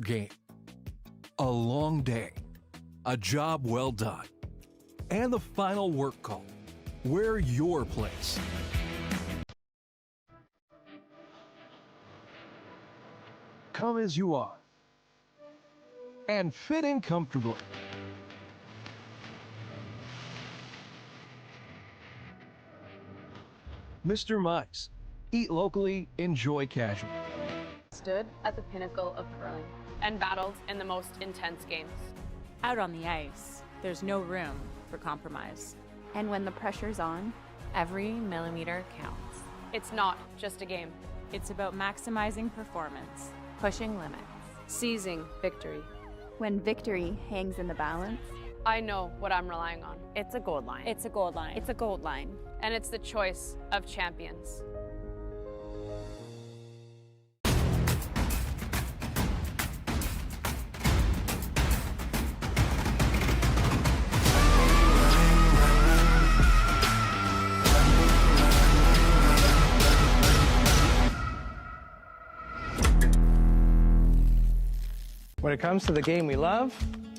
game. A long day, a job well done, and the final work call. Where your place. Come as you are and fit in comfortably. Mr. Mice, eat locally, enjoy casually. Stood at the pinnacle of curling and battled in the most intense games. Out on the ice, there's no room for compromise. And when the pressure's on, every millimeter counts. It's not just a game. It's about maximizing performance. Pushing limits. Seizing victory. When victory hangs in the balance, I know what I'm relying on. It's a gold line. It's a gold line. it's a gold line. And it's the choice of champions. When it comes to the game we love,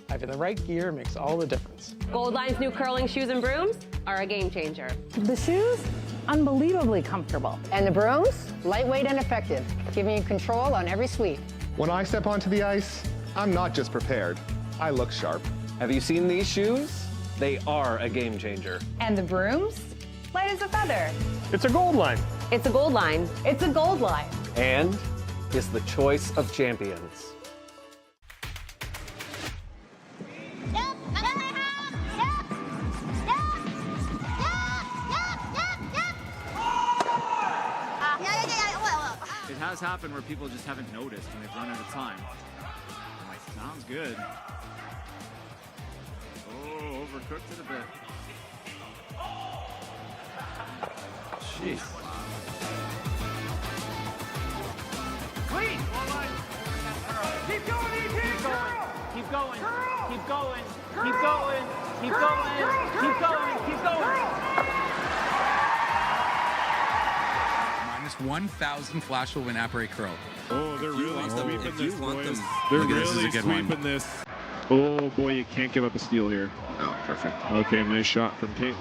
having the right gear makes all the difference. Gold Line's new curling shoes and brooms are a game changer. The shoes, unbelievably comfortable. And the brooms, lightweight and effective, giving you control on every sweep. When I step onto the ice, I'm not just prepared, I look sharp. Have you seen these shoes? They are a game changer. And the brooms, light as a feather. It's a gold line. It's a Gold Line. It's a gold line. And is the choice of champions. It has happened where people just haven't noticed and they've run out of time. I'm like, sounds good. Oh, overcooked it a bit. Jeez. Clean! Keep going, keep going! Keep going! Keep going! Keep going! Keep going! Keep going! Keep going! Minus 1,000 flash will win apres curl. Oh, they're really sweeping this, boys. They're really sweeping this. Oh boy, you can't give up a steal here. Oh, perfect. Okay, nice shot from Caitlin.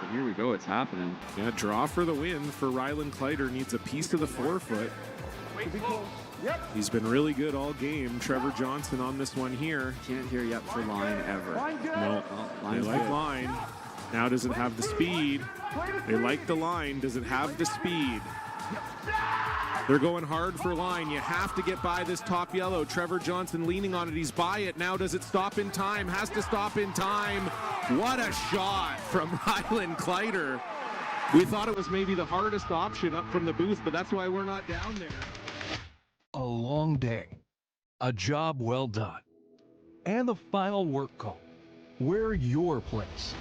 But here we go, it's happening. Yeah, draw for the win for Rylan Kleider. Needs a piece of the forefoot. He's been really good all game. Trevor Johnson on this one here. Can't hear yet for line ever. No, they Line's like good. line. Now doesn't have the speed. They like the line, doesn't have the speed. They're going hard for line. You have to get by this top yellow. Trevor Johnson leaning on it. He's by it. Now does it stop in time? Has to stop in time. What a shot from Rylan Kleider. We thought it was maybe the hardest option up from the booth, but that's why we're not down there. A long day, a job well done, and the final work call. Where your place.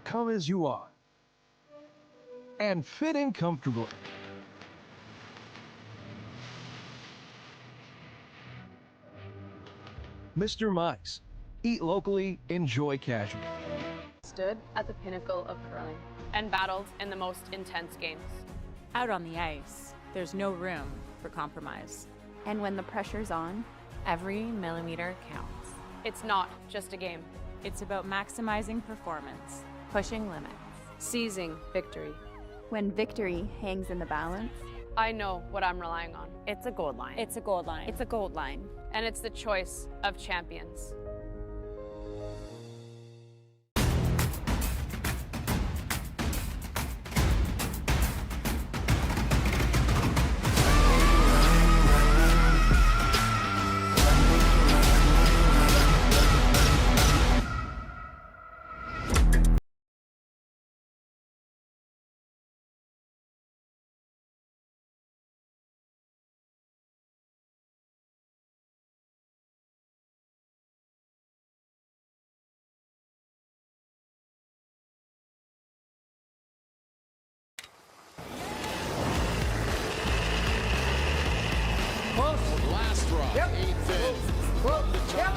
Come as you are and fit in comfortably. Mr. Mice, eat locally, enjoy casually. Stood at the pinnacle of curling and battled in the most intense games. Out on the ice, there's no room for compromise. And when the pressure's on, every millimeter counts. It's not just a game. It's about maximizing performance. Pushing limits. Seizing victory. When victory hangs in the balance, I know what I'm relying on. It's a gold line. it's a gold line. It's a gold line. And it's the choice of champions. Yep. Well, yep.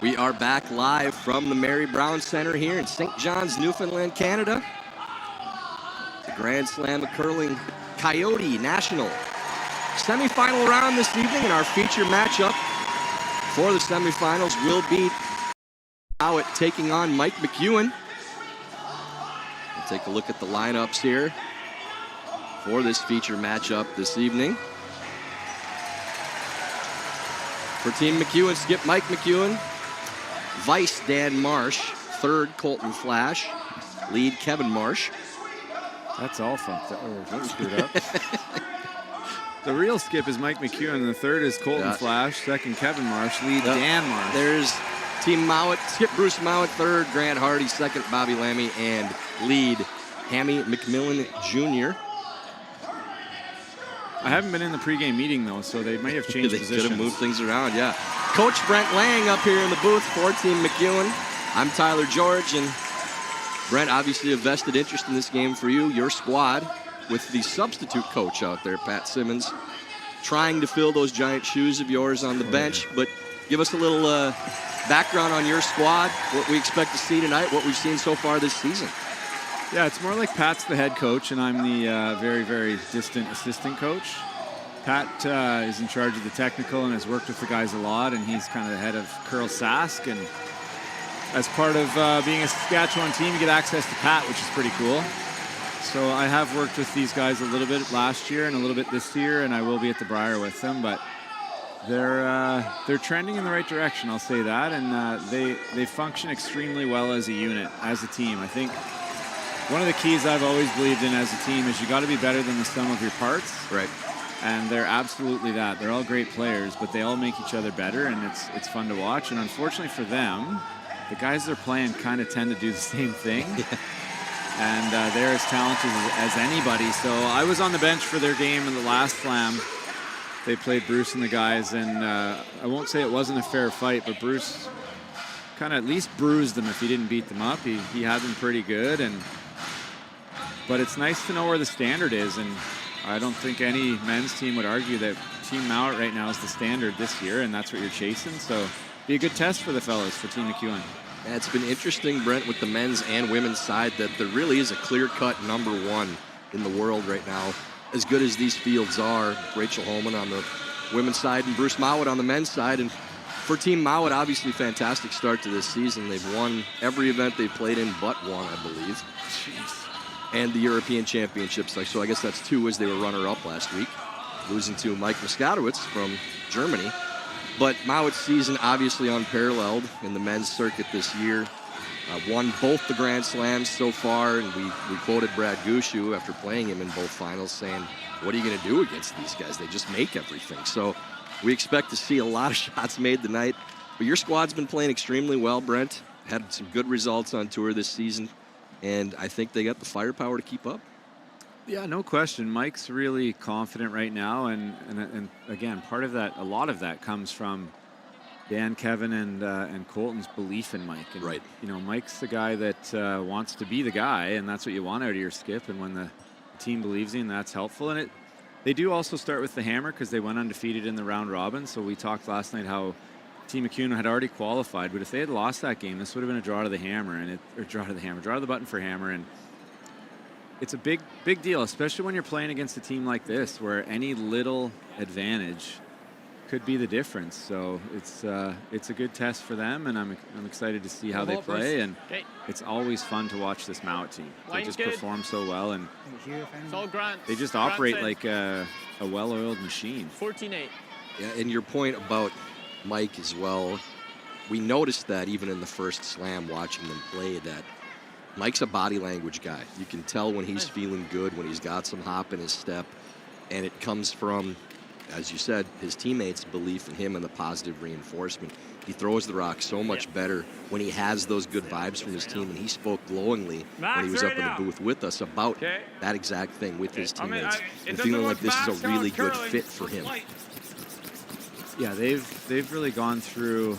We are back live from the Mary Brown Center here in St. John's, Newfoundland, Canada. The Grand Slam of Curling KIOTI National semifinal round this evening, and our feature matchup for the semifinals will be Mouat taking on Mike McEwen. We'll take a look at the lineups here for this feature matchup this evening. For Team McEwen, skip Mike McEwen. Vice Dan Marsh. Third Colton Flash. Lead Kevin Marsh. That's all fucked up. Or screwed up. The real skip is Mike McEwen, and the third is Colton Flash. Second, Kevin Marsh. Lead Dan Marsh. There's Team Mouat. Skip Bruce Mouat. Third, Grant Hardy. Second, Bobby Lammy. And lead Hammy McMillan Jr. I haven't been in the pregame meeting, though, so they may have changed positions. They could have moved things around, yeah. Coach Brent Lang up here in the booth for Team McEwen. I'm Tyler George, and Brent, obviously a vested interest in this game for you, your squad, with the substitute coach out there, Pat Simmons, trying to fill those giant shoes of yours on the bench. But give us a little background on your squad, what we expect to see tonight, what we've seen so far this season. Yeah, it's more like Pat's the head coach, and I'm the very, very distant assistant coach. Pat is in charge of the technical and has worked with the guys a lot, and he's kind of the head of Curl Sask. And as part of being a Saskatchewan team, you get access to Pat, which is pretty cool. So I have worked with these guys a little bit last year and a little bit this year, and I will be at the Briar with them. But they're trending in the right direction, I'll say that, and they function extremely well as a unit, as a team. I think one of the keys I've always believed in as a team is you got to be better than the sum of your parts. Right. And they're absolutely that. They're all great players, but they all make each other better, and it's fun to watch. And unfortunately for them, the guys they're playing kind of tend to do the same thing. And they're as talented as anybody. So I was on the bench for their game in the last slam. They played Bruce and the guys, and I won't say it wasn't a fair fight, but Bruce kind of at least bruised them if he didn't beat them up. He had them pretty good, but it's nice to know where the standard is, and I don't think any men's team would argue that Team Mouat right now is the standard this year, and that's what you're chasing. So be a good test for the fellas, for Team McEwen. Yeah, it's been interesting, Brent, with the men's and women's side, that there really is a clear-cut #1 in the world right now. As good as these fields are, Rachel Holman on the women's side and Bruce Mouat on the men's side. And for Team Mouat, obviously fantastic start to this season. They've won every event they've played in but one, I believe. Jeez. And the European Championships. So I guess that's 2, as they were runner-up last week, losing to Mike Moskowitz from Germany. But Mouat's season obviously unparalleled in the men's circuit this year. Won both the Grand Slams so far, and we quoted Brad Gushu after playing him in both finals saying, what are you going to do against these guys? They just make everything. So we expect to see a lot of shots made tonight. But your squad's been playing extremely well, Brent. Had some good results on tour this season, and I think they got the firepower to keep up. Yeah, no question. Mike's really confident right now, and again, part of that, a lot of that comes from Dan, Kevin, and Colton's belief in Mike. And, right. You know, Mike's the guy that wants to be the guy, and that's what you want out of your skip. And when the team believes in, that's helpful. And they do also start with the hammer because they went undefeated in the round robin. So we talked last night how Team McEwen had already qualified, but if they had lost that game, this would have been a draw to the hammer, draw to the button for hammer. And it's a big deal, especially when you're playing against a team like this, where any little advantage could be the difference. So it's a good test for them, and I'm excited to see how they play. And it's always fun to watch this Mouat team. They just perform so well, and they just operate like a well-oiled machine. 14-8. Yeah, and your point about Mike as well, we noticed that even in the first slam watching them play, that Mike's a body language guy. You can tell when he's feeling good, when he's got some hop in his step, and it comes from, as you said, his teammates' belief in him and the positive reinforcement. He throws the rock so much better when he has those good vibes from his team, and he spoke glowingly when he was up in the booth with us about that exact thing with his teammates, and feeling like this is a really good fit for him. Yeah, they've really gone through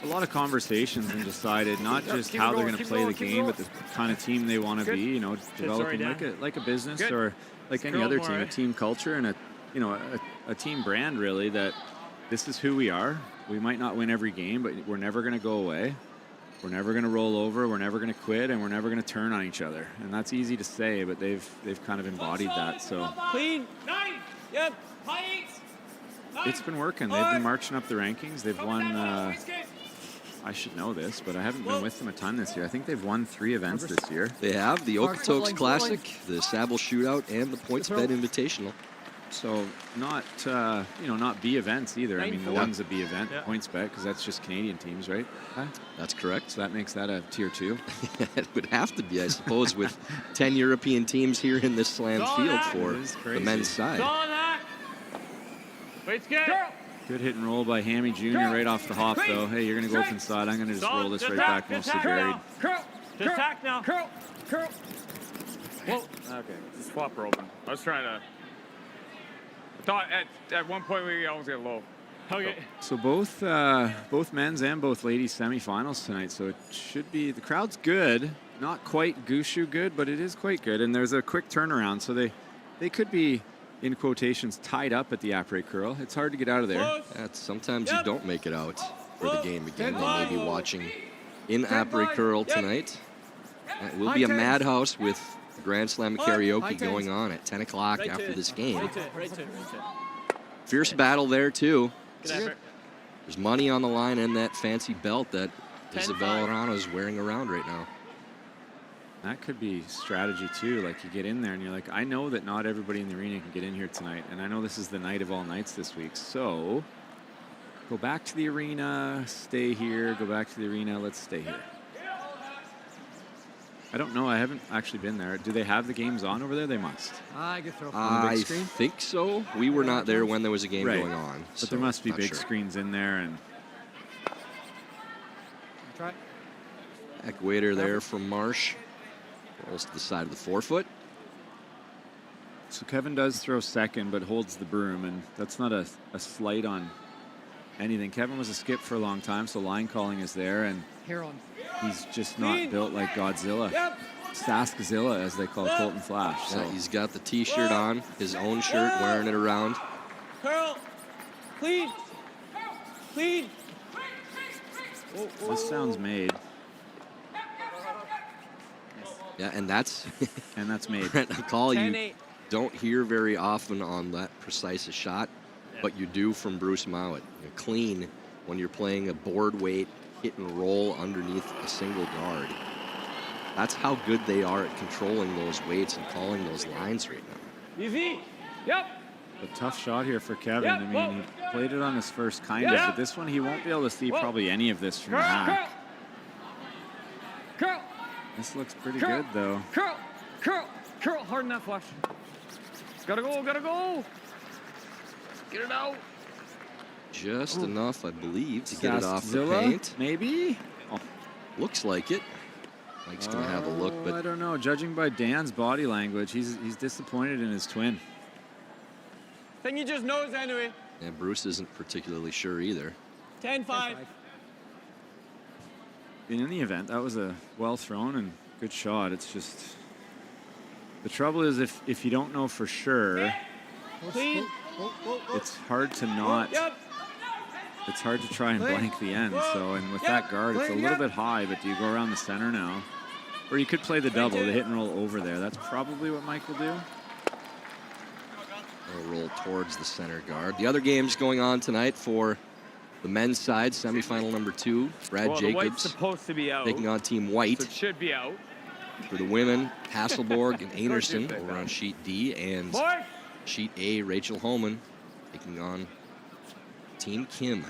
a lot of conversations and decided not just how they're going to play the game, but the kind of team they want to be. You know, developing like a business or like any other team, a team culture and a team brand, really, that this is who we are. We might not win every game, but we're never going to go away. We're never going to roll over. We're never going to quit, and we're never going to turn on each other. And that's easy to say, but they've kind of embodied that. So Clean. 9. Yep. High 8. It's been working. They've been marching up the rankings. They've won. I should know this, but I haven't been with them a ton this year. I think they've won 3 events this year. They have the Okotoks Classic, the Saville Shootout, and the PointsBet Invitational. So not not B events either. I mean, the one's a B event, PointsBet, because that's just Canadian teams, right? That's correct. So that makes that a tier 2. It would have to be, I suppose, with 10 European teams here in this slam field for the men's side. Good hit and roll by Hammy Jr. right off the hop, though. Hey, you're going to go open side. I'm going to just roll this right back, mostly buried. Just attack now. Whoa. Okay, just swap her open. I was trying to. I thought at one point we almost get low. Okay. So both men's and both ladies semifinals tonight. So it should be, the crowd's good. Not quite Gushu good, but it is quite good. And there's a quick turnaround, so they could be, in quotations, tied up at the après curl. It's hard to get out of there. Sometimes you don't make it out for the game again. They may be watching in après curl tonight. It will be a madhouse with Grand Slam karaoke going on at 10 o'clock after this game. Fierce battle there, too. There's money on the line and that fancy belt that Isabel Arano is wearing around right now. That could be strategy, too. Like, you get in there and you're like, I know that not everybody in the arena can get in here tonight, and I know this is the night of all nights this week. So go back to the arena, stay here, go back to the arena, let's stay here. I don't know. I haven't actually been there. Do they have the games on over there? They must. I think so. We were not there when there was a game going on. But there must be big screens in there. And back waiter there from Marsh. Rolls to the side of the forefoot. So Kevin does throw second, but holds the broom. And that's not a slight on anything. Kevin was a skip for a long time, so line calling is there. And he's just not built like Godzilla. Saskzilla, as they call Colton Flash. So. Yeah, he's got the T-shirt on, his own shirt, wearing it around. Curl. Clean. Clean. This sounds made. Yeah, and that's made. Brent, a call you don't hear very often on that precise a shot, but you do from Bruce Mouat. You're clean when you're playing a board weight hit and roll underneath a single guard. That's how good they are at controlling those weights and calling those lines right now. Easy. Yep. A tough shot here for Kevin. I mean, he played it on his first kind of, but this one he won't be able to see probably any of this from the hack. Curl. This looks pretty good, though. Curl. Harden that flush. Gotta go. Get it out. Just enough, I believe, to get it off the paint. Maybe? Looks like it. Mike's going to have a look, but I don't know. Judging by Dan's body language, he's disappointed in his twin. I think he just knows anyway. And Bruce isn't particularly sure either. 10-5. In any event, that was a well thrown and good shot. It's just, the trouble is if you don't know for sure, it's hard to not. It's hard to try and blank the end. So, and with that guard, it's a little bit high, but do you go around the center now? Or you could play the double, the hit and roll over there. That's probably what Mike will do. They'll roll towards the center guard. The other games going on tonight for the men's side, semifinal number 2, Brad The Jacobs white's supposed to be out. taking on Team White. So it should be out. For the women, Hasselborg and Anderson over on sheet D, and sheet A, Rachel Holman taking on Team Kim.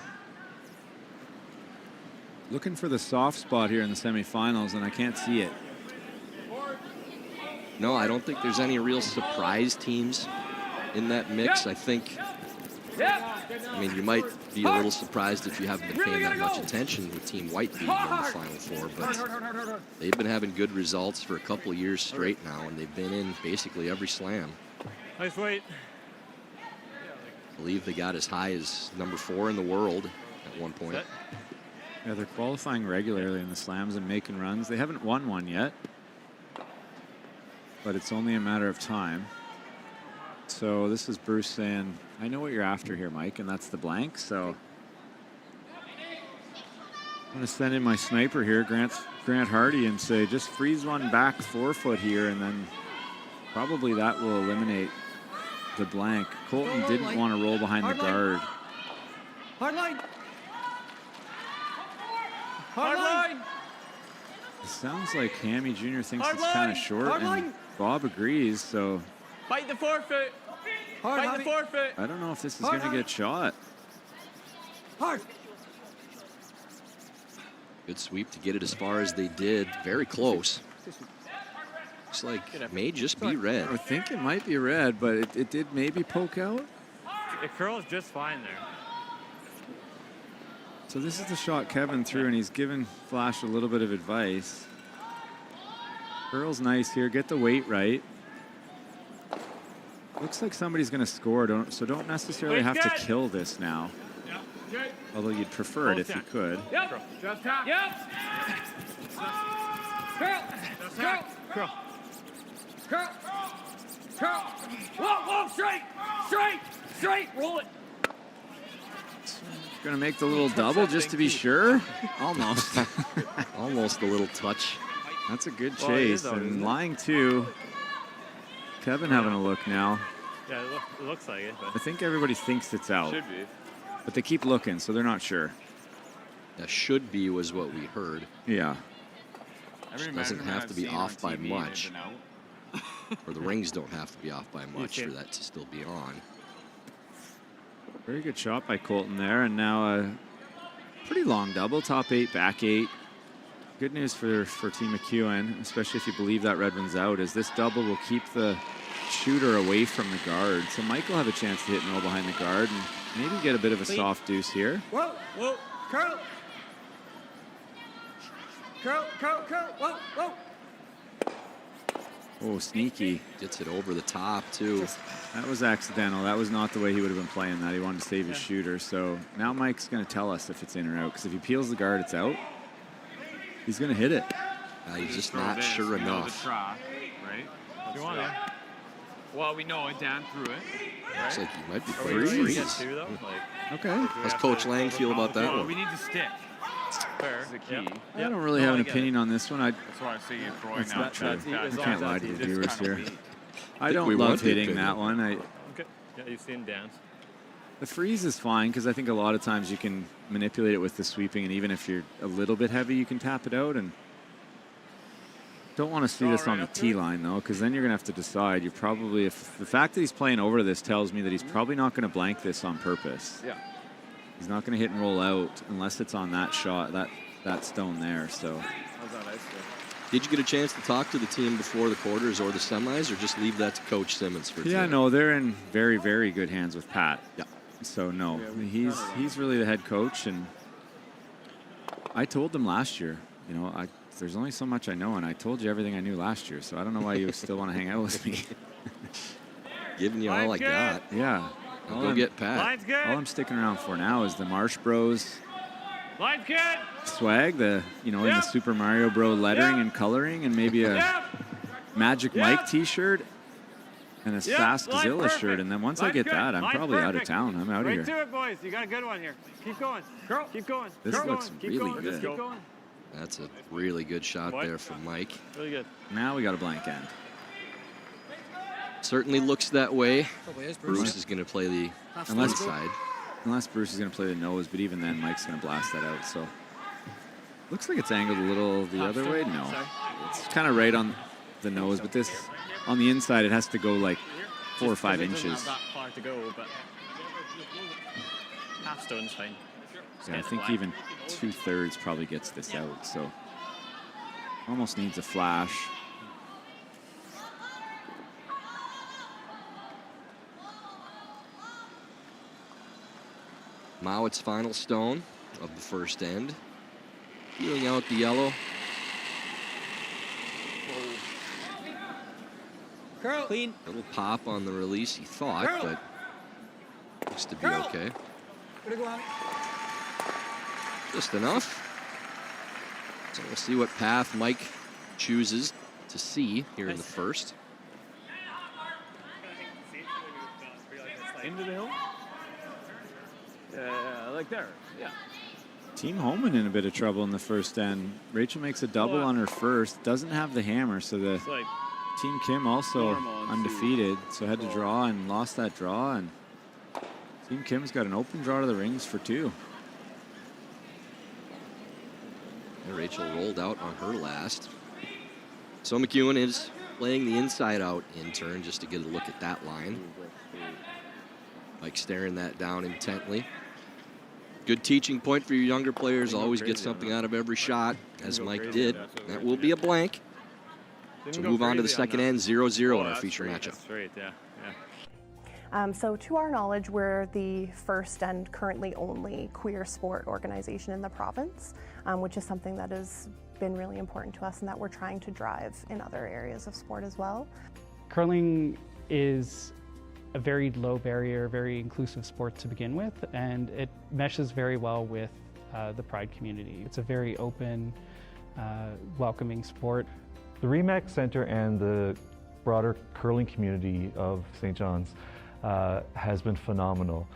Looking for the soft spot here in the semifinals, and I can't see it. No, I don't think there's any real surprise teams in that mix. I think, I mean, you might be a little surprised if you haven't been paying that much attention with Team White being in the Final Four, but they've been having good results for a couple of years straight now, and they've been in basically every slam. Nice weight. I believe they got as high as number 4 in the world at one point. Yeah, they're qualifying regularly in the slams and making runs. They haven't won one yet, but it's only a matter of time. So this is Bruce saying, I know what you're after here, Mike, and that's the blank. So I'm going to send in my sniper here, Grant Hardy, and say, just freeze one back 4-foot here, and then probably that will eliminate the blank. Colton didn't want to roll behind the guard. Hard line. Hard line. It sounds like Hammy Jr. thinks it's kind of short, and Bob agrees, so. Fight the forfeit. Fight the forfeit. I don't know if this is going to get shot. Hard. Good sweep to get it as far as they did. Very close. Looks like it may just be red. I think it might be red, but it did maybe poke out. It curls just fine there. So this is the shot Kevin threw, and he's given Flash a little bit of advice. Curl's nice here. Get the weight right. Looks like somebody's going to score, so don't necessarily have to kill this now. Although you'd prefer it if you could. Yep. Just tap. Yep. Curl. Curl. Curl. Curl. Curl. Whoa, straight. Straight. Straight. Roll it. Going to make the little double just to be sure. Almost. Almost a little touch. That's a good chase. And lying 2. Kevin having a look now. Yeah, it looks like it. But I think everybody thinks it's out. Should be. But they keep looking, so they're not sure. That should be was what we heard. Yeah. It doesn't have to be off by much. Or the rings don't have to be off by much for that to still be on. Very good shot by Colton there, and now a pretty long double, top 8, back 8. Good news for Team McEwen, especially if you believe that red one's out, is this double will keep the shooter away from the guard. So Mike will have a chance to hit and roll behind the guard and maybe get a bit of a soft deuce here. Whoa, whoa, curl. Curl, curl, curl, whoa, whoa. Oh, sneaky. Gets it over the top, too. That was accidental. That was not the way he would have been playing that. He wanted to save his shooter. So now Mike's going to tell us if it's in or out, because if he peels the guard, it's out. He's going to hit it. He's just not sure enough. Right? You want it? Well, we know it. Dan threw it. Looks like he might be playing freeze. Okay. How's Coach Lang feel about that one? We need to stick. Fair. The key. I don't really have an opinion on this one. That's why I see you throwing That's not true. that. You can't lie to the viewers here. I don't we love want hitting the that one. Okay. Yeah, you've seen Dan's. The freeze is fine because I think a lot of times you can manipulate it with the sweeping, and even if you're a little bit heavy, you can tap it out. And don't want to see this on the tee line though, because then you're gonna have to decide. You probably, if the fact that he's playing over this tells me that he's probably not going to blank this on purpose. Yeah. He's not going to hit and roll out unless it's on that shot, that stone there. So. Did you get a chance to talk to the team before the quarters or the semis, or just leave that to Coach Simmons for today? Yeah, no, they're in very, very good hands with Pat. Yeah. So no, he's really the head coach, and I told them last year, you know, there's only so much I know, and I told you everything I knew last year, so I don't know why you still want to hang out with me. Giving you all I got. Yeah. I'll go get Pat. Line's good. All I'm sticking around for now is the Marsh Bros Line's good. swag, in the Super Mario Bro lettering and coloring, and maybe a Magic Mike t-shirt and a Saskazilla shirt. And then once I get that, I'm probably out of town. I'm out of here. Right to it, boys. You got a good one here. Keep going. Girl, keep going. This looks really good. Keep going. That's a really good shot there from Mike. Really good. Now we got a blank end. certainly looks that way. Bruce is going to play the inside. Unless Bruce is going to play the nose, but even then, Mike's going to blast that out. So looks like it's angled a little the other way. No, it's kind of right on the nose, but this on the inside, it has to go like 4 or 5 inches. Not that far to go, but half stone's fine. Yeah, I think even 2/3 probably gets this out. So almost needs a flash. Mouat's final stone of the first end. Feeling out the yellow. Clean. Little pop on the release, he thought, but looks to be okay. Just enough. So we'll see what path Mike chooses to see here in the first. Into the hill? Like there, yeah. Team Homan in a bit of trouble in the first end. Rachel makes a double on her first, doesn't have the hammer, so the Team Kim also undefeated, so had to draw and lost that draw, and Team Kim's got an open draw to the rings for 2. And Rachel rolled out on her last. So McEwen is playing the inside out in turn just to get a look at that line. Mike staring that down intently. Good teaching point for your younger players. Always get something out of every shot, as Mike did. That will be a blank. To move on to the second end, 0-0 in our feature matchup. So to our knowledge, we're the first and currently only queer sport organization in the province, which is something that has been really important to us and that we're trying to drive in other areas of sport as well. Curling is a very low barrier, very inclusive sport to begin with, and it meshes very well with the Pride community. It's a very open, welcoming sport. The REMAX Center and the broader curling community of St. John's has been phenomenal.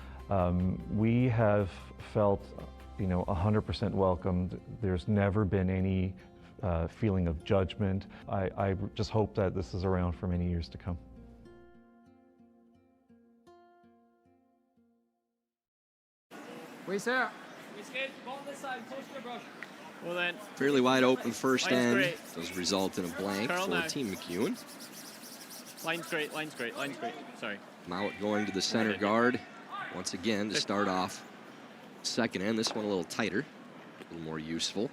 We have felt, 100% welcomed. There's never been any feeling of judgment. I just hope that this is around for many years to come. We sir. We skate ball this side, close to the brush. Well then. Fairly wide open first end. Does result in a blank for Team McEwen. Line's great, line's great, line's great. Sorry. Mouat going to the center guard once again to start off second end. This one a little tighter, a little more useful.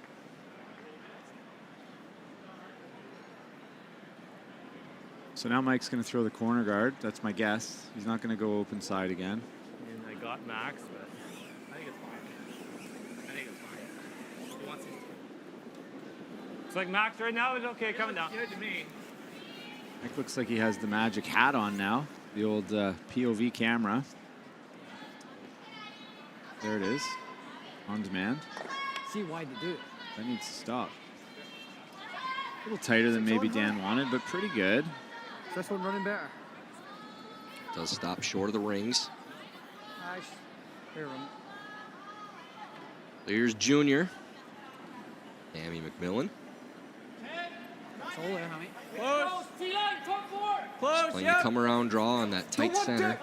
So now Mike's going to throw the corner guard. That's my guess. He's not going to go open side again. And I got Max, but I think it's fine. I think it's fine. He wants it. It's like Max right now is okay coming down. Good to me. Mike looks like he has the magic hat on now. The old POV camera. There it is. On demand. See why they do it. That needs to stop. A little tighter than maybe Dan wanted, but pretty good. First one running better. Does stop short of the rings. Nice. Here, Here's Junior. Amy McMillan. Close. Close. Playing the come around draw on that tight center.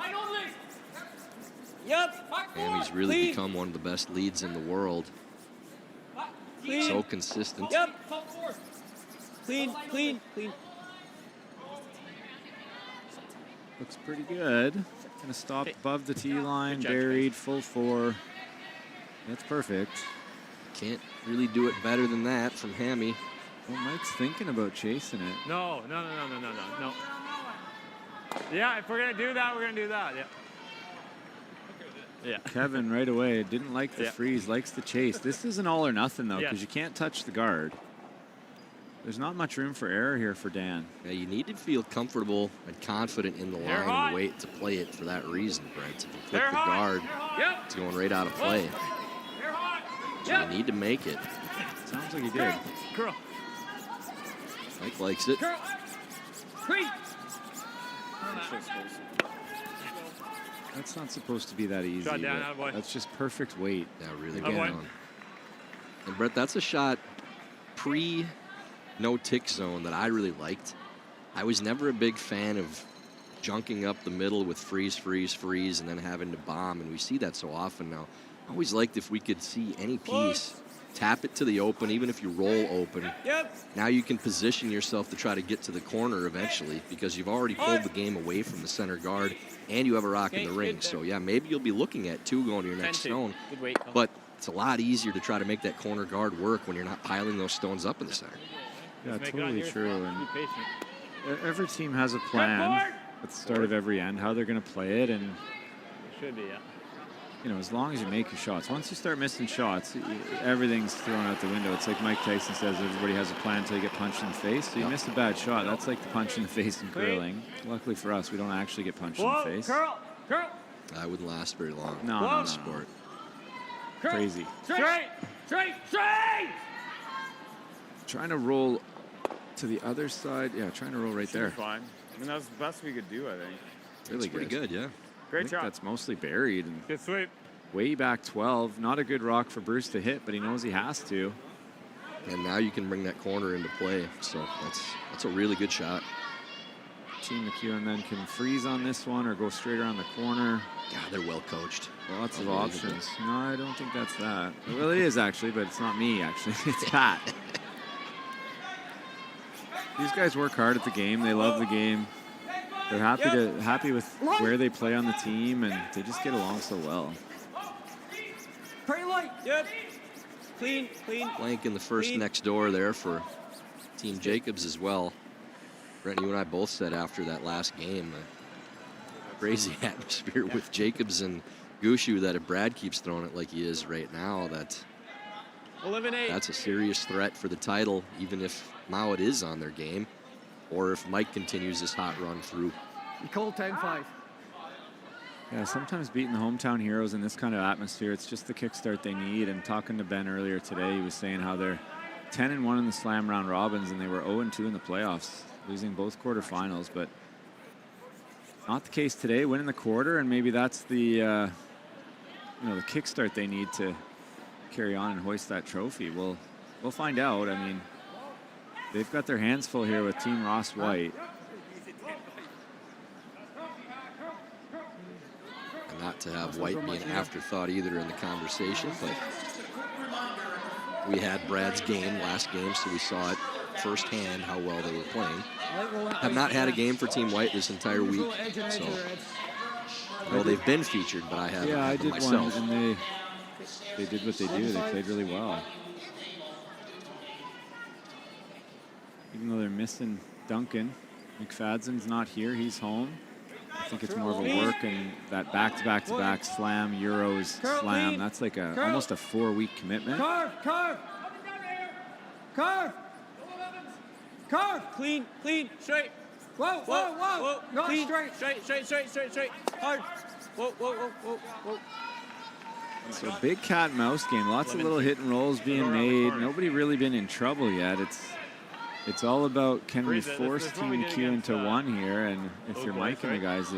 Yep. Amy's really become one of the best leads in the world. Clean. So consistent. Yep. Clean, clean, clean. Looks pretty good. Gonna stop above the tee line, buried, full 4. That's perfect. Can't really do it better than that from Hammy. Well, Mike's thinking about chasing it. No. Yeah, if we're gonna do that, we're gonna do that. Yeah. Yeah. Kevin right away didn't like the freeze, likes the chase. This isn't all or nothing though, because you can't touch the guard. There's not much room for error here for Dan. Yeah, you need to feel comfortable and confident in the line and wait to play it for that reason, Brent. If you click the guard, it's going right out of play. So you need to make it. Sounds like he did. Girl. Mike likes it. That's not supposed to be that easy. That's just perfect weight. Yeah, really good on. And Brett, that's a shot pre-no tick zone that I really liked. I was never a big fan of junking up the middle with freeze, freeze, freeze, and then having to bomb. And we see that so often now. I always liked if we could see any piece, tap it to the open, even if you roll open. Now you can position yourself to try to get to the corner eventually because you've already pulled the game away from the center guard and you have a rock in the ring. So, yeah, maybe you'll be looking at 2 going to your next stone. But it's a lot easier to try to make that corner guard work when you're not piling those stones up in the center. Yeah, totally true. And every team has a plan at the start of every end, how they're going to play it. And Should be, yeah. you know, as long as you make your shots. Once you start missing shots, everything's thrown out the window. It's like Mike Tyson says, everybody has a plan until you get punched in the face. So you miss a bad shot. That's like the punch in the face in curling. Luckily for us, we don't actually get punched in the face. Curl! I wouldn't last very long. No. Sport. Crazy. Straight! Trying to roll to the other side. Yeah, trying to roll right there. Fine. I mean, that's the best we could do, I think. Really pretty good, yeah. Great job. That's mostly buried. And good sweep. Way back 12. Not a good rock for Bruce to hit, but he knows he has to. And now you can bring that corner into play. So that's a really good shot. Team McEwen then can freeze on this one or go straight around the corner. God, they're well coached. Lots of options. No, I don't think that's that. Well, it is actually, but it's not me, actually. It's Pat. These guys work hard at the game. They love the game. They're happy with where they play on the team, and they just get along so well. Pretty light. Yep. Clean. Blank in the first next door there for Team Jacobs as well. Brent, you and I both said after that last game, crazy atmosphere with Jacobs and Gushu, that if Brad keeps throwing it like he is right now, that's a serious threat for the title, even if Mouat is on their game, or if Mike continues this hot run through. Nicole 10-5. Yeah, sometimes beating the hometown heroes in this kind of atmosphere, it's just the kickstart they need. And talking to Ben earlier today, he was saying how they're 10-1 in the slam round robins, and they were 0-2 in the playoffs, losing both quarterfinals. But not the case today, winning the quarter, and maybe that's the the kickstart they need to carry on and hoist that trophy. We'll find out. I mean, they've got their hands full here with Team Ross White. And not to have White be an afterthought either in the conversation, but we had Brad's game last game, so we saw it firsthand how well they were playing. Have not had a game for Team White this entire week, so well, they've been featured, but I haven't. Yeah, I did myself. one, and they did what they do. They played really well. Even though they're missing Duncan, McFadzen's not here. He's home. I think it's more of a work, and that back-to-back-to-back slam, Euros, slam. That's like almost a 4-week commitment. Curve. Clean, straight. Whoa. No, clean. Straight. Hard. Whoa. So big cat and mouse game. Lots of little hit and rolls being made. Nobody really been in trouble yet. It's all about, can we force Team McEwen to one here? And if you're Mike and the guys,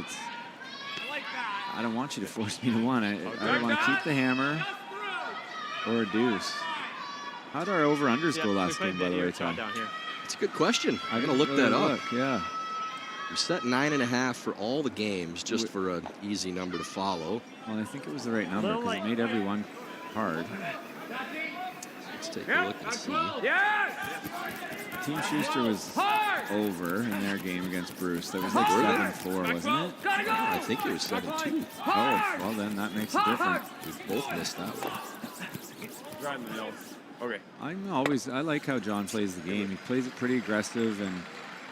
I don't want you to force me to one. I want to keep the hammer or a deuce. How did our over-unders go last game, by the way, Tom? It's a good question. I'm going to look that up. Yeah. We set 9.5 for all the games, just for an easy number to follow. Well, I think it was the right number because it made everyone hard. Let's take a look and see. Team Schuster was over in their game against Bruce. That was like 7-4, wasn't it? I think it was 7-2. Oh, well then that makes a difference. We both missed that one. Okay. I like how John plays the game. He plays it pretty aggressive and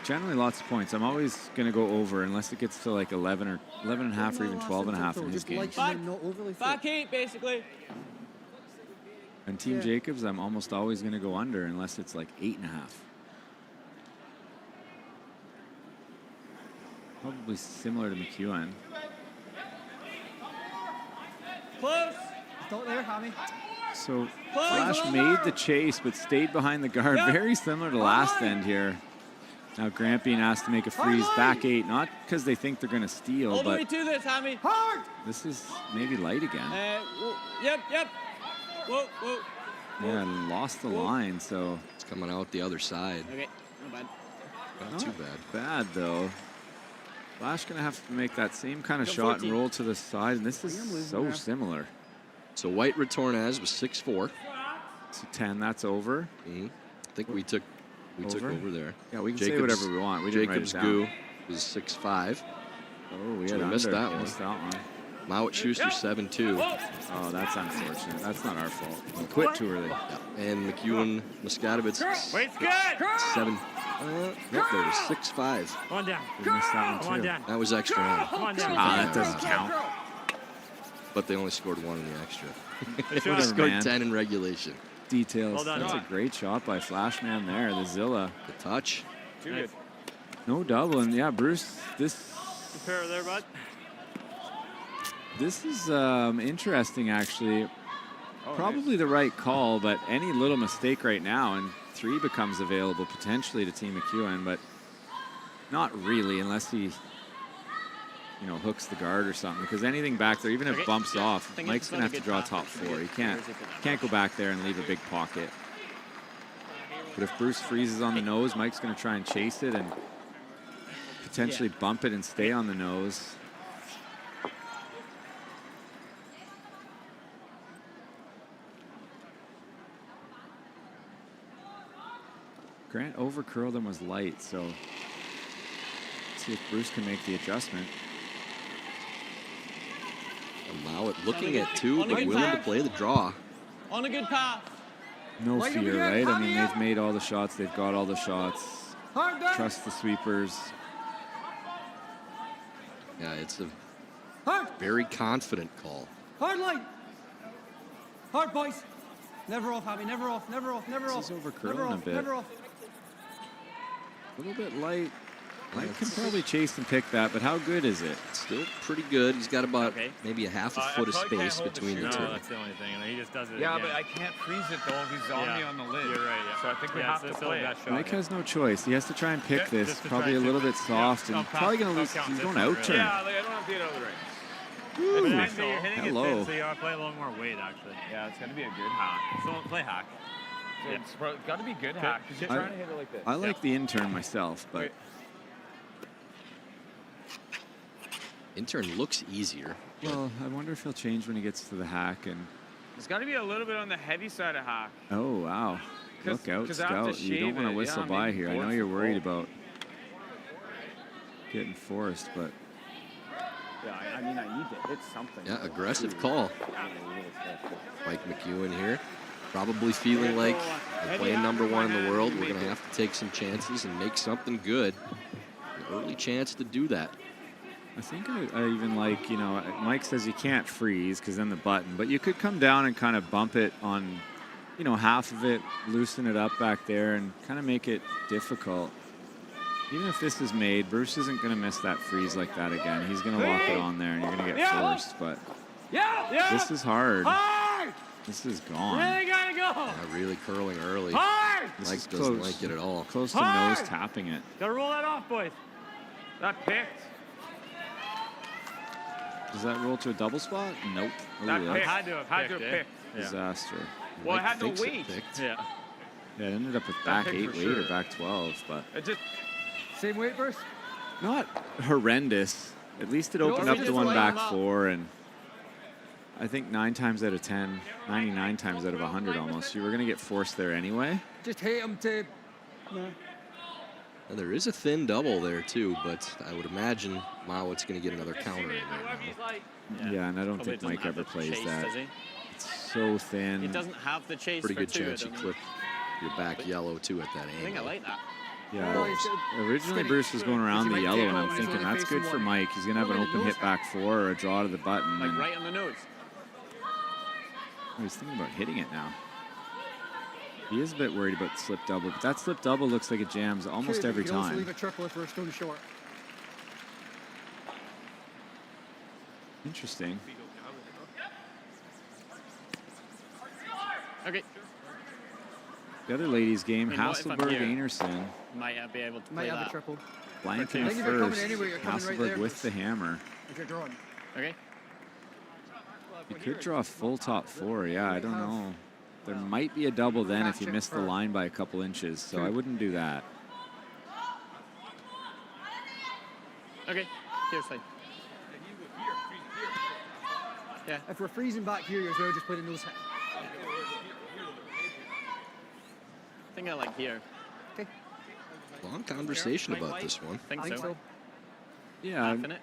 generally lots of points. I'm always going to go over unless it gets to like 11 or 11.5 or even 12.5 in his game. Back 8, basically. And Team Jacobs, I'm almost always going to go under unless it's like 8.5. Probably similar to McEwen. Close. Don't there, Tommy. So Flash made the chase but stayed behind the guard. Very similar to last end here. Now Grampian asked to make a freeze back 8, not because they think they're going to steal, All the way but to this, Tommy. Hard. This is maybe light again. Yep. Whoa. Yeah, and lost the line, so it's coming out the other side. Okay, not bad. Not too bad. Bad though. Flash going to have to make that same kind of shot and roll to the side, and this is so similar. So White Retornaz was 6'4". So 10, that's over. I think we took over there. Yeah, we can say whatever we want. We didn't write it down. Goo was 6'5". Oh, we so had missed that one. Missed that one. Mouat Schuster 7'2". Oh, that's unfortunate. That's not our fault. We quit too early. Yeah. And McEwen Scores 7. Nope, there was 6'5". One down. We missed that one too. That was extra time. That doesn't count. But they only scored 1 in the extra. Whatever, they scored man. 10 in regulation. Details. Well done. That's a great shot by Flashman there. The Zilla. The touch. Too good. No double. And yeah, Bruce, this. Prepare there, bud. This is interesting, actually. Probably the right call, but any little mistake right now, and 3 becomes available potentially to Team McEwen, but not really unless he, hooks the guard or something. Because anything back there, even if it bumps off, Mike's gonna have to draw top 4. He can't go back there and leave a big pocket. But if Bruce freezes on the nose, Mike's gonna try and chase it and potentially bump it and stay on the nose. Grant over curled and was light, so let's see if Bruce can make the adjustment. Mouat looking at 2, but willing to play the draw. On a good path. No fear, right? I mean, they've made all the shots. They've got all the shots. Trust the sweepers. Yeah, it's a very confident call. Hard light. Hard, boys. Never off, Abby. Never off. Never off. Never off. This is over curling a bit. Never off. A little bit light. Mike can probably chase and pick that, but how good is it? Still pretty good. He's got about maybe a half a foot of space between the two. No, that's the only thing. And he just does it Yeah, again. but I can't freeze it though if he's on me on the lid. You're right, yeah. So I think we have to play it. Mike has no choice. He has to try and pick this. just to Probably try a to little pick bit soft and probably going to lose. He's going out turn. Yeah, like, I don't have to get out of the ring. Ooh, But actually, you're hitting hello. it thin, so you gotta play a little more weight, actually. Yeah, it's going to be a good hack. So play hack. It's got to be good hack because you're trying to hit it like this. I like the intern myself, but Intern looks easier. well, I wonder if he'll change when he gets to the hack. And It's got to be a little bit on the heavy side of hack. oh wow, look out, 'cause I have to Scout! You don't shave want to it. whistle Yeah, by maybe here. I know force you're the worried ball. about getting forced, but Yeah, I mean, I need to hit something. Yeah, aggressive call. Mike McEwen here. Probably feeling like we're playing number 1 in the world. We're going to have to take some chances and make something good. An early chance to do that. I think I even like, Mike says you can't freeze because then the button, but you could come down and kind of bump it on, half of it, loosen it up back there and kind of make it difficult. Even if this is made, Bruce isn't going to miss that freeze like that again. He's going to lock it on there and you're going to get forced, but this is hard. This is gone. Really gotta go. Yeah, really curling early. Hard. Mike doesn't like it at all. Close to nose tapping it. Gotta roll that off, boys. That picked. Does that roll to a double spot? Nope. Ooh, That that's had to have picked. disaster. Well, Mike I had no thinks it weight. picked. Yeah. Yeah, it ended up with That back picked 8 for weight sure. or back 12, but It just same weight first. not horrendous. At least it opened No, up we to just one light back them up. 4, and I think 9 times out of 10, 99 times out of 100 almost, you were going to get forced there anyway. Just hit him to. And there is a thin double there too, but I would imagine Mouat's going to get another counter in right now. Yeah, and I don't Probably think Mike doesn't have ever the plays chase, that. does he? It's so thin. It doesn't have the chase Pretty for good 2, chance you doesn't clip your back yellow too at that I think I angle. like that. Yeah, originally Bruce was going around the yellow, and I'm thinking that's good for Mike. He's going to have an open hit back 4 or a draw to the button. Like and right on the nose. I was thinking about hitting it now. He is a bit worried about the slip double, but that slip double looks like it jams almost every You can also time. leave a triple if it's too short. Interesting. Okay. The other ladies' game, I mean, what if I'm Hasselberg, here? Anderson, Might not be able to Might play have a that. triple. blank I in think the if you're coming first. anywhere, you're coming right Hasselberg there. with the hammer. If you're drawing. Okay. You could draw a full top 4. Yeah, I don't know. There might be a double then if you miss the line by a couple inches, so I wouldn't do that. Okay, here, side. Yeah. If we're freezing back here, you're as well just putting those. I think I like here. Okay. Long conversation about this one. Think so. Yeah. Infinite.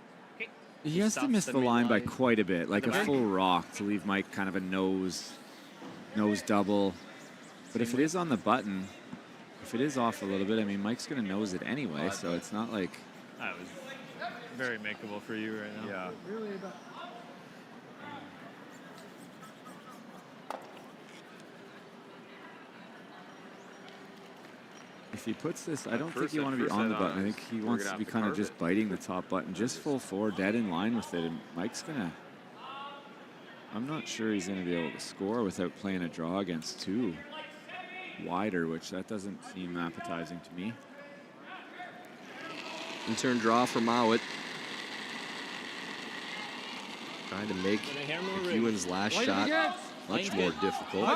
He has to miss the line by quite a bit, like a full rock to leave Mike kind of a nose double. But if it is on the button, if it is off a little bit, I mean, Mike's going to nose it anyway, so it's not like... That was very makeable for you right now. Yeah. Really, If he puts this, I don't think you want to be on the button. I think he wants to be kind of just biting the top button, just full four, dead in line with it. And Mike's going to... I'm not sure he's going to be able to score without playing a draw against two wider, which that doesn't seem appetizing to me. In-turn draw for Mouat. Trying to make McEwen's last shot much more difficult.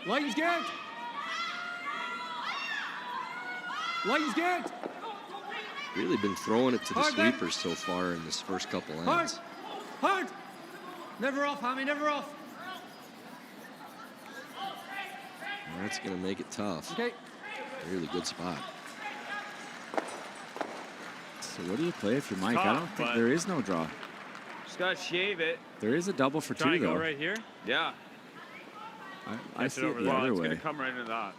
Lights get! Lights get! Really been throwing it to the sweepers so far in this first couple ends. Hard! Never off, Hammy, never off. That's going to make it tough. Okay. Really good spot. So what do you play if you're Mike? I don't think there is no draw. Just got to shave it. There is a double for two, though. Go right here? Yeah. I see it the other It's way. going to come right into that.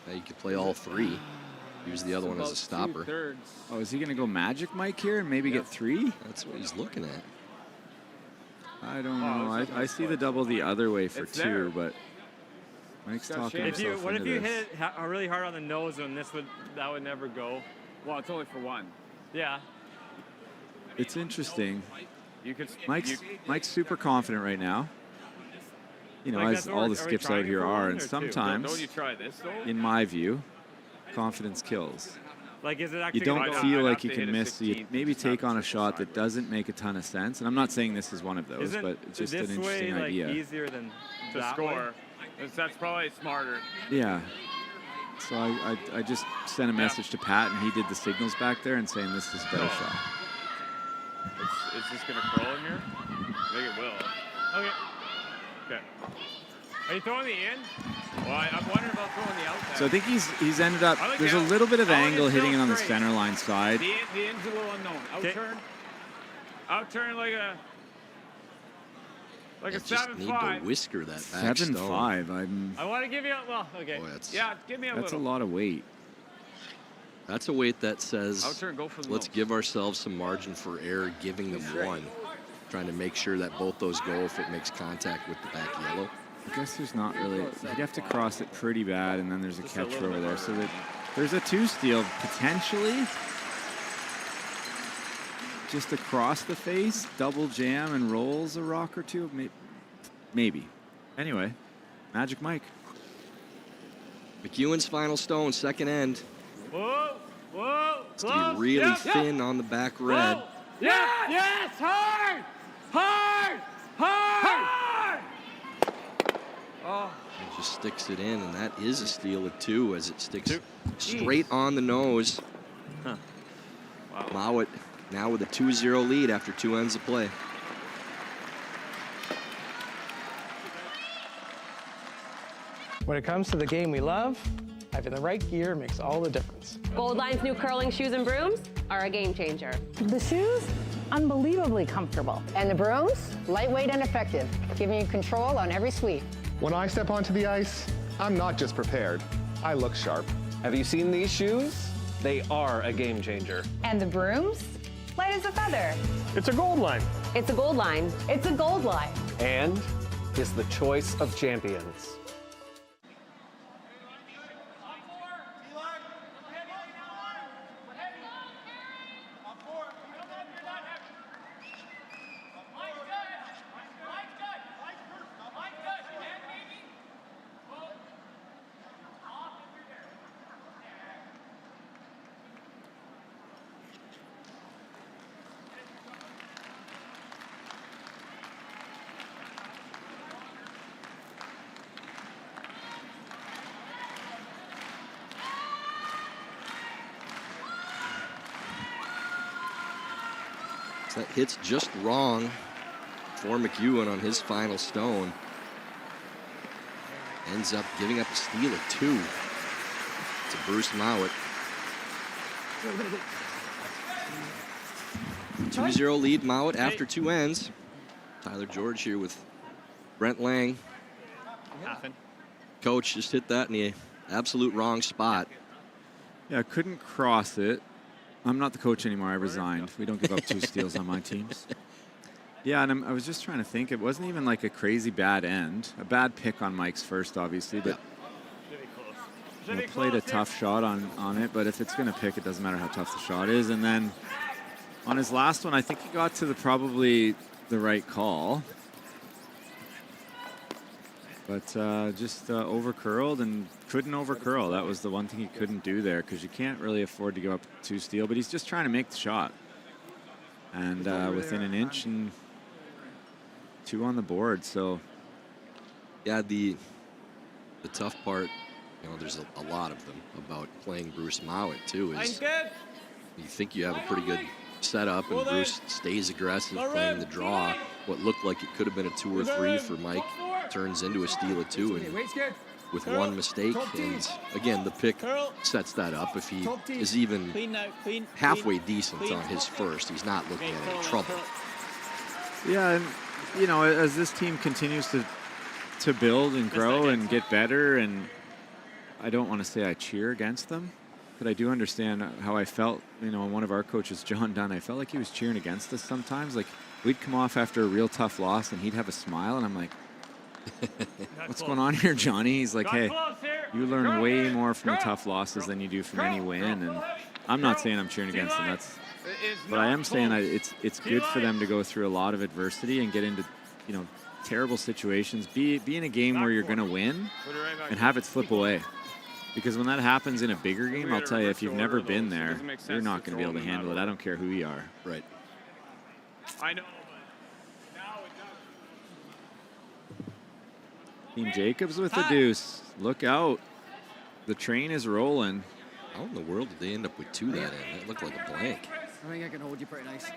Now you could play all three. Use the other one as a stopper. Oh, is he going to go Magic Mike here and maybe get three? That's what he's looking at. I don't know. I see the double the other way for two, but Mike's talking himself What into if you this. hit it really hard on the nose and that would never go? Well, it's only for one. Yeah. It's interesting. You could. Mike's super confident right now. You know, Like as all the skips out here are, and sometimes, Don't you try this though? in my view, confidence kills. Like, is it actually You don't gonna go? feel I'd like have you to can hit a miss. You 16 maybe take on a shot that doesn't make a ton of sense. And I'm not saying this is one of those, but it's just an this interesting way, idea. Like, easier than To that score. way? That's probably smarter. Yeah. So I just sent a message to Pat, and he did the signals back there and saying this is a better shot. It's just going to curl in here? I think it will. Okay. Okay. Are you throwing the in? Well, I'm wondering about throwing the outside. So I think he's ended up. I like There's a the little bit of I like angle it hitting it on the straight. center line side. The in's a little unknown. Outturn. Outturn like a Just 7-5. need to whisker that back 7-5. stone. I want to give you okay. Boy, that's, Yeah, give me a That's a little. lot of weight. that's a weight that says, Outturn, go for the let's nose. give ourselves some margin for error, giving them one. Trying to make sure that both those go if it makes contact with the back yellow. I guess there's not really. You'd have to cross it pretty bad, and then there's a catcher over there. So that there's a two steal potentially. Just across the face, double jam and rolls a rock or two. Maybe. Anyway, Magic Mike. McEwen's final stone, second end. Whoa, whoa, It's to be really thin on the back red. Yeah, yes, hard, hard, hard. Oh. It just sticks it in, and that is a steal at two as it sticks straight on the nose. Huh. Wow. Mouat now with a 2-0 lead after two ends of play. When it comes to the game we love, having the right gear makes all the difference. Gold Line's new curling shoes and brooms are a game changer. The shoes, unbelievably comfortable. And the brooms, lightweight and effective, giving you control on every sweep. When I step onto the ice, I'm not just prepared, I look sharp. Have you seen these shoes? They are a game changer. And the brooms, light as a feather. It's a Gold Line. It's a Gold Line. It's a gold line. And is the choice of champions. So that hits just wrong for McEwen on his final stone. Ends up giving up a steal of 2 to Bruce Mouat. 2-0 lead Mouat after 2 ends. Tyler George here with Brent Lang. Coach just hit that in the absolute wrong spot. Yeah, couldn't cross it. I'm not the coach anymore. I resigned. We don't give up 2 steals on my teams. Yeah, and I was just trying to think. It wasn't even like a crazy bad end. A bad pick on Mike's first, obviously, but you know, played a tough shot on it. But if it's going to pick, it doesn't matter how tough the shot is. And then on his last one, I think he got to probably the right call. But just over-curled and couldn't over-curl. That was the one thing he couldn't do there, because you can't really afford to give up 2 steal. But he's just trying to make the shot. And within an inch and 2 on the board. So, yeah, the tough part, you know, there's a lot of them about playing Bruce Mouat too. Is you think you have a pretty good setup, and Bruce stays aggressive, playing the draw. What looked like it could have been a 2 or 3 for Mike turns into a steal of 2, and with one mistake. And again, the pick sets that up. If he is even halfway decent on his first, he's not looking at any trouble. yeah, and you know, as this team continues to build and grow and get better, and I don't want to say I cheer against them, but I do understand how I felt. You know, one of our coaches, John Dunn, I felt like he was cheering against us sometimes. Like, we'd come off after a real tough loss, and he'd have a smile, and I'm like, what's going on here, Johnny? He's like, hey, you learn way more from the tough losses than you do from any win. And I'm not saying I'm cheering against them. But I am saying it's good for them to go through a lot of adversity and get into, you know, terrible situations. Be in a game where you're going to win and have it slip away. Because when that happens in a bigger game, I'll tell you, if you've never been there, you're not going to be able to handle it. I don't care who you are. Right. I know. Team Jacobs with the deuce. Look out. The train is rolling. How in the world did they end up with 2 that end? That looked like a blank. I think I can hold you pretty nice.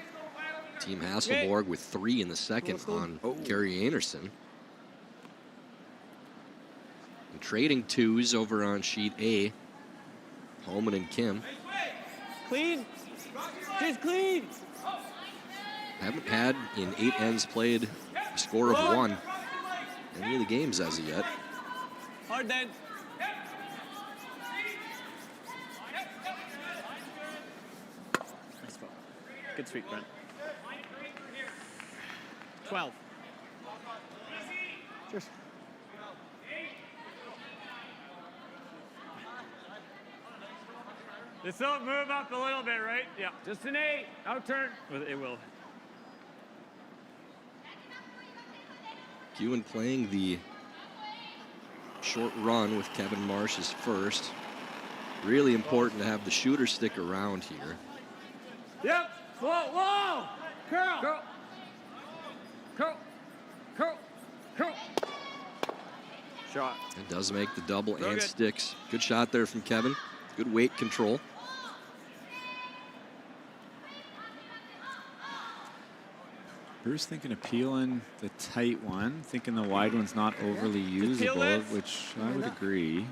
Team Hasselborg with 3 in the second on Gary Anderson. And trading 2s over on sheet A. Holman and Kim. Clean. Just clean. Haven't had in 8 ends played a score of 1. Any of the games as of yet. Hard then. Nice ball. Good sweep, Brent. 12. Cheers. This will move up a little bit, right? Yeah. Just an 8. Out turn. It will. McEwen playing the short run with Kevin Marsh as first. Really important to have the shooter stick around here. Yep. Whoa, whoa. Curl. Curl. Curl. Curl. Curl. Shot. It does make the double and sticks. Good shot there from Kevin. Good weight control. Bruce thinking of peeling the tight one, thinking the wide one's not overly usable, which I would agree.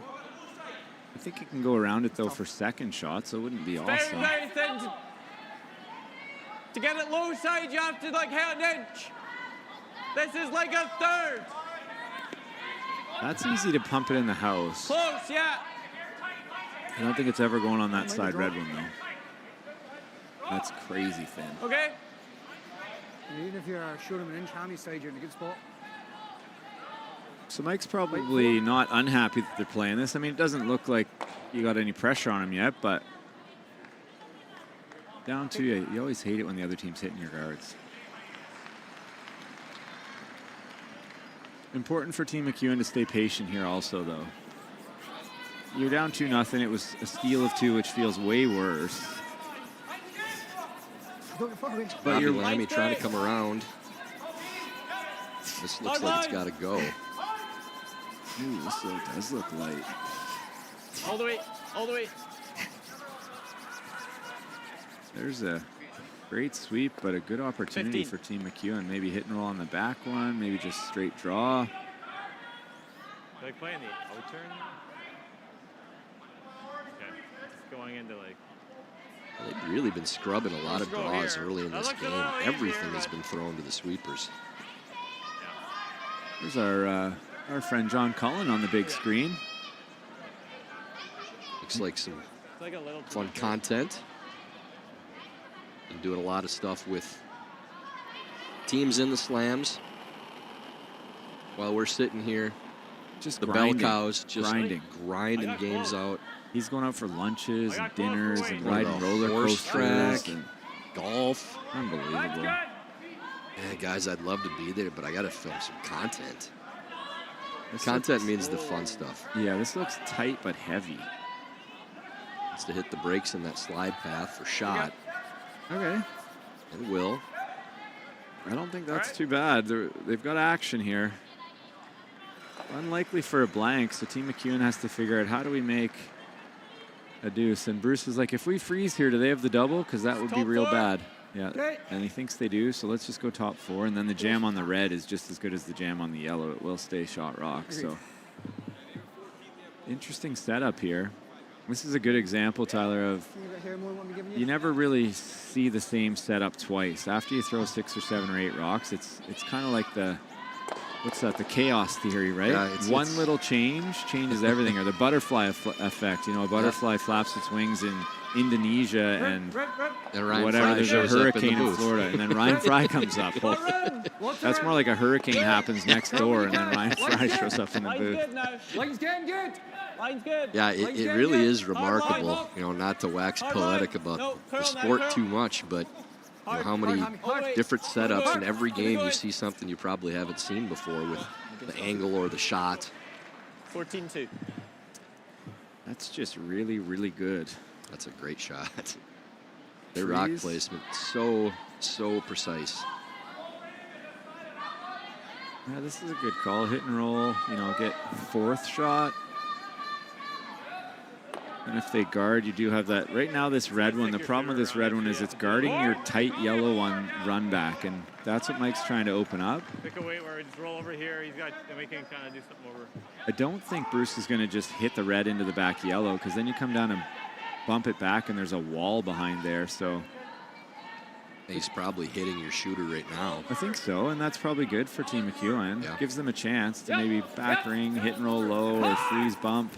I think you can go around it, though, for second shot, so it wouldn't be awesome. Very thin. To get it low side, you have to like hit an inch. This is like a third. That's easy to pump it in the house. Close, yeah. I don't think it's ever going on that side red one, though. That's crazy thin. Okay. Even if you're short of an inch hammy side, you're in a good spot. So Mike's probably not unhappy that they're playing this. I mean, it doesn't look like you got any pressure on him yet, but down 2, you always hate it when the other team's hitting your guards. Important for Team McEwen to stay patient here also, though. You're down 2-0. It was a steal of 2, which feels way worse. But you're Lammy trying to come around. This looks like it's got to go. Ooh, this does look light. All the way. All the way. There's a Great sweep, but a good opportunity 15. for Team McEwen. Maybe hit and roll on the back one, maybe just straight draw. Like playing the out turn? Okay. Just going into like. They've really been scrubbing a lot of draws early in this game. Everything has been thrown to the sweepers. There's our friend John Cullen on the big screen. Looks like some fun content. Been doing a lot of stuff with teams in the slams while we're sitting here. Just the grinding, bell cows just grinding games out. He's going out for lunches and dinners and riding roller horse coasters track, and golf. Unbelievable. Yeah, guys, I'd love to be there, but I got to film some content. Content means the fun stuff. Yeah, this looks tight but heavy. It's to hit the brakes in that slide path for shot. Okay. And will. I don't think that's too bad. They've got action here. Unlikely for a blank, so Team McEwen has to figure out how do we make a deuce. And Bruce is like, if we freeze here, do they have the double? Because that would be real bad. Yeah, and he thinks they do, so let's just go top 4. And then the jam on the red is just as good as the jam on the yellow. It will stay shot rock. So interesting setup here. This is a good example, Tyler, of you never really see the same setup twice. After you throw 6 or 7 or 8 rocks, it's kind of like the, what's that, the chaos theory, right? Yeah, One little change changes everything, or the butterfly effect. You know, a butterfly flaps its wings in Indonesia and whatever, there's a hurricane in Florida, and then Ryan Fry comes up. Well, that's more like a hurricane happens next door, and then Ryan Fry shows up in the booth. Line's getting good. Line's good. Yeah, it really is remarkable, you know, not to wax poetic about the sport too much, but you know, how many different setups in every game you see something you probably haven't seen before with the angle or the shot. 14-2. That's just really, really good. That's a great shot. Their rock placement, so precise. Yeah, this is a good call. Hit and roll, you know, get 4th shot. And if they guard, you do have that. Right now, this red one, the problem with this red one is it's guarding your tight yellow on run back, and that's what Mike's trying to open up. Pick a weight where we just roll over here. He's got, and we can kind of do something over. I don't think Bruce is going to just hit the red into the back yellow, because then you come down and bump it back, and there's a wall behind there, so. He's probably hitting your shooter right now. I think so, and that's probably good for Team McEwen. Yeah. Gives them a chance to maybe back ring, hit and roll low, or freeze bump.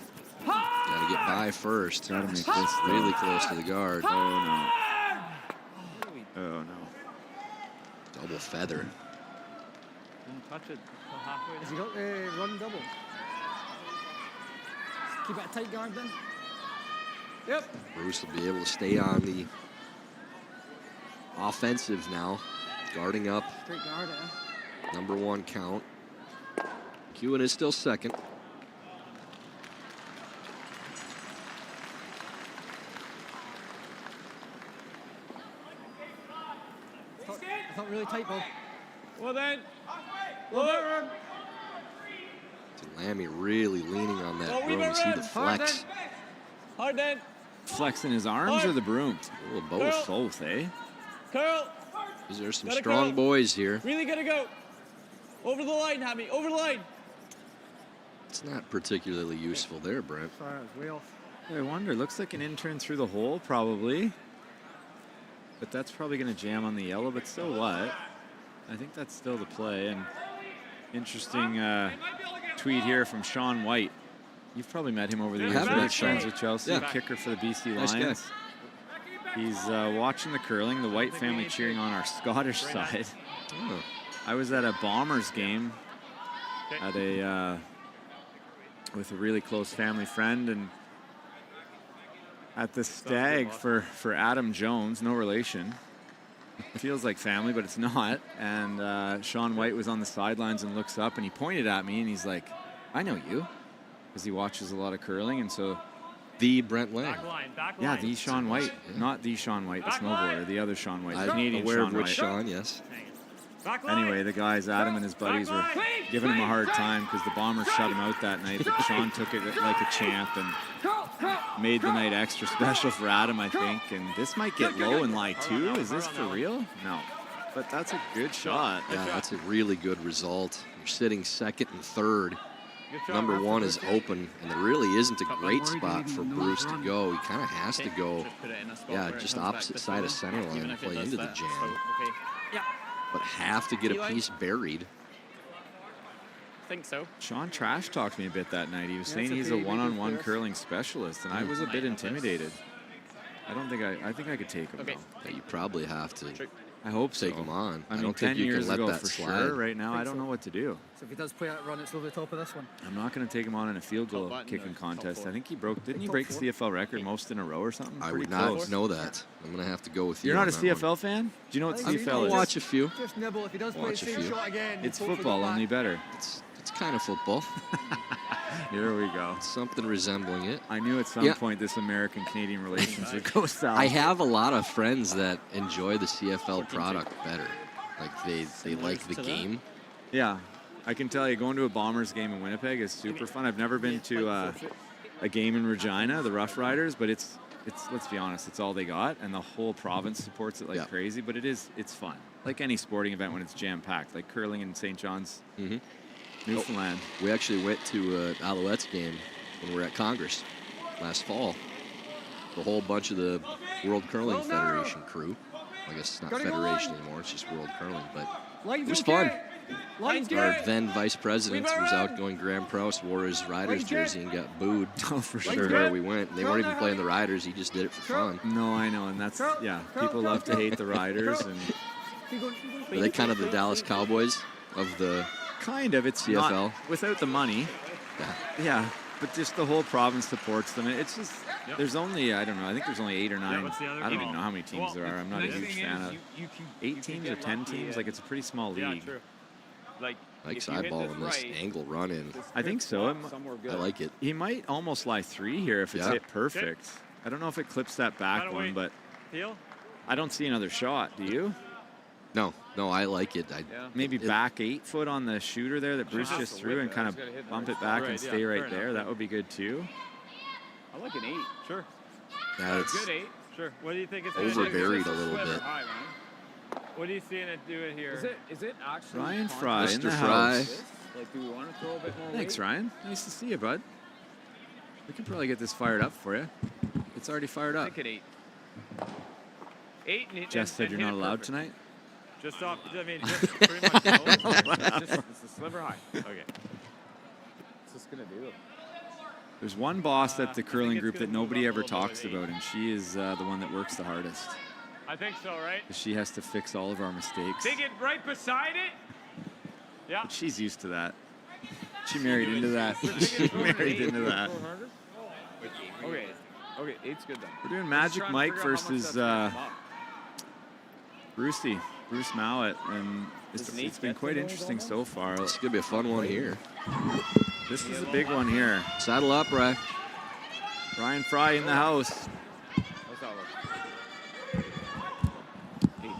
Got to get by first. Got to make this really close to the guard. Oh, no. Oh, no. Double feather. Don't touch it until halfway. Has he got run double? Keep it a tight guard then. Yep. Bruce will be able to stay on the offensive now. Guarding up. Straight guard, Number 1 count. McEwen is still second. I thought really tight, Bob. Well then. Lammy really leaning on that broom. You see the flex. Hard then. Flexing his arms or the broom? A little both. Both, eh? Curl. There's some strong boys here. Really gotta go. Over the line, Hammy. Over the line. It's not particularly useful there, Brent. Sorry, I was way off. I wonder. Looks like an intern through the hole, probably. But that's probably going to jam on the yellow, but so what? I think that's still the play. And interesting tweet here from Sean White. You've probably met him over the years. Really friends with Chelsea, kicker for the BC Lions. Nice guy. He's watching the curling, the White family cheering on our Scottish side. Oh. I was at a Bombers game at with a really close family friend, and at the stag for Adam Jones, no relation. It feels like family, but it's not. And Sean White was on the sidelines and looks up, and he pointed at me, and he's like, I know you, because he watches a lot of curling. And so the Brent Lang. Back line. Yeah, the Sean White, not the Sean White, the snowboarder, the other Sean White, the Canadian aware Sean of which White. Sean, yes. Anyway, the guys, Adam and his buddies, were giving him a hard time because the Bombers shut him out that night, but Sean took it like a champ, and made the night extra special for Adam, I think. And this might get low in lie 2. Is this for real? No. But that's a good shot. Yeah, that's a really good result. You're sitting second and third. Number 1 is open, and there really isn't a great spot for Bruce to go. He kind of has to go, just opposite side of center line and play into the jam. But have to get a piece buried. I think so. Sean trash talked me a bit that night. He was saying he's a one-on-one curling specialist, and I was a bit intimidated. I think I could take him, though. Yeah, you probably have to. I hope so. Take him on. I mean, don't 10 think you years can let ago that for slide. sure. Right now, I don't know what to do. So if he does play that run, it's over the top of this one. I'm not going to take him on in a field goal kicking contest. I think he broke. Didn't he break the CFL record most in a row or something? I Pretty would not close. know that. I'm going to have to go with you. You're not a on that CFL one. fan? Do you know what I CFL is? watch a few. Just nibble. If he does play the Watch a same few. shot again, It's hopefully football, go back. only better. It's kind of football. Here we go. Something resembling it. I knew at some point this American-Canadian relations would go south. I have a lot of friends that enjoy the CFL product better. Like they like the game. Yeah, I can tell you, going to a Bombers game in Winnipeg is super fun. I've never been to a game in Regina, the Rough Riders, but it's let's be honest, it's all they got, and the whole province supports it like crazy. But it's fun, like any sporting event when it's jam-packed, like curling in St. John's, Newfoundland. We actually went to Alouettes game when we were at Congress last fall. The whole bunch of the World Curling Federation crew. I guess it's not Federation anymore, it's just World Curling, but it was fun. Our then vice president was out going Grand Proust, wore his Riders jersey and got booed. Oh, for sure. Everywhere we went. They weren't even playing the Riders, he just did it for fun. No, I know, and that's, people love to hate the Riders. And Are they kind of the Dallas Cowboys of the kind of, it's CFL? not, without the money. Yeah, but just the whole province supports them. It's just, there's only, I don't know, I think there's only 8 or 9. I don't even know how many teams there are. I'm not a huge fan of 8 teams or 10 teams. Like, it's a pretty small league. True. Like eyeballing this angle run in. I think so. I like it. He might almost lie 3 here if it's hit perfect. I don't know if it clips that back one, but I don't see another shot. Do you? No, I like it. Maybe back 8 foot on the shooter there that Bruce just threw and kind of bump it back and stay right there. That would be good too. I like an 8. Sure. Yeah, it's good 8. Sure. What do you think it's overburied a little bit. What are you seeing it do it here? Is it actually Ryan Fry in the Mr. Fry. house. Like, do we want to throw a bit more Thanks, weight? Ryan. Nice to see you, bud. We can probably get this fired up for you. It's already fired up. I think at 8. 8. Jess said you're not allowed tonight. Just off. I mean, just pretty much. It's a sliver high. Okay. What's this gonna do? There's one boss at the curling group that nobody ever talks about, and she is the one that works the hardest. I think so, right? She has to fix all of our mistakes. Dig it right beside it. Yeah. But she's used to that. She married into that. She married into that. Okay. 8's good then. We're doing Magic Mike versus Bruce Mouat, and it's been quite interesting so far. This is gonna be a fun one here. This is a big one here. Saddle up, Ryan. Ryan Fry in the house. How's that look? 8.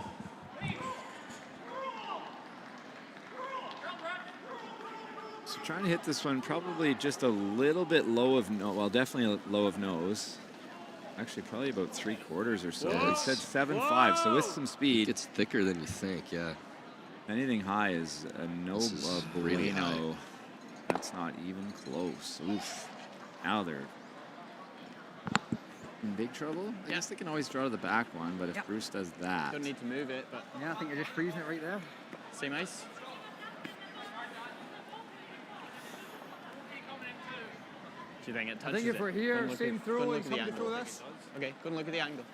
So trying to hit this one probably just a little bit low of well, definitely low of nose. Actually, probably about 3/4 or so. He said 7.5, so with some speed. It's thicker than you think, yeah. Anything high is a no really bueno. That's not even close. Oof. Now they're in big trouble. I guess they can always draw to the back one, but if Bruce does that. Don't need to move it, but Yeah, I think you're just freezing it right there. same ice. Do you think it touches I think if we're Go here, and look same at- throw go and and look at the somebody throw angle. this. Okay, go and look at the angle.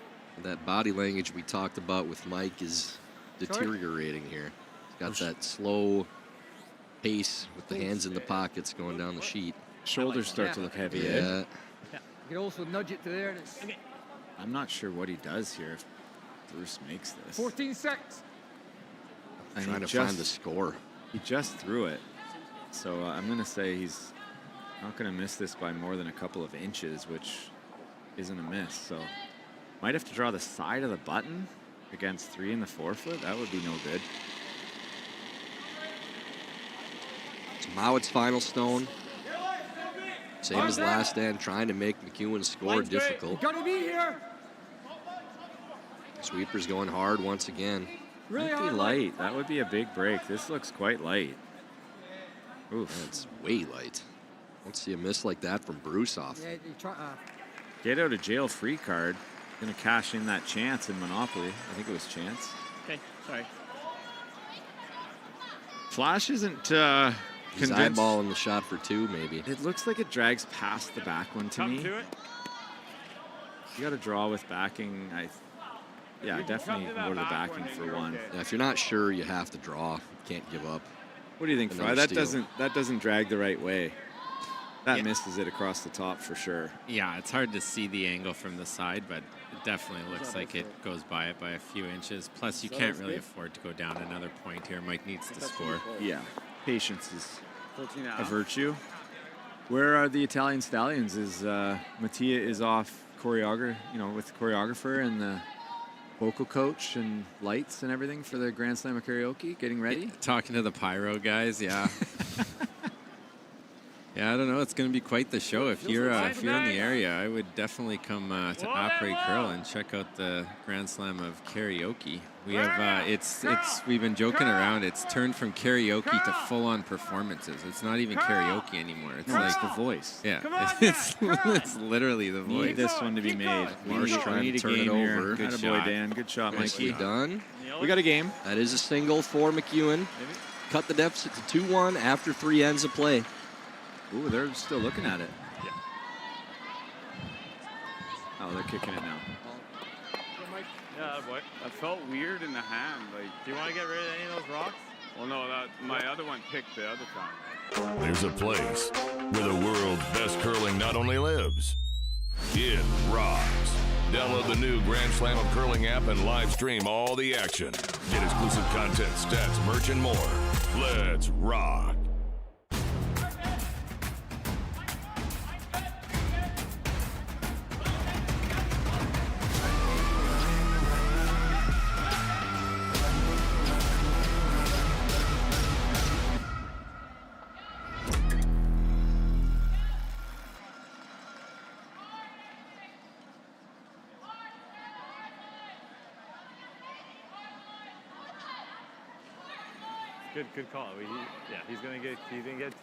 That body language we talked about with Mike is deteriorating here. He's got that slow pace with the hands in the pockets going down the sheet. Shoulders start to look heavy. Yeah. You can also nudge it to there. And it's I'm not sure what he does here if Bruce makes this. 14-6. And Trying he to find the score. He just threw it. So I'm going to say he's not going to miss this by more than a couple of inches, which isn't a miss. So might have to draw the side of the button against 3 in the 4 foot. That would be no good. It's Mouat's final stone. Same as last end, trying to make McEwen score difficult. Gotta be here. Sweeper's going hard once again. Might be light. That would be a big break. This looks quite light. Oof. That's way light. Don't see a miss like that from Brusoff. Yeah, you try, Get out of jail free card. Gonna cash in that chance in Monopoly. I think it was chance. Okay, sorry. Flash isn't He's convinced. eyeballing the shot for 2, maybe. It looks like it drags past the back one to me. To it. You got to draw with backing. Yeah, definitely go to the backing for one. Yeah, if you're not sure, you have to draw. You can't give up. What do you think, Fry? Another That doesn't drag the right way. That misses it across the top for sure. Yeah, it's hard to see the angle from the side, but it definitely looks like it goes by it by a few inches. Plus, you can't really afford to go down another point here. Mike needs to score. Yeah, patience is a virtue. Where are the Italian Stallions? Is Mattia is off choreographer, with the choreographer and the vocal coach and lights and everything for the Grand Slam of karaoke, getting ready? Talking to the pyro guys, yeah. Yeah, I don't know. It's going to be quite the show. If you're in the area, I would definitely come to Opry Curl and check out the Grand Slam of karaoke. We have we've been joking around. It's turned from karaoke to full-on performances. It's not even karaoke anymore. It's like The Voice. Yeah, it's literally the We voice. need this one to be made. Marsh trying to turn it over. Good boy, Dan. Good shot, Nicely Mikey. done. We got a game. That is a single for McEwen. Cut the deficit to 2-1 after 3 ends of play. Ooh, they're still looking at it. Yeah. Oh, they're kicking it now. Yeah, boy. That felt weird in the hand. Like, do you want to get rid of any of those rocks? Well, no, my other one picked the other time. There's a place where the world's best curling not only lives, it rocks. Download the new Grand Slam of Curling app and live stream all the action. Get exclusive content, stats, merch, and more. Let's rock. Good call. He's gonna get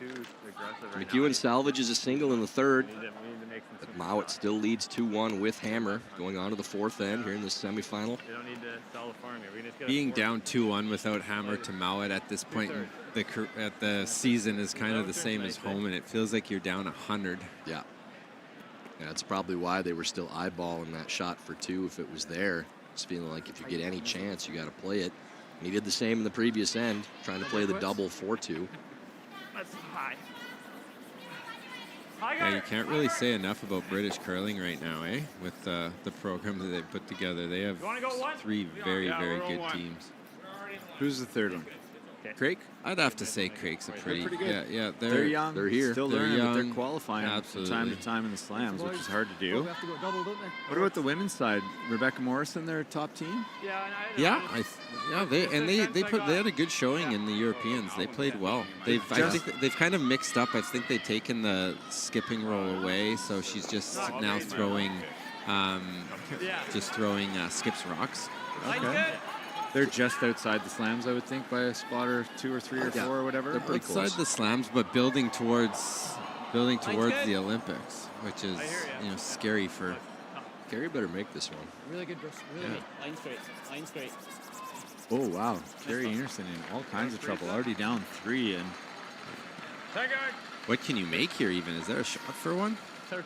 too aggressive right McEwen salvages a single in the third. We need to make some But Mouat still leads 2-1 with Hammer going on to the 4th end here in this semifinal. We don't need to sell the farm here. We just Being down 2-1 without Hammer to Mouat at this point at the season is kind of the same as home, and it feels like you're down 100. Yeah. That's probably why they were still eyeballing that shot for 2 if it was there. Just feeling like if you get any chance, you got to play it. And he did the same in the previous end, trying to play the double 4-2. That's high. Yeah, you can't really say enough about British curling right now, eh? With the program that they put together. They have 3 very, very good teams. Who's the third one? Craig? I'd have to say Craig's a pretty good. Yeah, They're young. They're here. Still They're learning, but they're young. qualifying from time to time in the slams, which is hard to do. we have to go double, don't they? What about the women's side? Rebecca Morrison, their top team? They had a good showing in the Europeans. They played well. I think they've kind of mixed up. I think they've taken the skipping roll away, so she's just now throwing skips rocks. Okay. They're just outside the slams, I would think, by a spot or 2 or 3 or 4 or whatever. They're outside the slams, but building towards the Olympics, which is scary for. Gary better make this one. Really good, Bruce. Really good. Line straight. Oh wow, Carrie Anderson in all kinds of trouble. Already down 3 and. What can you make here? Even is there a shot for one?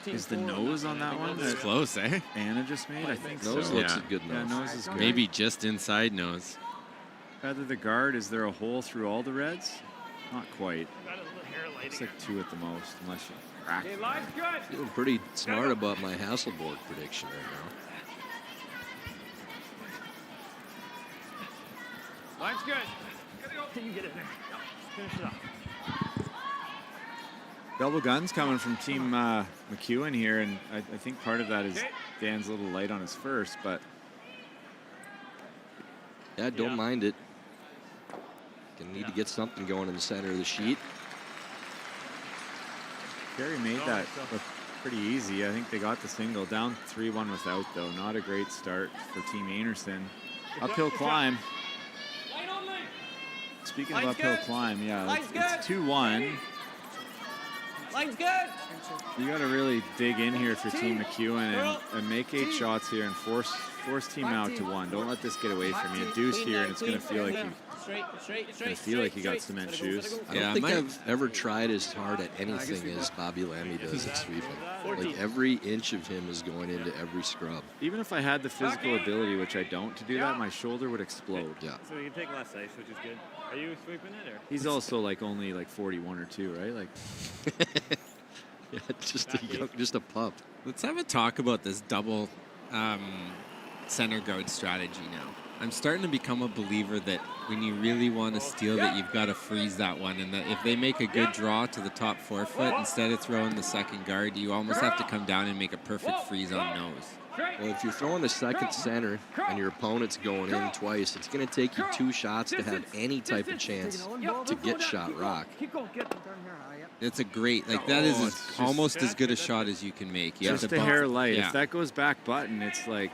Is the nose on that one? It's close, eh? Anna just made, I think Nose so. looks good enough. Yeah, nose is good. Maybe just inside nose. Rather the guard, is there a hole through all the reds? Not quite. Looks like 2 at the most, unless you crack. Feeling pretty smart about my Hasselborg prediction right now. Line's good. You get it there. Finish it off. Double guns coming from Team McEwen here, and I think part of that is Dan's a little light on his first, but... Yeah, don't mind it. Gonna need to get something going in the center of the sheet. Kerry made that look pretty easy. I think they got the single. Down 3-1 without, though. Not a great start for Team Anderson. Uphill climb. Speaking of uphill climb, yeah, it's 2-1. Line's good. You got to really dig in here for Team McEwen and make 8 shots here and force Team Mouat to 1. Don't let this get away from you. A deuce here, and it's going to feel like you got cement shoes. I don't think I've ever tried as hard at anything as Bobby Lammy does at sweeping. Like every inch of him is going into every scrub. Even if I had the physical ability, which I don't, to do that, my shoulder would explode. Yeah. So you can take less ice, which is good. Are you sweeping it, or? He's also like only like 41 or 2, right? Like. Yeah, just a pup. Let's have a talk about this double center guard strategy now. I'm starting to become a believer that when you really want to steal, that you've got to freeze that one, and that if they make a good draw to the top 4 foot, instead of throwing the second guard, you almost have to come down and make a perfect freeze on nose. Well, if you're throwing the second center and your opponent's going in twice, it's going to take you 2 shots to have any type of chance to get shot rock. It's a great, like that is almost as good a shot as you can make. You just a hair light. Yeah. If that goes back button, it's like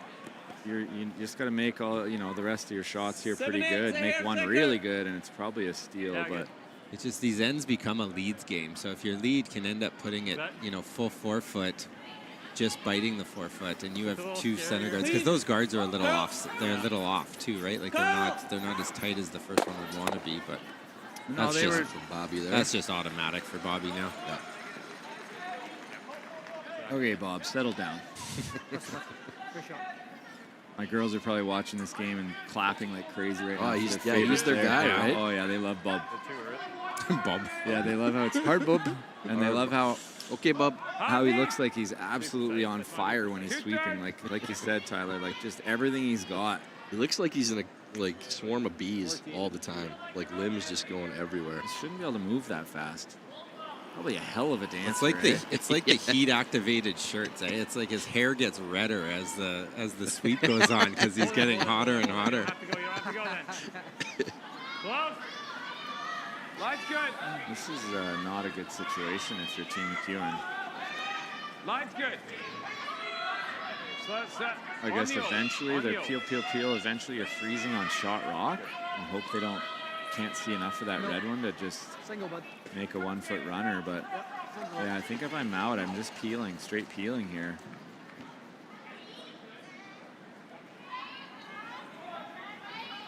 you just got to make all the rest of your shots here pretty good. Make one really good, and it's probably a steal. But it's just these ends become a leads game. So if your lead can end up putting it, full 4 foot, just biting the 4 foot, and you have 2 center guards, because those guards are a little off. They're a little off too, right? Like they're not as tight as the first one would want to be, but. No, that's just for Bobby there. That's just automatic for Bobby now. Yeah. Okay, Bob, settle down. My girls are probably watching this game and clapping like crazy right now. He's their guy, right? Oh, yeah, they love Bob. Bob. Yeah, they love how it's hard, Bob. And they love how, okay, Bob, how he looks like he's absolutely on fire when he's sweeping. Like you said, Tyler, like just everything he's got. He looks like he's in a swarm of bees all the time. Like limbs just going everywhere. He shouldn't be able to move that fast. Probably a hell of a dancer. It's like the heat activated shirts. It's like his hair gets redder as the sweep goes on because he's getting hotter and hotter. Close. Line's good. This is not a good situation if you're Team McEwen. Line's good. I guess eventually they're peel. Eventually you're freezing on shot rock and hope they can't see enough of that red one to just make a 1 foot runner. But yeah, I think if I'm out, I'm just straight peeling here.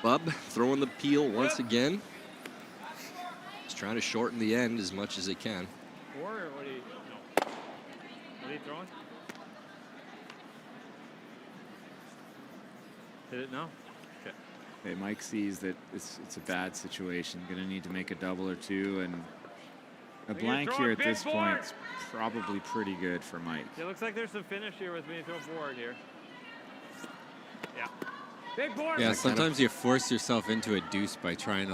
Bub throwing the peel once again. He's trying to shorten the end as much as he can. Or what are you? No. What are you throwing? Hit it now? Okay. Okay, Mike sees that it's a bad situation. Going to need to make a double or 2, and a blank here at this point is probably pretty good for Mike. It looks like there's some finish here with me throwing forward here. Yeah. Big board. Yeah, sometimes you force yourself into a deuce by trying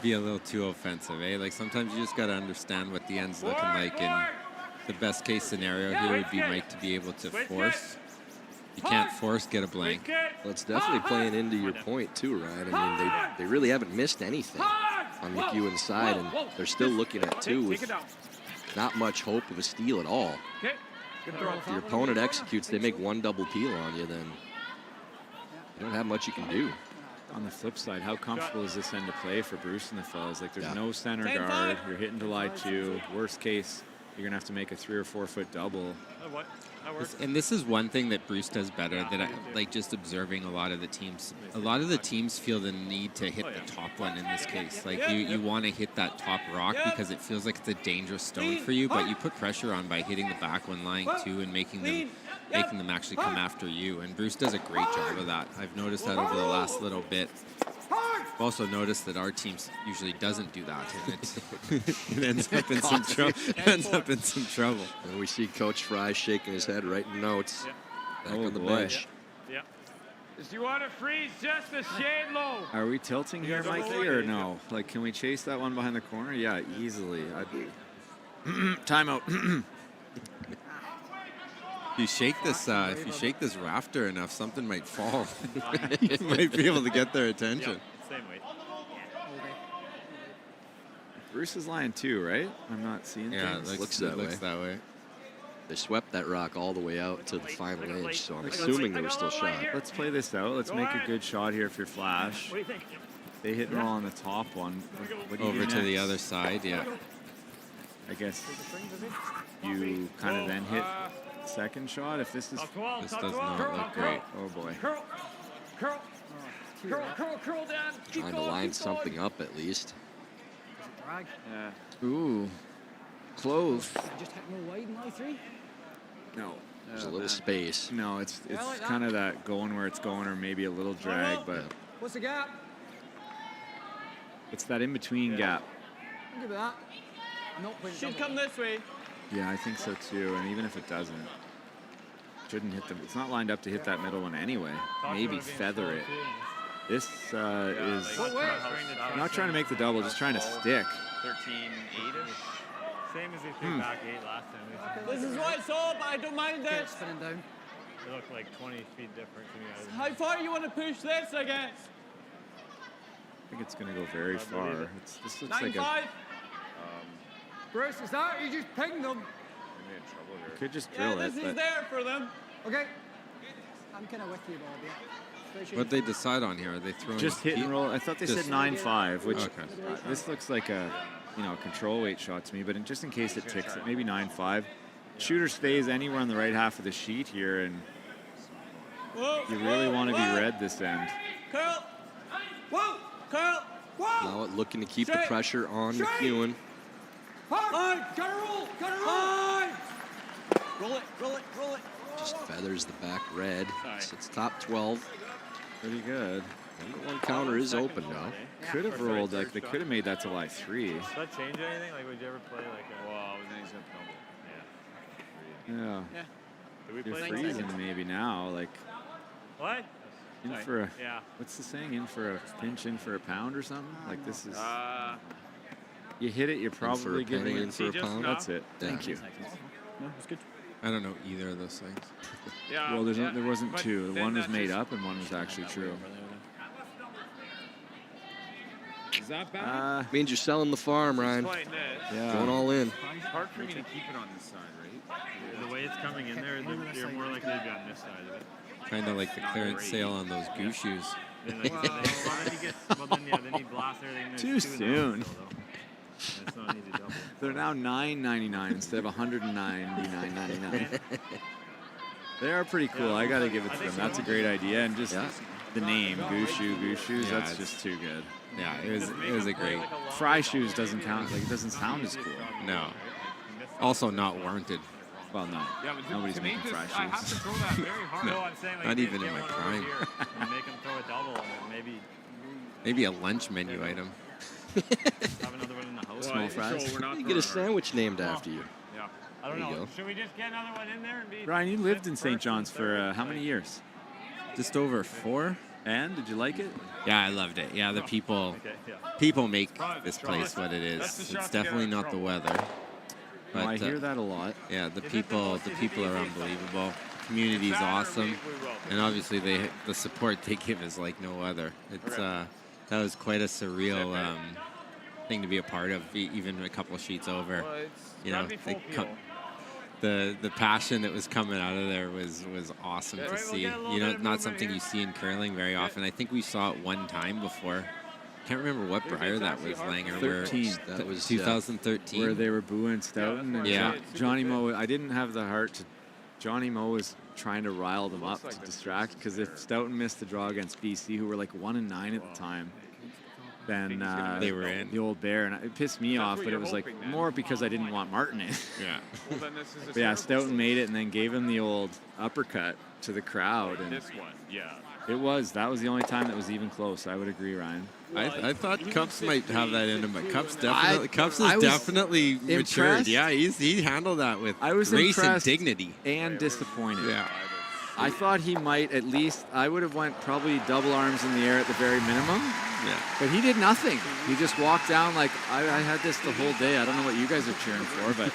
be a little too offensive, eh? Like sometimes you just got to understand what the end's looking like, and the best case scenario here would be Mike to be able to force. You can't force, get a blank. Well, it's definitely playing into your point too, right? I mean, they really haven't missed anything on McEwen's side, and they're still looking at 2 with not much hope of a steal at all. If your opponent executes, they make 1 double peel on you, then you don't have much you can do. On the flip side, how comfortable is this end to play for Bruce and the fellas? Like there's no center guard, you're hitting to lie 2. Worst case, you're gonna have to make a 3 or 4 foot double. And this is one thing that Bruce does better, that I like just observing a lot of the teams. A lot of the teams feel the need to hit the top one in this case. Like you want to hit that top rock because it feels like it's a dangerous stone for you, but you put pressure on by hitting the back one, lying 2, and making them actually come after you. And Bruce does a great job of that. I've noticed that over the last little bit. I've also noticed that our team usually doesn't do that, and it ends up in some trouble. And we see Coach Fry shaking his head, writing notes back on the bench. Yeah. Do you want to freeze just a shade low? Are we tilting here, Mikey, or no? Like, can we chase that one behind the corner? Yeah, easily. Timeout. If you shake this rafter enough, something might fall. You might be able to get their attention. Same weight. Bruce is lying too, right? I'm not seeing things. Looks that way. They swept that rock all the way out to the final edge, so I'm assuming they were still shot. Let's play this out. Let's make a good shot here if you're Flash. They hit and roll on the top one. What do you do Over to the next? other side, yeah. I guess you kind of then hit second shot if this is. This does not look great. Oh boy. Curl, down. Trying to line something up at least. Yeah. Ooh. Close. Just hit no wide in I3. No. There's a little space. No, it's kind of that going where it's going, or maybe a little drag, but What's the gap? it's that in-between gap. I'll give it that. Not playing Should double. come this way. Yeah, I think so too. And even if it doesn't, shouldn't hit them. It's not lined up to hit that middle one anyway. Maybe feather it. This is not trying to make the double, just trying to stick. 13-8-ish. Same as they threw back 8 last time. This is what it's all, but I don't mind this. Spinning down. They look like 20 feet different to me. How far you want to push this, I guess? I think it's going to go very far. This looks like 9-5. Bruce, is that? You just pinged them. could just Yeah, drill this it. is But there for them. Okay. I'm kind of with you, Bobby. What'd they decide on here? Are they throwing just hit and roll. I thought they said Just- 9-5, which Okay. this looks like a control weight shot to me. But just in case it ticks it, maybe 9-5. Shooter stays anywhere on the right half of the sheet here, and you really want to be red this end. Curl. Whoa. Curl. Whoa. Now looking to keep the pressure on McEwen. Line. Gotta roll. Line. Roll it. Just feathers the back red. So it's top 12. Pretty good. One counter is open now. Could have rolled, like they could have made that to lie 3. Does that change anything? Like, would you ever play like a... Well, then he's going to double. Yeah. Did we You're play freezing maybe now, like What? in for a. Yeah. What's the saying? In for a pinch, in for a pound, or something? Like this is. You hit it, you're probably giving in for a pound. That's it. Thank you. No, it's good. I don't know either of those things. Yeah. Well, there wasn't But two. then One was that's made just- up, and one was actually true. Is that bad? Means you're selling the farm, Ryan. Yeah. Going all in. It's hard for me to keep it on this side, right? The way it's coming in there, they're more likely to be on this side of it. Kind of like the clearance sale on those goose shoes. Then, then he blasts everything. Too soon. It's not an easy double. They're now $9.99 instead of $199.99. They are pretty cool. I got to give it to them. That's a great idea, and just the name goose shoes. Yeah, that's just too good. Yeah, it was a great. Fry shoes doesn't count. Like it doesn't sound as cool. No. Also not warranted. Well, no. Yeah, but Nobody's to make making this, fry I have to shoes. throw that very hard. No, I'm saying, like, not they even in get my one over prime. here and make them throw a double, and then Maybe a lunch menu item. have another one in the house. Small fries. You get a sandwich named after you. Yeah. I don't There you know. go. Should we just get another one in there and be... Ryan, you lived in St. John's for how many years? Just over 4. And did you like it? Yeah, I loved it. Yeah, the people make this place what it is. It's definitely not the weather. But I hear that a lot. Yeah, the people are unbelievable. Community's awesome, and obviously the support they give is like no other. It's that was quite a surreal thing to be a part of. Even a couple of sheets over, you know, the passion that was coming out of there was awesome to see. You know, not something you see in curling very often. I think we saw it one time before. Can't remember what Briar that was, Langer. 13. That was 2013. Where they were booing Stoughton. And Yeah. Johnny Moe, I didn't have the heart to. Johnny Moe was trying to rile them up to distract, because if Stoughton missed the draw against BC, who were like 1-9 at the time, then they were in. The old bear, and it pissed me off. But it was like more because I didn't want Martin in. Yeah. But yeah, Stoughton made it and then gave him the old uppercut to the crowd. And This one, yeah. that was the only time that was even close. I would agree, Ryan. I thought Cups might have that in him, but Cups is I was definitely matured. impressed. Yeah, he handled that with grace and impressed dignity. And disappointed. Yeah. I thought he might at least, I would have went probably double arms in the air at the very minimum. Yeah. But he did nothing. He just walked down like, I had this the whole day. I don't know what you guys are cheering for, but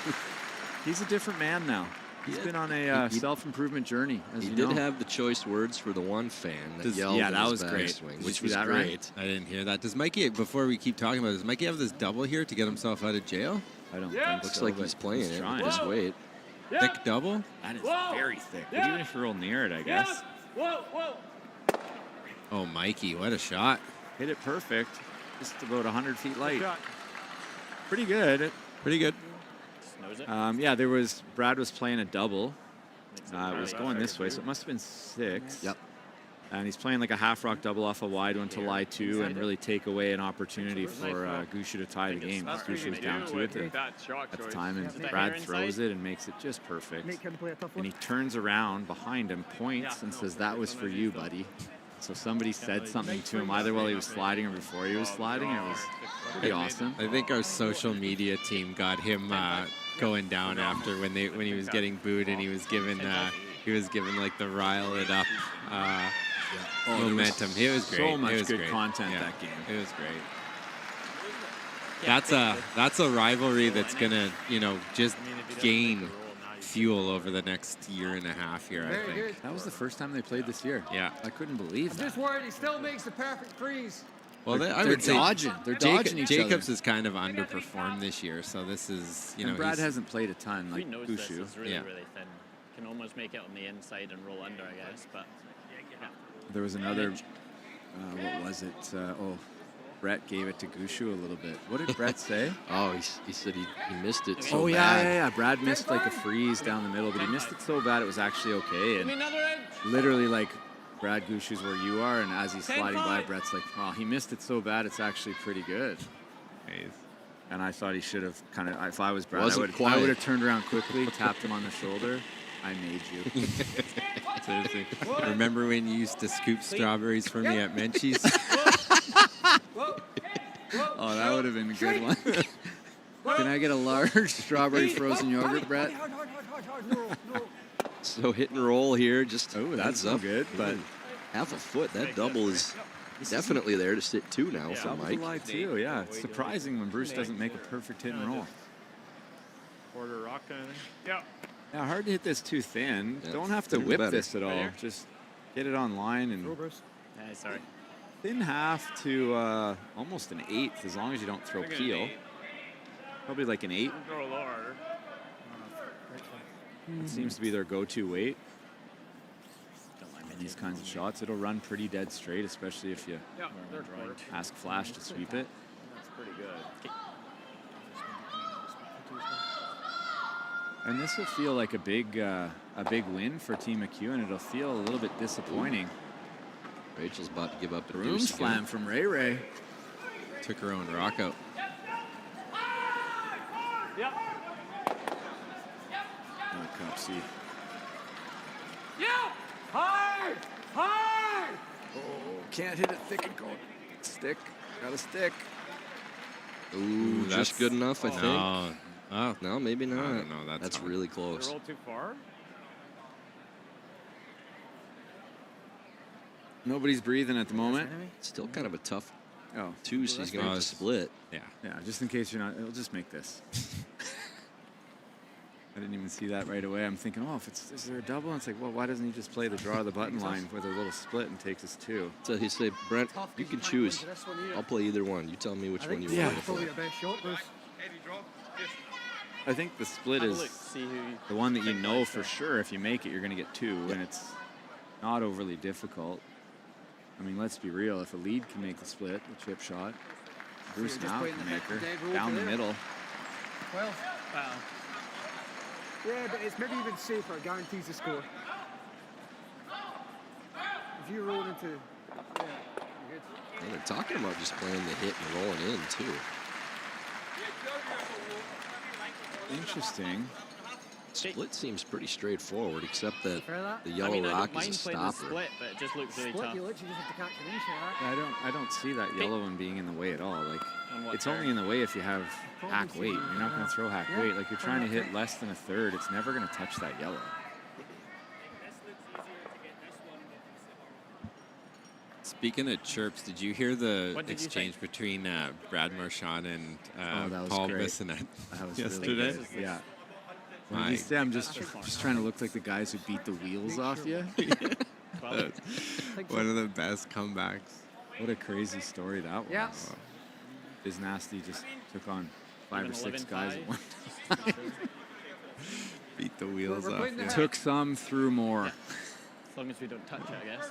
he's a different man now. He's been on a self-improvement journey, as He you did know. have the choice words for the one fan that yelled yeah, in that his was great. backswing, Did which you see was that, Ryan? great. I didn't hear that. Does Mikey, before we keep talking about it, does Mikey have this double here to get himself out of jail? I don't think think Looks so, like but he's playing it. trying. Just wait. Thick double? That is very thick. But even if you roll near it, I guess. Oh, Mikey, what a shot. Hit it perfect. Just about 100 feet light. Pretty good. Pretty good. Yeah, Brad was playing a double. It was going this way, so it must have been 6. Yep. And he's playing like a half rock double off a wide one to lie 2 and really take away an opportunity for Gushu to tie the game. Gushu was down 2 at the time, and Brad throws it and makes it just perfect. And he turns around behind him, points, and says, "That was for you, buddy." So somebody said something to him either while he was sliding or before he was sliding, and it was pretty awesome. I think our social media team got him going down after when he was getting booed, and he was given like the rile it up momentum. It was great. So much it was good great. content Yeah, that game. It was great. That's a rivalry that's gonna just gain fuel over the next year and a half here. I think That was the first time they played this year. Yeah. I couldn't believe that. Just worried he still makes the perfect freeze. Well, I They're would say dodging. They're dodging each Jacobs other. has kind of underperformed this year, so this is And Brad he's- hasn't played a ton like We know this Gushu. is really, Yeah. really thin. Can almost make it on the inside and roll under, I guess. But There was another, what was it? Brett gave it to Gushu a little bit. What did Brett say? Oh, he said he missed it so yeah. Brad missed like a freeze down the middle, but he missed it so bad it was actually okay. And literally, like, Brad Gushu's where you are, and as he's sliding by, Brett's like, "Oh, he missed it so bad, it's actually pretty good." And I thought he should have kind of, if I was Brad, I would have turned around quickly, tapped him on the shoulder. I made you. Seriously. Remember when you used to scoop strawberries for me at Menchie's? Oh, that would have been a good one. Can I get a large strawberry frozen yogurt, Brett? So hit and roll here, just that's heads so up. good, but half a foot. That double is definitely there to sit 2 now for That was Mike. a lie too, yeah. It's surprising when Bruce doesn't make a perfect hit and roll. Quarter rock kind of thing. Yeah. Yeah, hard to hit this too thin. Yeah, Don't have to thin's whip better. this at all. Just get it on line and sorry. thin half to almost an 1/8, as long as you don't throw keel. Probably like an 8. Throw a little harder. It seems to be their go-to weight. In these kinds of shots, it'll run pretty dead straight, especially if you ask Flash to sweep it. That's pretty good. And this will feel like a big win for Team McEwen. It'll feel a little bit disappointing. Rachel's about to give up a Broom deuce slam again. from Ray Ray. Took her own rock out. Cup C. Hard! Hard! Oh, can't hit it thick and cold. Stick. Got a stick. Ooh, that's just good enough, I think. No. Oh, No, maybe not. don't know, that's not- really Did close. it roll too far? Nobody's breathing at the moment. Still kind of a tough Oh, 2, so he's going to have to split. Yeah. yeah. Just in case you're not, it'll just make this. I didn't even see that right away. I'm thinking, oh, is there a double? And it's like, well, why doesn't he just play the draw of the button line with a little split and takes us 2? So he said, Brent, you can choose. I'll play either one. You tell me which one you Yeah. want to Probably play. the best shot, Bruce. I think the split is the one that you know for sure if you make it, you're going to get 2, and it's not overly difficult. I mean, let's be real. If a lead can make the split, the chip shot, Bruce now can make her down the middle. 12. Wow. Yeah, but it's maybe even safer. It guarantees the score. If you roll into... Yeah, you're good. Yeah, they're talking about just playing the hit and rolling in, too. Interesting. Split seems pretty straightforward, except that Fair that? the yellow I rock don't mind is a playing the stopper. split, but it just looks really Split, tough. you literally just have to catch an inch of that. I don't see that yellow one being in the way at all. Like, On what it's turn? only in the way if you have hack weight. You're not going to throw hack Yeah. weight. Like, you're trying to hit less than a third. It's never going to touch that yellow. Speaking of chirps, did you hear the What did you exchange between Brad Marchand and Oh, that was Paul great. Bissonnette That was yesterday? really good. Yeah. My I'm just trying to look like the guys who beat the wheels off you. One of the best comebacks. What a crazy story that was. Yeah. Biz Nasty just took on 5 or Even 6 guys at 11-5. one time. Beat the wheels off. putting Yeah. Took some through more. As long as we don't touch it, I guess.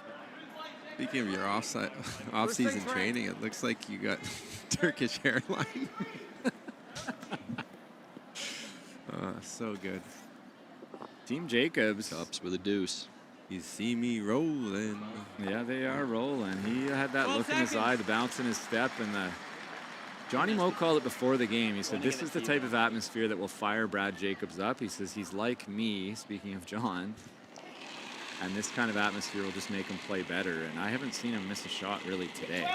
Speaking of your off-season training, it looks like you got Turkish hairline. So good. Team Jacobs. Cups with a deuce. You see me rolling. Yeah, they are rolling. He had that look in his eye, the bounce in his step, and the Johnny Moe called it before the game. He said, this is the type of atmosphere that will fire Brad Jacobs up. He says he's like me, speaking of John, and this kind of atmosphere will just make him play better. And I haven't seen him miss a shot really today.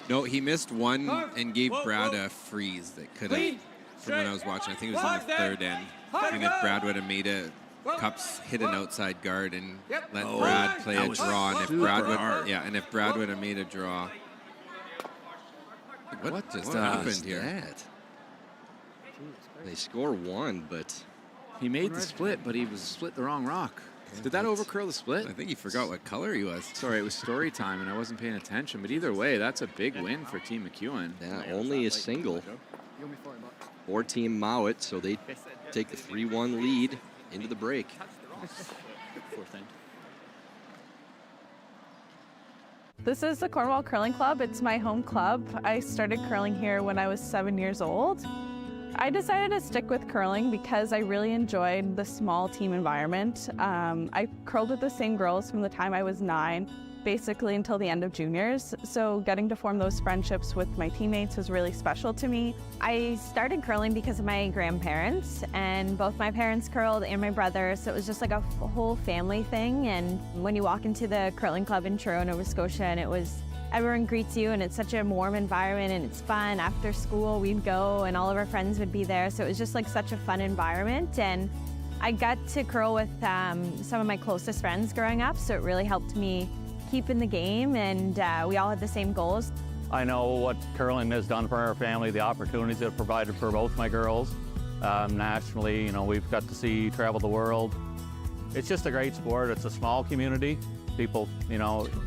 No, he missed one and gave Brad a freeze that could have, from when I was watching, I think it was in the third end. And if Brad would have made a Cups hit an outside guard and let Brad play a draw, and if Brad would, and if Brad would have made a draw. What just happened here? They score 1, but he made the split, but he was split the wrong rock. Did that overcurl the split? I think he forgot what color he was. Sorry, it was story time, and I wasn't paying attention. But either way, that's a big win for Team McEwen. Yeah, only a single for Team Mouat, so they take the 3-1 lead into the break. Fourth end. This is the Cornwall Curling Club. It's my home club. I started curling here when I was 7 years old. I decided to stick with curling because I really enjoyed the small team environment. I curled with the same girls from the time I was 9, basically until the end of juniors. So getting to form those friendships with my teammates was really special to me. I started curling because of my grandparents, and both my parents curled and my brother, so it was just like a whole family thing. And when you walk into the curling club in Truro, Nova Scotia, and everyone greets you, and it's such a warm environment, and it's fun. After school, we'd go, and all of our friends would be there, so it was just like such a fun environment. And I got to curl with some of my closest friends growing up, so it really helped me keep in the game, and we all had the same goals. I know what curling has done for our family, the opportunities it provided for both my girls. Nationally, we've got to see travel the world. It's just a great sport. It's a small community. People,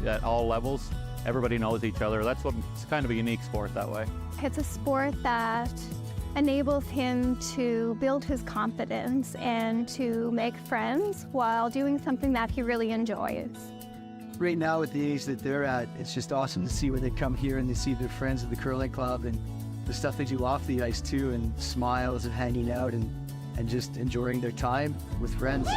at all levels, everybody knows each other. It's kind of a unique sport that way. It's a sport that enables him to build his confidence and to make friends while doing something that he really enjoys. Right now, at the age that they're at, it's just awesome to see when they come here and they see their friends at the curling club and the stuff they do off the ice too, and smiles and hanging out and just enjoying their time with friends.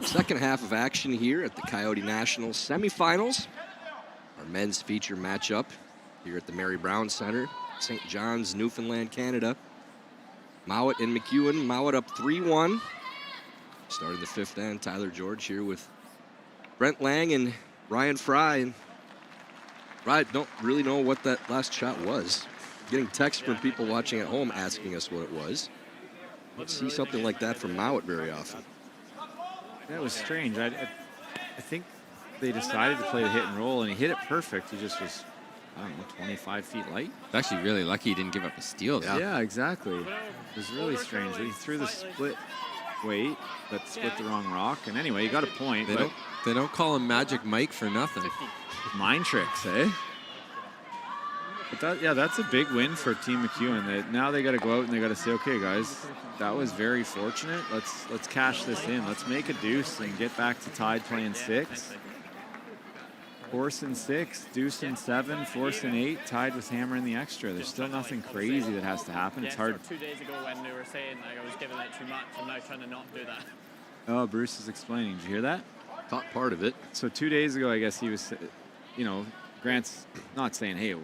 Second half of action here at the Coyote National Semifinals. Our men's feature matchup here at the Mary Brown Center, St. John's, Newfoundland, Canada. Mouat and McEwen. Mouat up 3-1. Starting the fifth end, Tyler George here with Brent Lang and Ryan Fry. And I don't really know what that last shot was. Getting texts from people watching at home asking us what it was. Don't see something like that from Mouat very often. That was strange. I think they decided to play the hit and roll, and he hit it perfect. He just was, 25 feet light. It's actually really lucky he didn't give up a steal. Yeah, exactly. It was really strange. He threw the split weight, but split the wrong rock. And anyway, he got a point. They don't call him Magic Mike for nothing. Mind tricks, eh? But that's a big win for Team McEwen. That now they got to go out and they got to say, okay, guys, that was very fortunate. Let's cash this in. Let's make a deuce and get back to tied playing 6. Force in 6, deuce in 7, force in 8, tied with hammer in the extra. There's still nothing crazy that has to happen. It's hard. 2 days ago when they were saying like I was giving it too much, I'm now trying to not do that. Oh, Bruce is explaining. Did you hear that? Caught part of it. So 2 days ago, I guess he was, Grant's not saying, hey,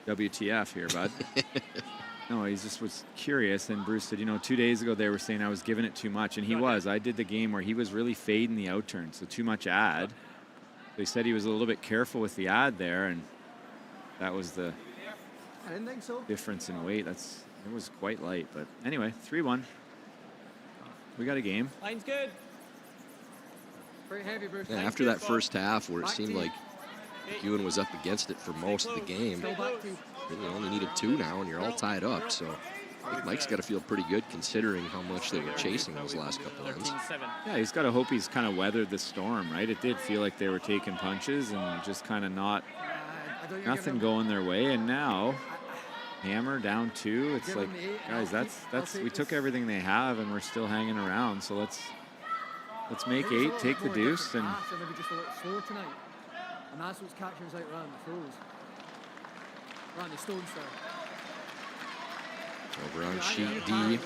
WTF here, bud. No, he just was curious. And Bruce said, 2 days ago they were saying I was giving it too much. And he was. I did the game where he was really fading the out turn, so too much ad. They said he was a little bit careful with the ad there, and that was the difference in weight. It was quite light. But anyway, 3-1. We got a game. Line's good. Yeah, after that first half where it seemed like McEwen was up against it for most of the game, really only needed 2 now, and you're all tied up. So I think Mike's got to feel pretty good considering how much they were chasing those last couple ends. Yeah, he's got to hope he's kind of weathered the storm, right? It did feel like they were taking punches and just kind of nothing going their way. And now, hammer down 2. It's like, guys, we took everything they have and we're still hanging around. So let's make 8, take the deuce, and that's what's catching us out around the throws. Around the stone star. Over on sheet D,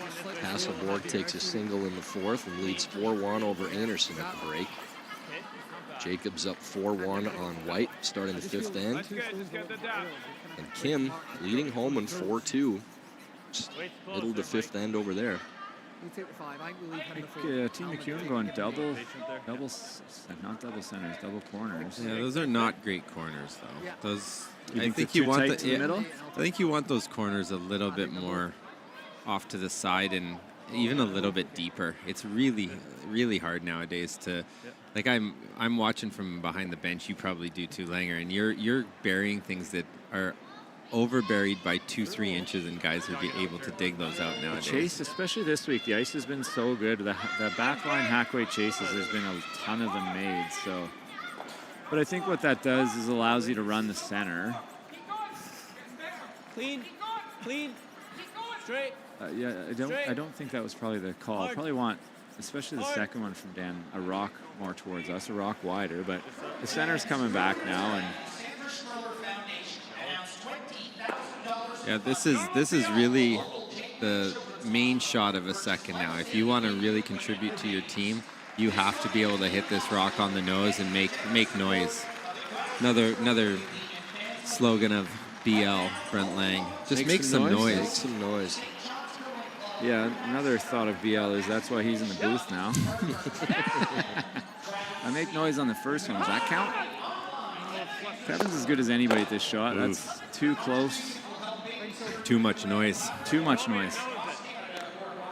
Hasselborg takes a single in the 4th and leads 4-1 over Anderson at the break. Jacobs up 4-1 on White starting the 5th end. And Kim leading Holman 4-2. Middle to 5th end over there. Team McEwen going not double centers, double corners. Yeah, those are not great corners though. Those I think you want the middle. I think you want those corners a little bit more off to the side and even a little bit deeper. It's really, really hard nowadays to, like I'm watching from behind the bench. You probably do too, Langer, and you're burying things that are over buried by 2-3 inches, and guys would be able to dig those out nowadays. Chase, especially this week, the ice has been so good. The backline hackaway chases, there's been a ton of them made. So, but I think what that does is allows you to run the center. Clean, straight. I don't think that was probably the call. Probably want, especially the second one from Dan, a rock more towards us, a rock wider. But the center's coming back now, and yeah, this is really the main shot of a second now. If you want to really contribute to your team, you have to be able to hit this rock on the nose and make noise. Another slogan of BL, Brent Lang. Just make some noise. Make some noise. Yeah, another thought of BL is that's why he's in the booth now. I make noise on the first one. Does that count? Kevin's as good as anybody at this shot. Oof. That's too close. Too much noise. Too much noise.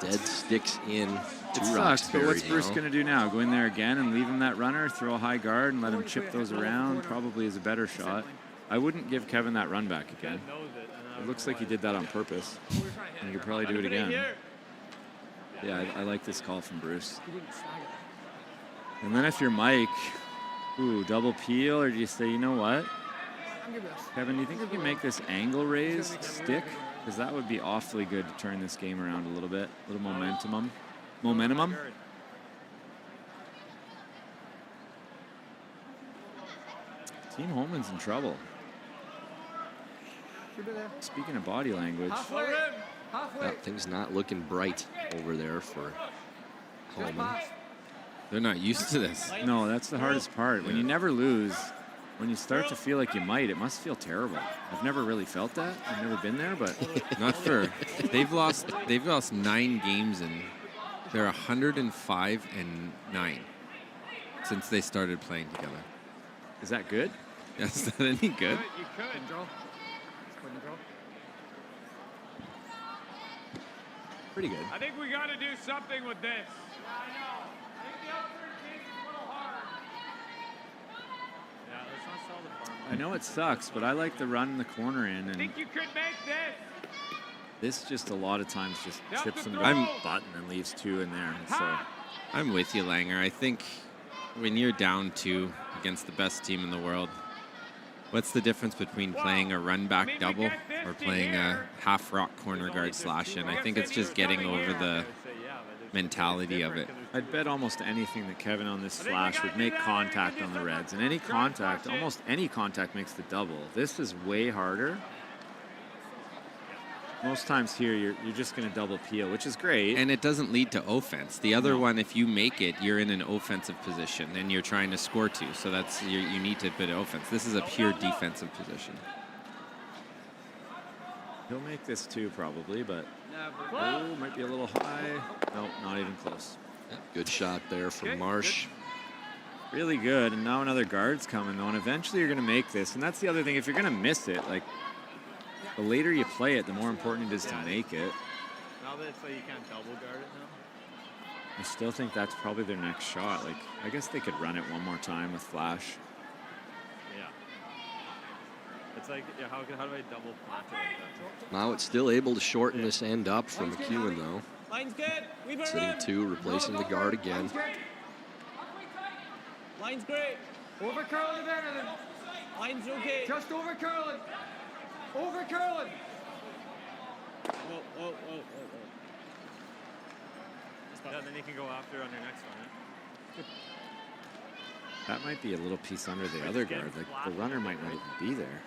Dead sticks in. It sucks, but what's Bruce going to do now? Go in there again and leave him that runner, throw a high guard, and let him chip those around? Probably is a better shot. I wouldn't give Kevin that run back again. It looks like he did that on purpose. And he could probably do it again. Yeah, I like this call from Bruce. And then if you're Mike, double peel, or do you say, you know what? Kevin, do you think we can make this angle raise stick? Because that would be awfully good to turn this game around a little bit. A little momentum. Team Holman's in trouble. Speaking of body language. Things not looking bright over there for Holman. They're not used to this. No, that's the hardest part. When you never lose, when you start to feel like you might, it must feel terrible. I've never really felt that. I've never been there, but not for. They've lost 9 games and they're 105-9 since they started playing together. Is that good? Yeah, is that any good? You could. Pretty good. I think we got to do something with this. I know. I think the outfield case is a little hard. Yeah, let's not sell the farm. I know it sucks, but I like the run in the corner in. I And think you could make this. just a lot of times just chips them to the button and leaves 2 in there. And so I'm with you, Langer. I think when you're down 2 against the best team in the world, What's the difference between playing a run back double or playing a half rock corner guard slash in? I think it's just getting over the mentality of it. I'd bet almost anything that Kevin on this flash would make contact on the Reds. And any contact, almost any contact makes the double. This is way harder. Most times here, you're just going to double peel, which is great. And it doesn't lead to offense. The other one, if you make it, you're in an offensive position and you're trying to score two. So that's you need to put offense. This is a pure defensive position. He'll make this too, probably, but oh, might be a little high. Nope, not even close. Good shot there from Marsh. Really good. And now another guard's coming, though, and eventually you're going to make this. And that's the other thing. If you're going to miss it, like, the later you play it, the more important it is to make it. Now that it's like you can't double guard it now. I still think that's probably their next shot. Like, I guess they could run it one more time with flash. Yeah. It's like, yeah, how do I double plant it like that? Mouat still able to shorten this end up for McEwen, though. Line's good. We've Sitting two, replacing the guard again. Line's great. Over curling better than. Line's okay. Just over curling. Over curling. Oh. Yeah, then you can go after on your next one. That might be a little piece under the other guard. Like, the runner might not even be there.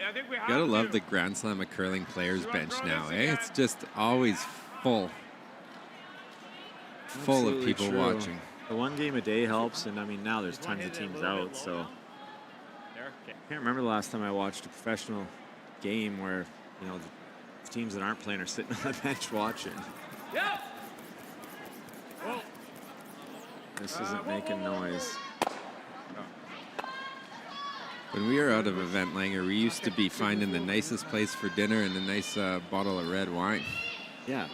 I think we have Gotta love the Grand Slam of curling players bench now, eh? It's just always full. Full of Absolutely people true. watching. The one game a day helps, and I mean, now there's tons of teams out, so. I can't remember the last time I watched a professional game where, you know, the teams that aren't playing are sitting on the bench watching. Yeah. This isn't making noise. When we were out of event, Langer, we used to be finding the nicest place for dinner and a nice bottle of red wine. Yeah,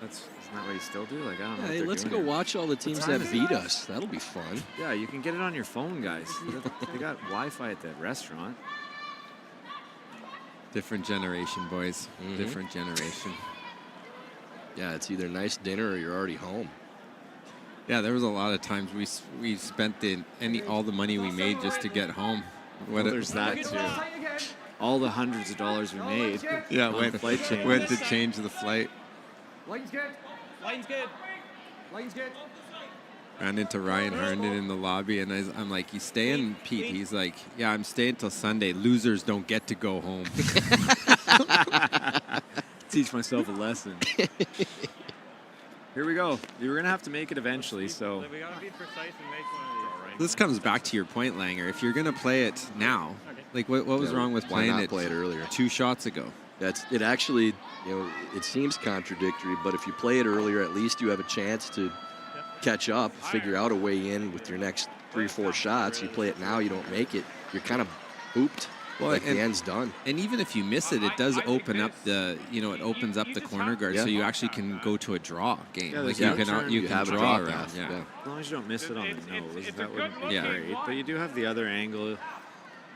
isn't that what you still do? Like, I don't know. Hey, let's go watch all the teams that beat us. That'll be fun. Yeah, you can get it on your phone, guys. They got Wi-Fi at the restaurant. Different generation, boys. Different generation. Yeah, it's either nice dinner or you're already home. Yeah, there was a lot of times we spent all the money we made just to get home. Well, there's that too. All the hundreds of dollars we made. Yeah, went to change the flight. Line's good. Line's good. Line's good. Ran into Ryan Harnden in the lobby, and I'm like, "You staying, Pete?" He's like, "Yeah, I'm staying till Sunday. Losers don't get to go home." Teach myself a lesson. Here we go. You're gonna have to make it eventually, so. We gotta be precise and make one of these. This comes back to your point, Langer. If you're gonna play it now, like what was wrong with playing it? Play it earlier. 2 shots ago. It actually, it seems contradictory, but if you play it earlier, at least you have a chance to catch up, figure out a way in with your next 3 or 4 shots. You play it now, you don't make it, you're kind of pooped. Well, like the end's done. And even if you miss it, it does open up it opens up the corner guard, so you actually can go to a draw game. Yeah, like you can have a draw draw around. path, Yeah. As long as you don't miss it on the nose, that wouldn't be great. But you do have the other angle.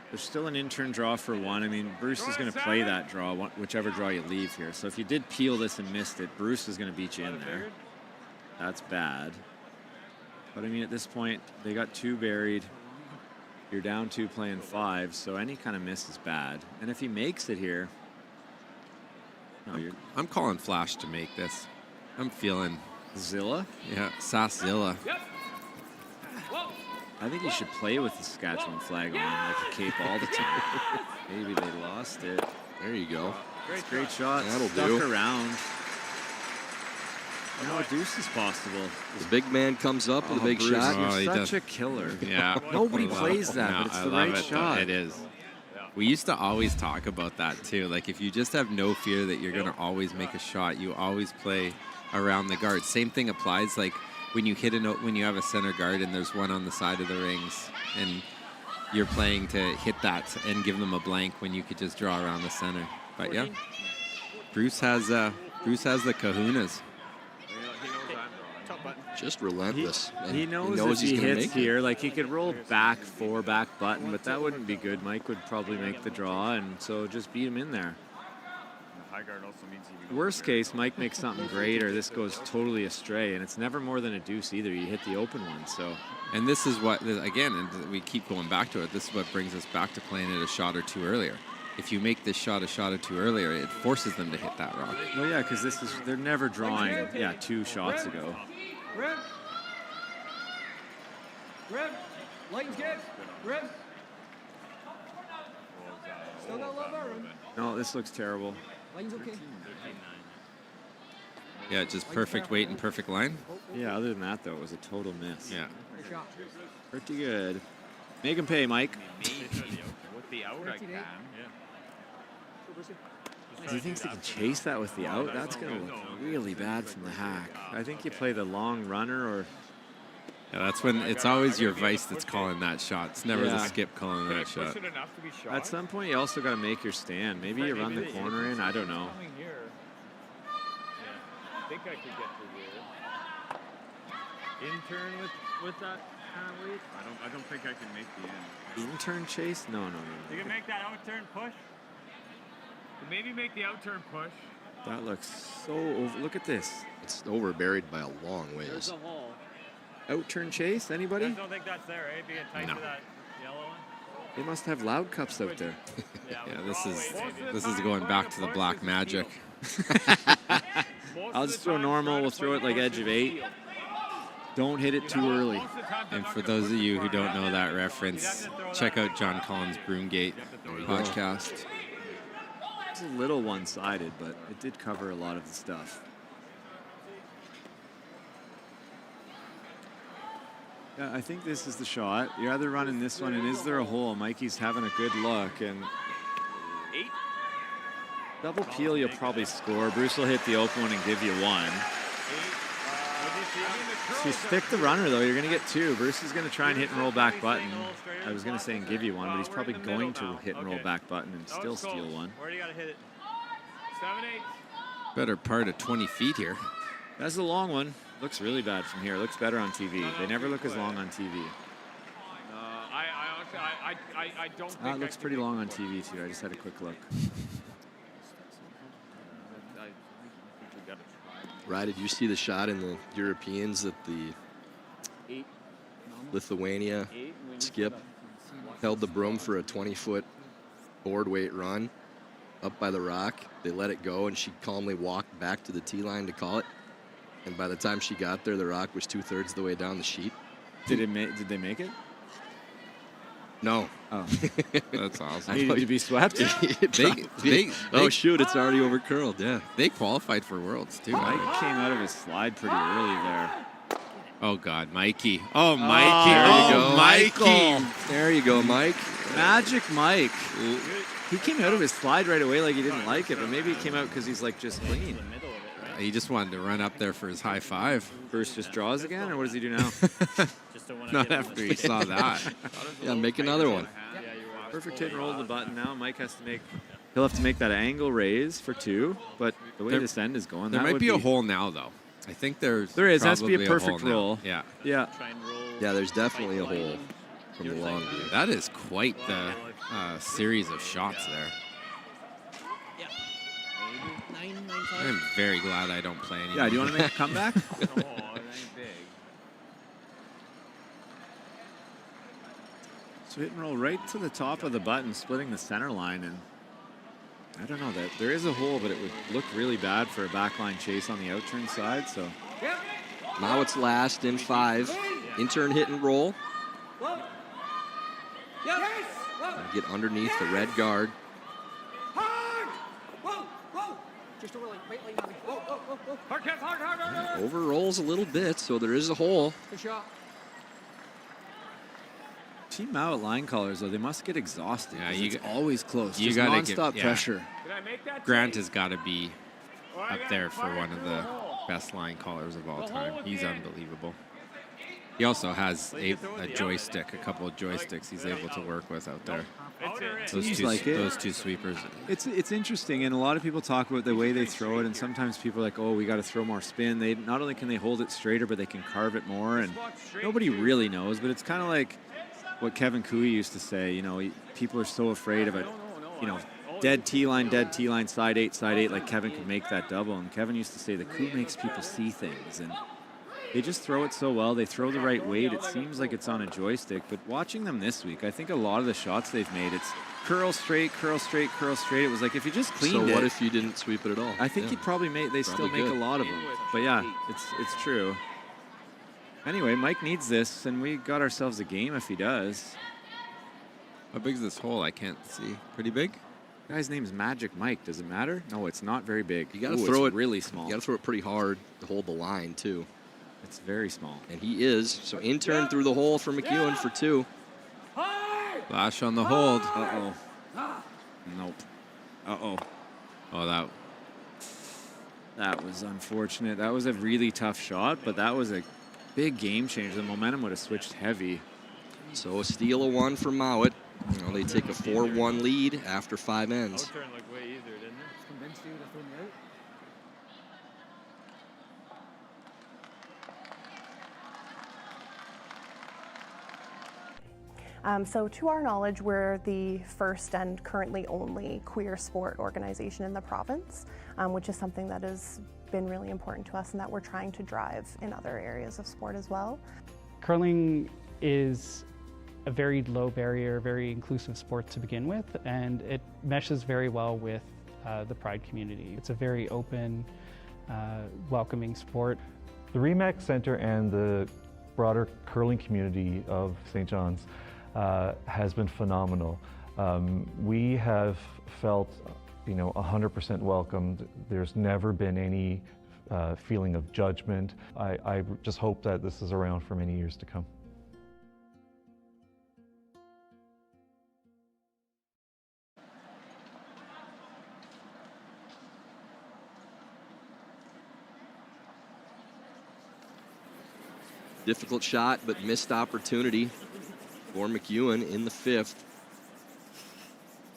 There's still an intern draw for one. I mean, Bruce is going to play that draw, whichever draw you leave here. So if you did peel this and missed it, Bruce is going to beat you in there. That's bad. But I mean, at this point, they got 2 buried. You're down 2 playing 5, so any kind of miss is bad. And if he makes it here, I'm calling Flash to make this. I'm feeling Zilla. Yeah, Sass Zilla. I think you should play with the Saskatchewan flag on like a cape all the time. Maybe they lost it. There you go. Great shot. That'll Stuck do. around. You know, a deuce is possible. The big man comes up with a big Bruce, shot. You're such a killer. Yeah. Nobody plays that, No, but it's I the love right it, shot. though. It is. We used to always talk about that too. Like if you just have no fear that you're going to always make a shot, you always play around the guard. Same thing applies like when you when you have a center guard and there's one on the side of the rings and you're playing to hit that and give them a blank when you could just draw around the center. But yeah, Bruce has the kahunas. Just relentless. He knows if he hits here, like he could roll back 4 back button, but that wouldn't be good. Mike would probably make the draw, and so just beat him in there. high guard also means you can Worst case, Mike makes something great, or this goes totally astray, and it's never more than a deuce either. You hit the open one, so. And this is what, again, and we keep going back to it, this is what brings us back to playing it a shot or two earlier. If you make this shot a shot or two earlier, it forces them to hit that rock. Well, yeah, because they're never drawing, 2 shots ago. Rim. Rim. Lighten's good. Rim. Still got a lot more room. No, this looks terrible. Lighten's okay. Yeah, just perfect weight and perfect line. Yeah, other than that, though, it was a total miss. Yeah. Good shot. Pretty good. Make him pay, Mike. With the out, I can. Yeah. He thinks he can chase that with the out? That's going to look really bad from the hack. I think you play the long runner or... Yeah, that's when it's always your vice that's calling that shot. It's never the skip calling that shot. At some point, you also got to make your stand. Maybe you run the corner in. I don't know. I think I could get through here. In-turn with that kind of weight? I don't think I can make the end. In-turn chase? No. You can make that out-turn push? Maybe make the out-turn push. That looks so over. Look at this. It's overburied by a long ways. There's a hole. Out-turn chase? Anybody? I don't think that's there, right? Being tight to that yellow one? They must have loud cups out there. Yeah, this is going back to the black magic. I'll just throw normal. We'll throw it like edge of 8. Don't hit it too early. And for those of you who don't know that reference, check out John Collins' Broomgate podcast. It's a little one-sided, but it did cover a lot of the stuff. Yeah, I think this is the shot. You're either running this one, and is there a hole? Mikey's having a good look, and 8. double peel, you'll probably score. Bruce will hit the open one and give you 1. So you stick the runner, though, you're going to get 2. Bruce is going to try and hit and roll back button. I was going to say and give you 1, but he's probably going to hit and roll back button and still steal 1. Where do you got to hit it? 7-8. Better part of 20 feet here. That's a long one. Looks really bad from here. Looks better on TV. They never look as long on TV. I don't think it looks pretty long on TV, too. I just had a quick look. Ryan, did you see the shot in the Europeans that the Lithuania skip held the broom for a 20-foot board weight run up by the rock? They let it go, and she calmly walked back to the tee line to call it. And by the time she got there, the rock was 2/3 the way down the sheet. Did they make it? No. Oh, that's awesome. Needed to be swept. Oh shoot! It's already overcurled. Yeah, they qualified for Worlds too. Mike came out of his slide pretty early there. Oh God, Mikey! Oh, Mikey! There you go, Mikey! There you go, Mike. Magic Mike. He came out of his slide right away like he didn't like it, but maybe he came out because he's like just clean. He just wanted to run up there for his high five. Bruce just draws again, or what does he do now? Not after he saw that. Yeah, make another one. Perfect hit and roll the button now. Mike has to make. He'll have to make that angle raise for 2, but the way this end is going, there might be a hole now, though. I think there is. Has to be a perfect roll. Yeah. Yeah. Yeah, there's definitely a hole from the long view. That is quite the series of shots there. I'm very glad I don't play anymore. Yeah, do you want to make a comeback? So hit and roll right to the top of the button, splitting the center line, and I don't know that there is a hole, but it would look really bad for a backline chase on the out-turn side. So now it's last in 5. In-turn hit and roll. Get underneath the red guard. Over rolls a little bit, so there is a hole. Good shot. Team Mouat line callers, though, they must get exhausted. Yeah, it's always close. You just gotta nonstop pressure. Grant has got to be up there for one of the best line callers of all time. He's unbelievable. He also has a joystick, a couple of joysticks he's able to work with out there. Those two sweepers. It's interesting, and a lot of people talk about the way they throw it, and sometimes people are like, oh, we got to throw more spin. They not only can they hold it straighter, but they can carve it more, and nobody really knows, but it's kind of like what Kevin Cooey used to say, you know, people are so afraid of it, you know, dead T-line, side 8, like Kevin could make that double. And Kevin used to say the coup makes people see things. And they just throw it so well. They throw the right weight. It seems like it's on a joystick. But watching them this week, I think a lot of the shots they've made, it's curl straight, curl straight, curl straight. It was like if you just cleaned it. So what if you didn't sweep it at all? I think you'd probably make, they still make a lot of them. But yeah, it's true. Anyway, Mike needs this, and we got ourselves a game if he does. How big is this hole? I can't see. Pretty big? Guy's name's Magic Mike. Does it matter? No, it's not very big. You got to throw it really small. You got to throw it pretty hard to hold the line too. It's very small. And he is. So in turn through the hole for McEwen for 2. Flash on the hold. Uh-oh. Nope. Uh-oh. Oh, that was unfortunate. That was a really tough shot, but that was a big game changer. The momentum would have switched heavy. So a steal of 1 for Mouat. You know, they take a 4-1 lead after 5 ends. Outturn looked way easier, didn't it? Convinced you to throw me out. So to our knowledge, we're the first and currently only queer sport organization in the province, which is something that has been really important to us and that we're trying to drive in other areas of sport as well. Curling is a very low barrier, very inclusive sport to begin with, and it meshes very well with the Pride community. It's a very open, welcoming sport. The RE/MAC Center and the broader curling community of St. John's has been phenomenal. We have felt, 100% welcomed. There's never been any feeling of judgment. I just hope that this is around for many years to come. Difficult shot, but missed opportunity for McEwen in the 5th.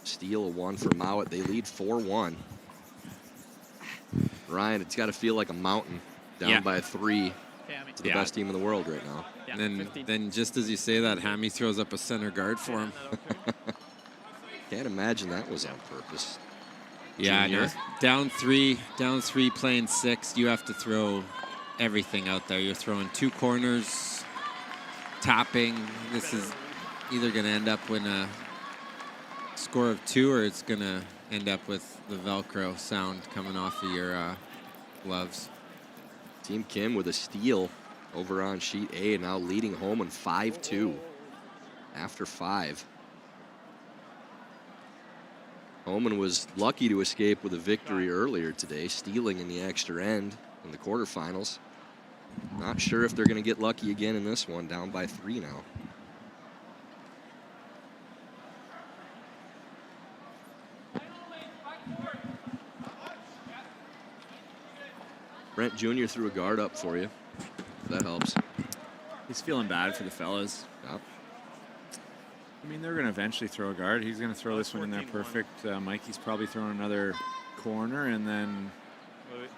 Steal of 1 for Mouat. They lead 4-1. Ryan, it's got to feel like a mountain down by 3 to the best team in the world right now. And then just as you say that, Hammy throws up a center guard for him. Can't imagine that was on purpose. Yeah, no, down 3 playing 6, you have to throw everything out there. You're throwing 2 corners, tapping. This is either going to end up with a score of 2 or it's going to end up with the Velcro sound coming off of your gloves. Team Kim with a steal over on sheet A, now leading home on 5-2 after 5. Homan was lucky to escape with a victory earlier today, stealing in the extra end in the quarterfinals. Not sure if they're going to get lucky again in this one, down by 3 now. Brent Jr. threw a guard up for you. That helps. He's feeling bad for the fellas. Yep. I mean, they're going to eventually throw a guard. He's going to throw this one in there perfect. Mikey's probably throwing another corner, and then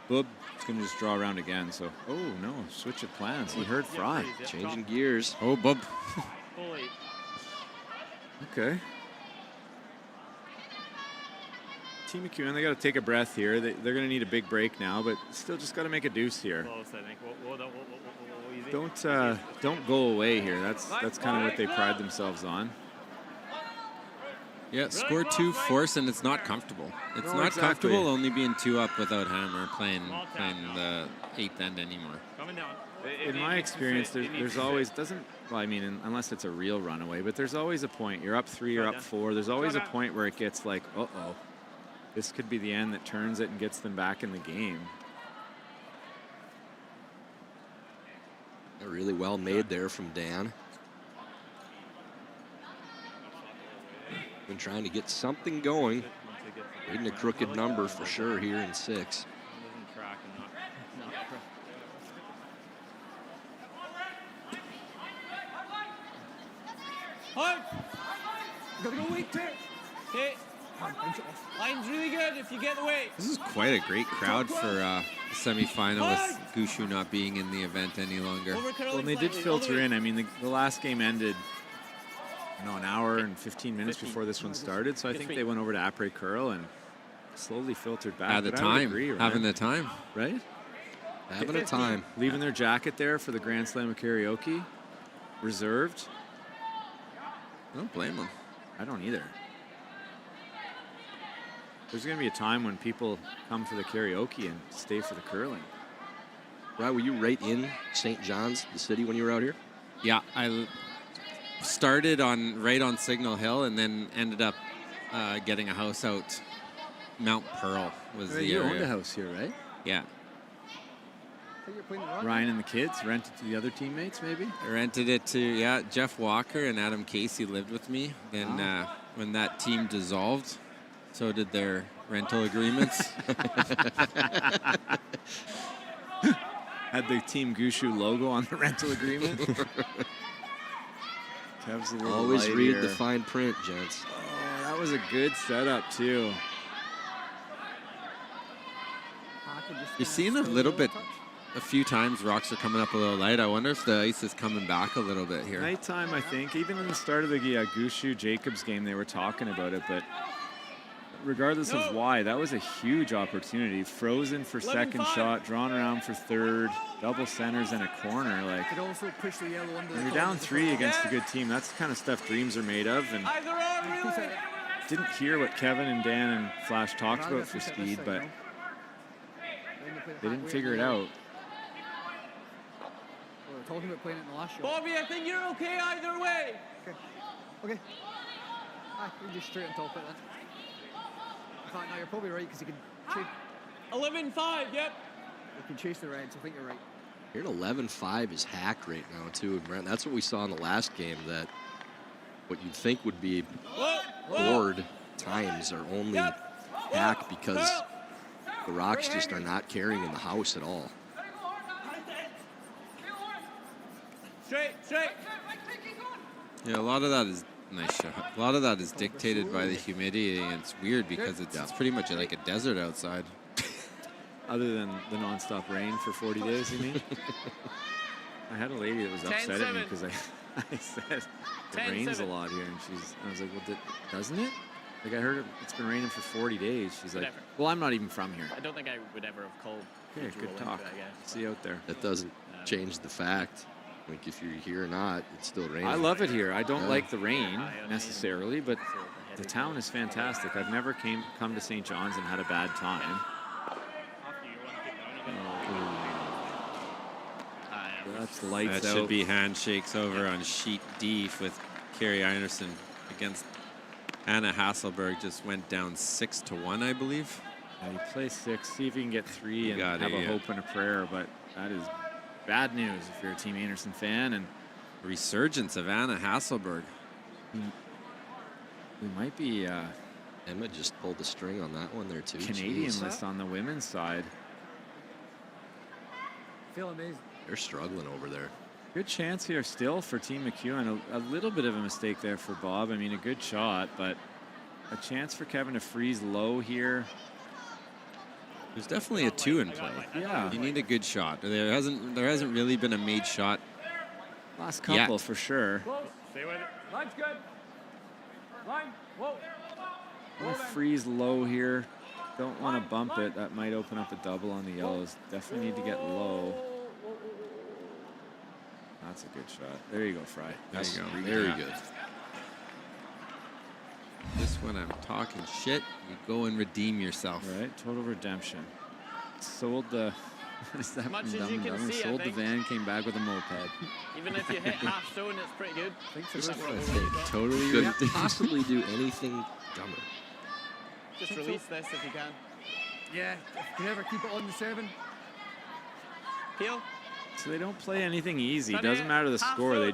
Bub is going to just draw around again. So, oh no, switch of plans. He heard Fry. Changing gears. Oh, Bub. Okay. Team McEwen, they got to take a breath here. They're going to need a big break now, but still just got to make a deuce here. Don't go away here. That's kind of what they pride themselves on. Yeah, score 2 force, and it's not comfortable. It's not comfortable only being 2 up without Hammer playing the 8th end anymore. In my experience, there's always unless it's a real runaway, but there's always a point. You're up 3, you're up 4. There's always a point where it gets like, uh-oh, this could be the end that turns it and gets them back in the game. Really well made there from Dan. Been trying to get something going. Reading a crooked number for sure here in 6. Gotta go weak there. Okay. Line's really good if you get away. This is quite a great crowd for the semifinal with Gushu not being in the event any longer. Well, and they did filter in. I mean, the last game ended an hour and 15 minutes before this one started. So I think they went over to Après Curl and slowly filtered back. At the time, having the time, right? Having a time. Leaving their jacket there for the Grand Slam of Karaoke, reserved. I don't blame them. I don't either. There's going to be a time when people come for the karaoke and stay for the curling. Right, were you right in St. John's, the city, when you were out here? Yeah, I started right on Signal Hill and then ended up getting a house out Mount Pearl was the you area. owned a house here, right? Yeah. Ryan and the kids rented to the other teammates, maybe? I rented it to, Jeff Walker and Adam Casey lived with me. Then when that team dissolved, so did their rental agreements. Had the Team Gushu logo on the rental agreement. Kev's a little Always light read here. the fine print, gents. Oh, that was a good setup, too. You're seeing a few times rocks are coming up a little light. I wonder if the ice is coming back a little bit here. Nighttime, I think. Even in the start of the Gushu Jacobs game, they were talking about it, but regardless of why, that was a huge opportunity. Frozen for second shot, drawn around for third, double centers and a corner. Like, Could also push the yellow under when you're down 3 against a good team, that's the kind of stuff dreams are made of. And didn't hear what Kevin and Dan and Flash talked about for speed, but they didn't figure it out. We were talking about playing it in the last shot. Bobby, I think you're okay either way. Okay. We can just straight on top of it then. In fact, no, you're probably right because you can chase. 11-5, yep. You can chase the reds. I think you're right. Here at 11-5 is hacked right now, too. Brent, that's what we saw in the last game, that what you'd think would be board times are only hacked because the Rocks just are not carrying in the house at all. Straight. Yeah, a lot of that is nice shot. A lot of that is dictated by the humidity, and it's weird because it's pretty much like a desert outside. Other than the nonstop rain for 40 days, you mean? I had a lady that was upset at me because I said it rains a lot here, and I was like, well, doesn't it? Like, I heard it's been raining for 40 days. She's like, well, I'm not even from here. I don't think I would ever have called. Okay, good talk. See you out there. That doesn't change the fact. Like, if you're here or not, it's still raining. I love it here. I don't like the rain necessarily, but the town is fantastic. I've never come to St. John's and had a bad time. That's lights out. That should be handshakes over on sheet D with Carrie Einerson against Anna Hasselberg. Just went down 6-1, I believe. Yeah, you play 6, see if you can get 3 and have a hope and a prayer, but that is bad news if you're a Team Anderson fan. And resurgence of Anna Hasselberg. We might be Emma just pulled the string on that one there too. Canadian list on the women's side. Feel amazing. They're struggling over there. Good chance here still for Team McEwen. A little bit of a mistake there for Bob. I mean, a good shot, but a chance for Kevin to freeze low here. There's definitely a 2 in play. Yeah, you need a good shot. There hasn't really been a made shot. Last couple for sure. Close. Stay with it. Line's good. Line. Whoa. We'll freeze low here. Don't want to bump it. That might open up a double on the yellows. Definitely need to get low. That's a good shot. There you go, Fry. There you go. Very good. This one I'm talking shit. You go and redeem yourself. Right, total redemption. Sold the. What is that? Much as you can see, sold the van, came back with a moped. Even if you hit half stone, it's pretty good. Totally couldn't possibly do anything dumber. Just release this if you can. Yeah, if you ever keep it on the 7. Peel. So they don't play anything easy. Doesn't matter the score. They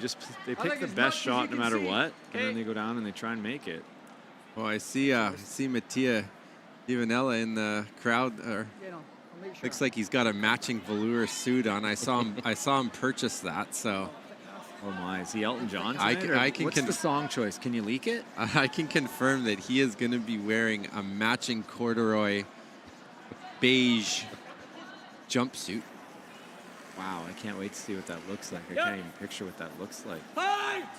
pick the best shot no matter what, and then they go down and they try and make it. Oh, I see Mattia Ivanella in the crowd. Looks like he's got a matching velour suit on. I saw him purchase that. So. Oh my! Is he Elton John I can. What's the song choice? Can you leak it? I can confirm that he is going to be wearing a matching corduroy beige jumpsuit. Wow, I can't wait to see what that looks like. I can't even picture what that looks like.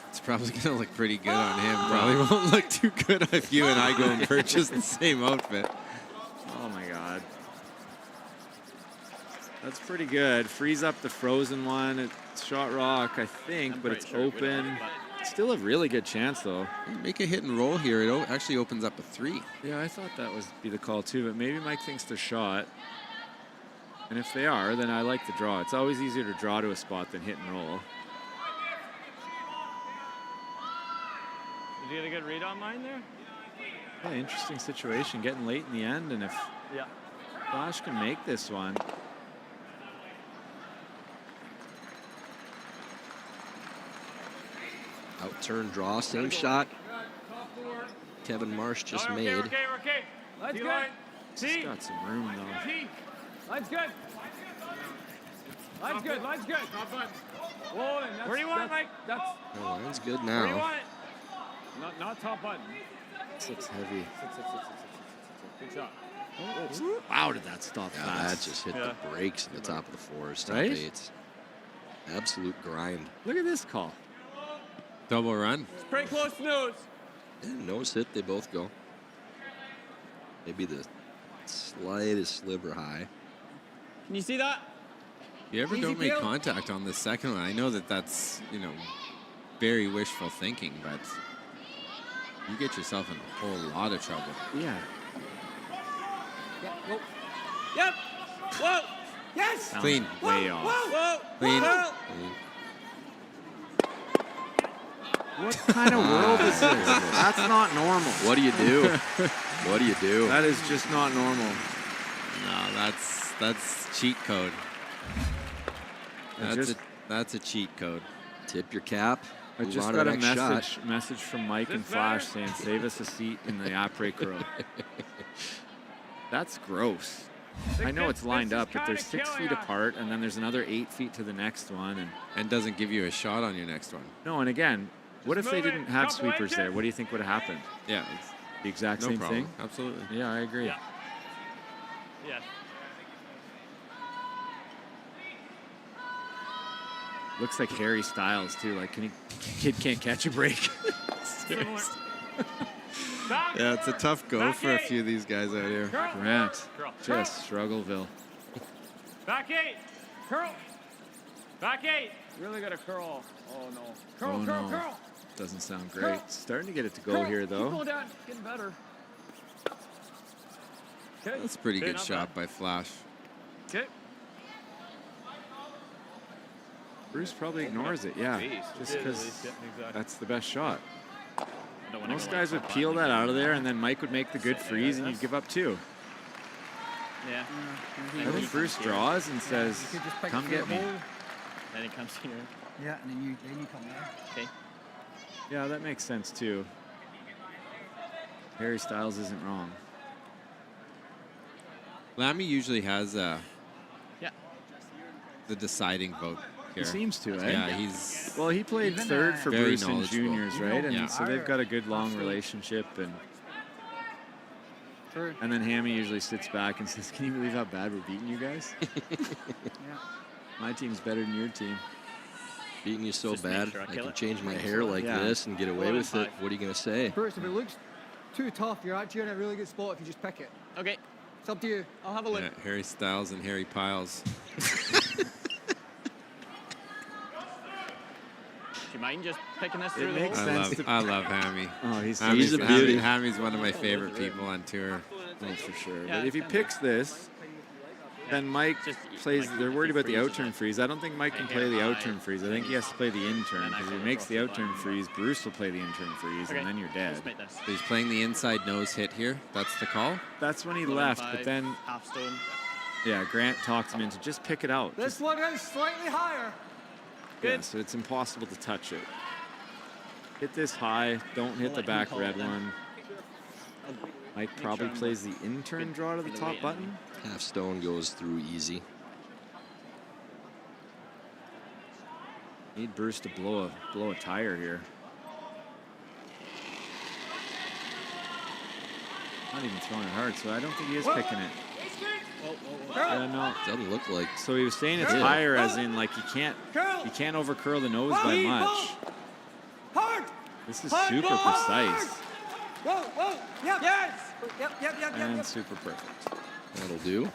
It's probably going to look pretty good on him. Probably won't look too good if you and I go and purchase the same outfit. Oh my God. That's pretty good. Freeze up the frozen one. It's shot rock, I think, but it's open. Still a really good chance, though. Make a hit and roll here. It actually opens up a 3. Yeah, I thought that would be the call, too, but maybe Mike thinks they're shot. And if they are, then I like the draw. It's always easier to draw to a spot than hit and roll. Did you get a good read on mine there? Yeah, interesting situation. Getting late in the end, and if Flash can make this one. Out-turn draw, same shot Kevin Marsh just made. We're okay. Let's go. He's got some room, though. Line's good. Line's good. Line's good. Whoa, Where do you want it, Mike? That's. Oh, line's good Where do you now. want it? Not top button. This looks heavy. Good shot. Oh, wow, did that stop Yeah, fast? that just hit the brakes in the top of the 4s. Top Right? 8s. Absolute grind. Look at this call. Double run. It's pretty close to nose. And nose hit, they both go. Maybe the slightest sliver high. Can you see that? You ever Easy don't make kill. contact on the second one? I know that that's, you know, very wishful thinking, but you get yourself in a whole lot of trouble. Yeah. Yep. Whoa. Yes. Clean. Way off. Whoa. Clean. Whoa. What kind of world is this? That's not normal. What do you do? What do you do? That is just not normal. No, that's cheat code. That's a cheat code. Tip your cap. I move just on to got the a next message from Mike and Flash saying, save us a seat in the après curl. That's gross. I know it's lined up, but they're 6 feet apart, and then there's another 8 feet to the next one. And doesn't give you a shot on your next one. No, and again, what if they didn't have sweepers there? What do you think would have happened? Yeah, it's The exact no same problem. thing? Absolutely. Yeah, I agree. Yes. Looks like Harry Styles, too. Like, kid can't catch a break. Seriously. Yeah, it's a tough go for a few of these guys out here. Grant, just Struggleville. Back 8. Curl. Back 8. Really got to curl. Oh, no. Curl, Oh, curl, no. curl. Doesn't sound great. Curl. Starting to get it to go Curl. here, Keep though. going down. Getting better. Okay. That's a pretty Okay, good not shot by Flash. Okay. Bruce probably ignores it, yeah. Just because that's the best shot. Most guys would peel that out of there, and then Mike would make the good freeze, and you'd give up 2. Yeah. I think Bruce draws and says, come get me. Then he comes here. Yeah, and then you come there. Okay. Yeah, that makes sense, too. Harry Styles isn't wrong. Lammy usually has Yeah. the deciding vote here. He seems to, eh? Yeah, he's... Well, he played third for very Bruce in knowledgeable. juniors, right? And Yeah. so they've got a good long relationship. And then Hammy usually sits back and says, can you believe how bad we're beating you guys? My team's better than your team. Beating you so Just make bad, sure I I kill can it. change my hair like this and get away with it. What are you going to say? First, if it looks too tough, you're actually in a really good spot if you just pick it. Okay. It's up to you. I'll have a look. Yeah, Harry Styles and Harry Piles. Do you mind just picking this It through the makes hole? sense. I love Hammy. Oh, he's a beauty. Hammy's one of my favorite people on tour. Oh, for sure. Yeah, But if he picks this, then Mike plays. They're worried about the out-turn freeze. I don't think Mike can play the out-turn freeze. I think he has to play the in-turn, because if he makes the out-turn freeze, Bruce will play the in-turn freeze, and then you're dead. Let's make this. So he's playing the inside nose hit here. That's the call. That's when he Low left, five, but then, half stone. yeah, Grant talked him into just pick it out. This one is slightly higher. Yeah, so it's impossible to touch it. Hit this high. Don't hit the back red one. Mike probably plays the in-turn draw to the top button. Half stone goes through easy. Need Bruce to blow a tire here. Not even throwing it hard, so I don't think he is picking it. Yeah, no. Doesn't look like. So he was saying it's higher, as in like you can't overcurl the nose by much. This is super precise Whoa. Yep. Yes. Yep. and super perfect. That'll do.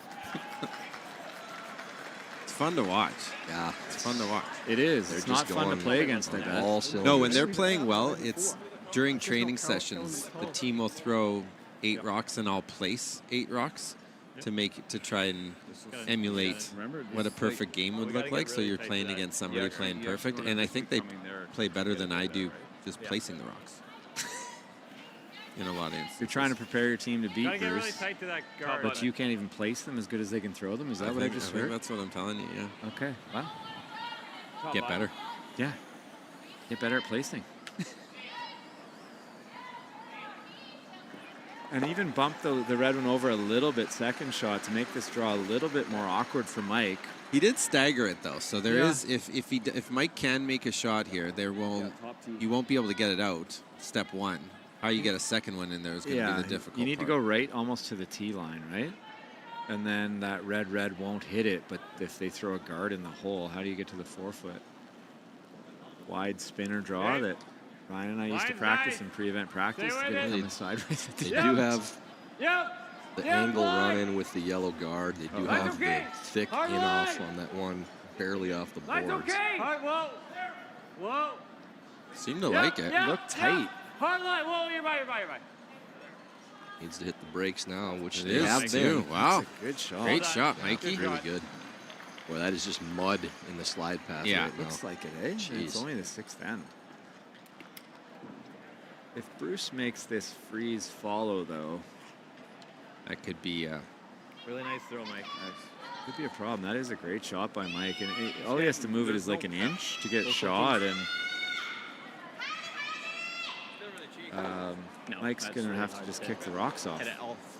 It's fun to watch. Yeah, it's fun to watch. It is. They're It's just not fun to going play against, I on bet. all No, cylinders. when they're playing well, it's during training sessions. The team will throw 8 rocks, and I'll place 8 rocks to try and emulate what a perfect game would look like. So you're playing against somebody playing perfect, and I think they play better than I do just placing the rocks. In a lot of instances. You're trying to prepare your team to beat Gotta get really Bruce, tight to that guard. but you can't even place them as good as they can throw them. Is that what I just think heard? that's what I'm telling you, yeah. Okay. Wow. Get better. Yeah. Get better at placing. And even bump the red one over a little bit second shot to make this draw a little bit more awkward for Mike. He did stagger it though, so there is if Mike can make a shot here, you won't be able to get it out. Step 1. How you get a second one in there is going to be the difficult You need to part. go right almost to the tee line, right? And then that red won't hit it, but if they throw a guard in the hole, how do you get to the 4-foot? Wide spinner draw that Ryan and I used to practice in pre-event practice to get it on the sideways. They do have the angle run in with the yellow guard. They do have the thick in-off on that one, barely off the boards. Whoa. Seem to like it. Look tight. Hard line. Whoa, you're by. Needs to hit the brakes now, which It they is, have too. been. Wow. That's a good shot. Great shot, Mikey. Really good. Boy, that is just mud in the slide path Yeah. right now. Looks like it, eh? And it's only the 6th end. If Bruce makes this freeze follow, though, That could be Really nice throw, Mike. could be a problem. That is a great shot by Mike, and all he has to move it is like an inch to get shot, and Mike's going to have to just kick the rocks off.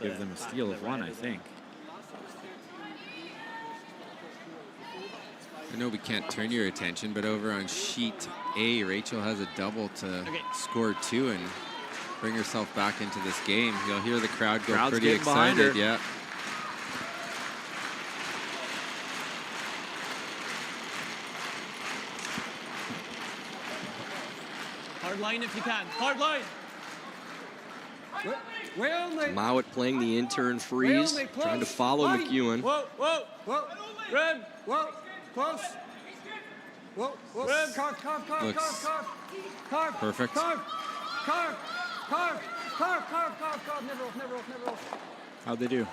Give them a steal of 1, I think. I know we can't turn your attention, but over on sheet A, Rachel has a double to score 2 and bring herself back into this game. You'll hear the crowd go Crowd's pretty getting behind excited. her. Yeah. Hard line if you can. Hard line. Mouat playing the intern freeze, trying to follow McEwen. Whoa. Red. Whoa. Close. Whoa. Looks perfect. Carve. Never off. How'd they do?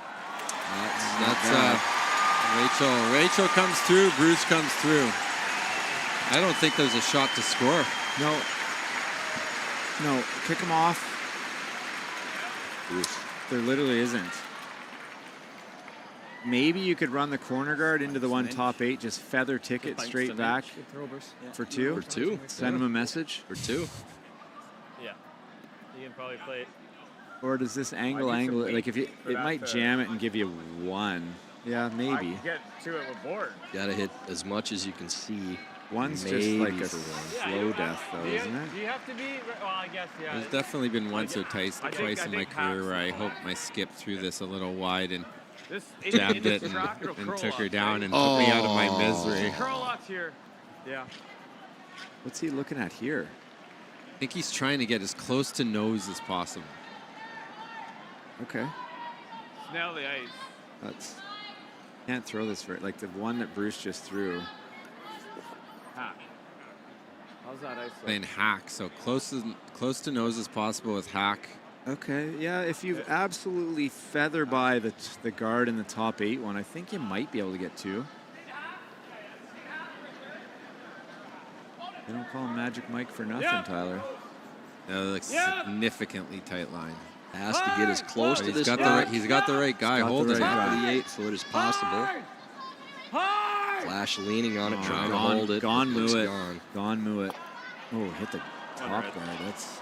That's Rachel comes through. Bruce comes through. I don't think there's a shot to score. No, kick him off. There literally isn't. Maybe you could run the corner guard into the one top 8, just feather ticket straight back for 2. For 2. Send him a message. For 2. Yeah. You can probably play it. Or does this angle it? Like if it might jam it and give you 1. Yeah, maybe. Get to it with board. Got to hit as much as you can see. One's just Maybe like a for 1. slow death, though, isn't it? Do you have to be? Well, I guess, yeah. There's definitely been once or twice in my career where I hope I skipped through this a little wide and jabbed it and took her down and put me out of my misery. Curl locks here. Yeah. What's he looking at here? I think he's trying to get as close to nose as possible. Okay. Snell the ice. Can't throw this for like the one that Bruce just threw. Hack. How's that ice? Playing hack, so close to nose as possible with hack. Okay, yeah, if you absolutely feather by the guard in the top 8 one, I think you might be able to get 2. They don't call him Magic Mike for nothing, Tyler. That looks significantly tight line. Has to get as close to this guy. He's got the right guy holding it. Top of the 8-foot as possible. Flash leaning on it, trying to hold it. Gone Mouat. Gone Mouat. Oh, hit the top guard. It's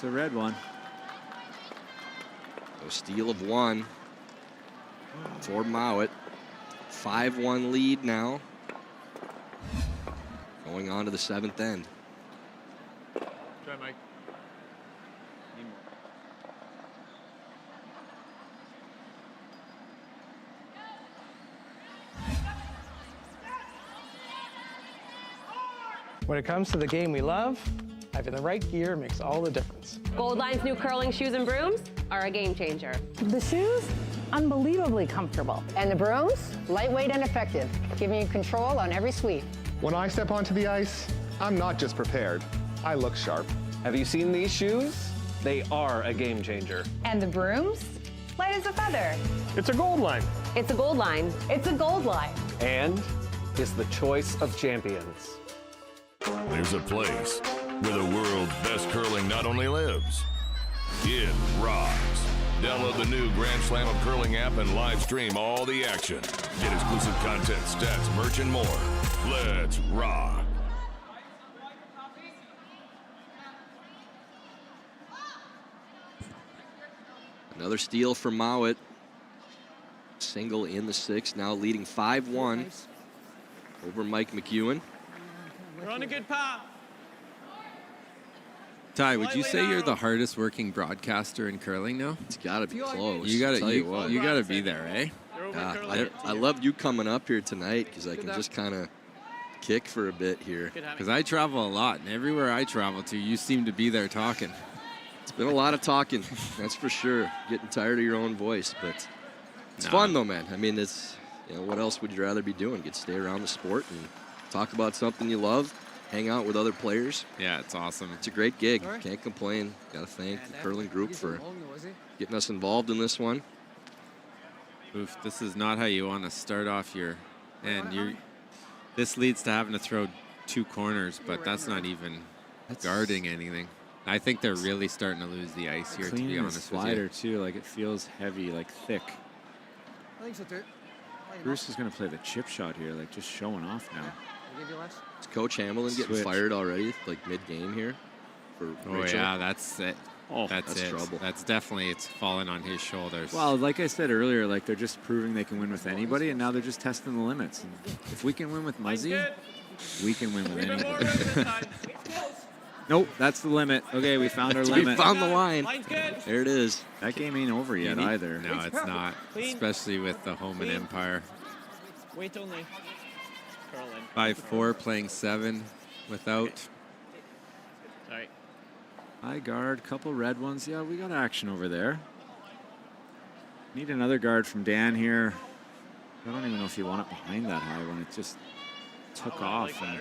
a red one. So steal of 1 for Mouat. 5-1 lead now. Going on to the 7th end. Try, Mike. When it comes to the game we love, having the right gear makes all the difference. Gold Line's new curling shoes and brooms are a game changer. The shoes, unbelievably comfortable. And the brooms, lightweight and effective, giving you control on every sweep. When I step onto the ice, I'm not just prepared, I look sharp. Have you seen these shoes? They are a game changer. And the brooms, light as a feather. It's a Gold Line. It's a Gold Line. It's a Gold Line. And is the choice of champions. There's a place where the world's best curling not only lives, it rocks. Download the new Grand Slam of Curling app and live stream all the action. Get exclusive content, stats, merch, and more. Let's rock. Another steal for Mouat. Single in the sixth, now leading 5-1 over Mike McEwen. We're on a good path. Ty, would you say you're the hardest working broadcaster in curling now? It's got to be close. You got to you got to be there, eh? I love you coming up here tonight because I can just kind of kick for a bit here. Because I travel a lot, and everywhere I travel to, you seem to be there talking. It's been a lot of talking, that's for sure. Getting tired of your own voice, but it's fun though, man. I mean, it's, you know, what else would you rather be doing? Get to stay around the sport and talk about something you love, hang out with other players. Yeah, it's awesome. It's a great gig. Can't complain. Got to thank the curling group for getting us involved in this one. Oof, this is not how you want to start off your end. This leads to having to throw 2 corners, but that's not even guarding anything. I think they're really starting to lose the ice here, to be honest with you. Slider too, like it feels heavy, like thick. I think so too. Bruce is going to play the chip shot here, like just showing off now. Is Coach Hamilton getting fired already, like mid-game here? For Rachel? Yeah, that's it. Oh, that's it. trouble. That's definitely, it's fallen on his shoulders. Well, like I said earlier, like they're just proving they can win with anybody, and now they're just testing the limits. And if we can win with Muzzy, we can win with anybody. Nope, that's the limit. Okay, we found our limit. We found the line. There it is. That game ain't over yet either. No, it's not, especially with the Homan Empire. Wait only. 5-4 playing 7 without. Sorry. High guard, couple red ones. Yeah, we got action over there. Need another guard from Dan here. I don't even know if you want it behind that high when it just took off. And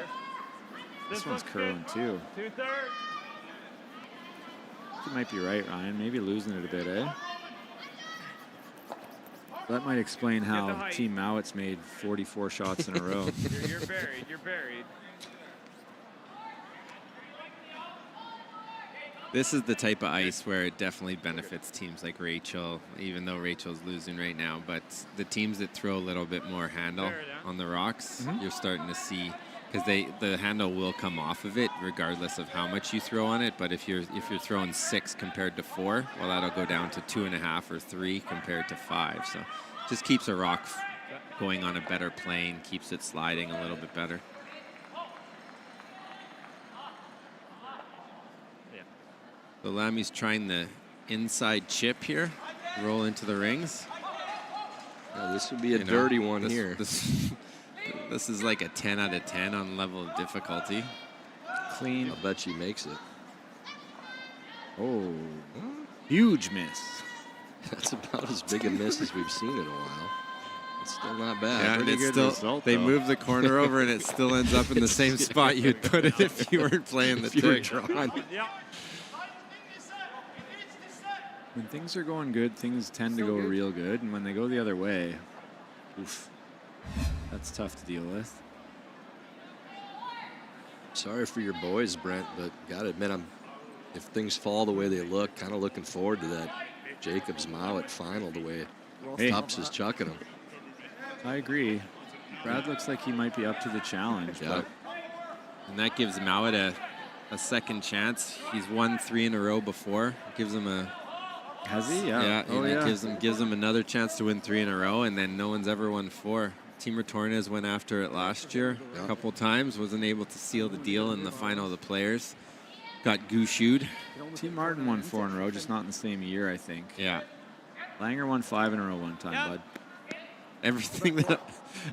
this one's curling too. 2/3. You might be right, Ryan. Maybe losing it a bit, eh? That might explain how Team Mouat's made 44 shots in a row. You're buried. You're buried. This is the type of ice where it definitely benefits teams like Rachel, even though Rachel's losing right now. But the teams that throw a little bit more handle on the rocks, you're starting to see, because the handle will come off of it regardless of how much you throw on it. But if you're throwing 6 compared to 4, well, that'll go down to 2.5 or 3 compared to 5. So just keeps a rock going on a better plane, keeps it sliding a little bit better. So Lammy's trying the inside chip here, roll into the rings. Yeah, this would be a dirty one here. This is like a 10 out of 10 on level of difficulty. Clean. I'll bet she makes it. Oh, huge miss. That's about as big a miss as we've seen in a while. It's still not bad. Yeah, and it's still, they move the corner over and it still ends up in the same spot you'd put it if you weren't playing the tick. When things are going good, things tend to go real good. And when they go the other way, oof, that's tough to deal with. Sorry for your boys, Brent, but gotta admit, if things fall the way they look, kind of looking forward to that Jacobs Mouat final, the way Tups is chucking them. I agree. Brad looks like he might be up to the challenge. Yeah. And that gives Mouat a second chance. He's won 3 in a row before. Gives him a... Has he? Yeah. Yeah, oh, it gives him another chance to win 3 in a row, and then no one's ever won 4. Team Retornes went after it last year a couple times, wasn't able to seal the deal in the final of the players. Got gooshed. Team Martin won 4 in a row, just not in the same year, I think. Yeah. Langer won 5 in a row one time, bud. Everything that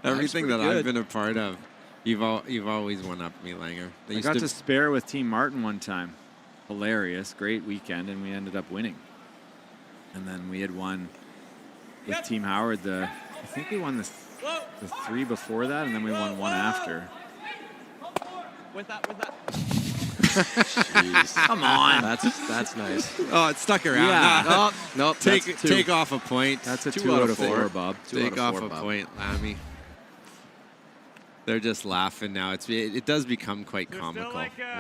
I've been a part of, You've always one up me, Langer. I got to spare with Team Martin one time. Hilarious, great weekend, and we ended up winning. And then we had won with Team Howard. I think we won the 3 before that, and then we won 1 after. With that. Jeez. Come on. That's nice. Oh, it stuck around. Yeah. Nope. Take off a point. That's a 2 out of 4, Bob. Take off a point, Lammy. They're just laughing now. It does become quite comical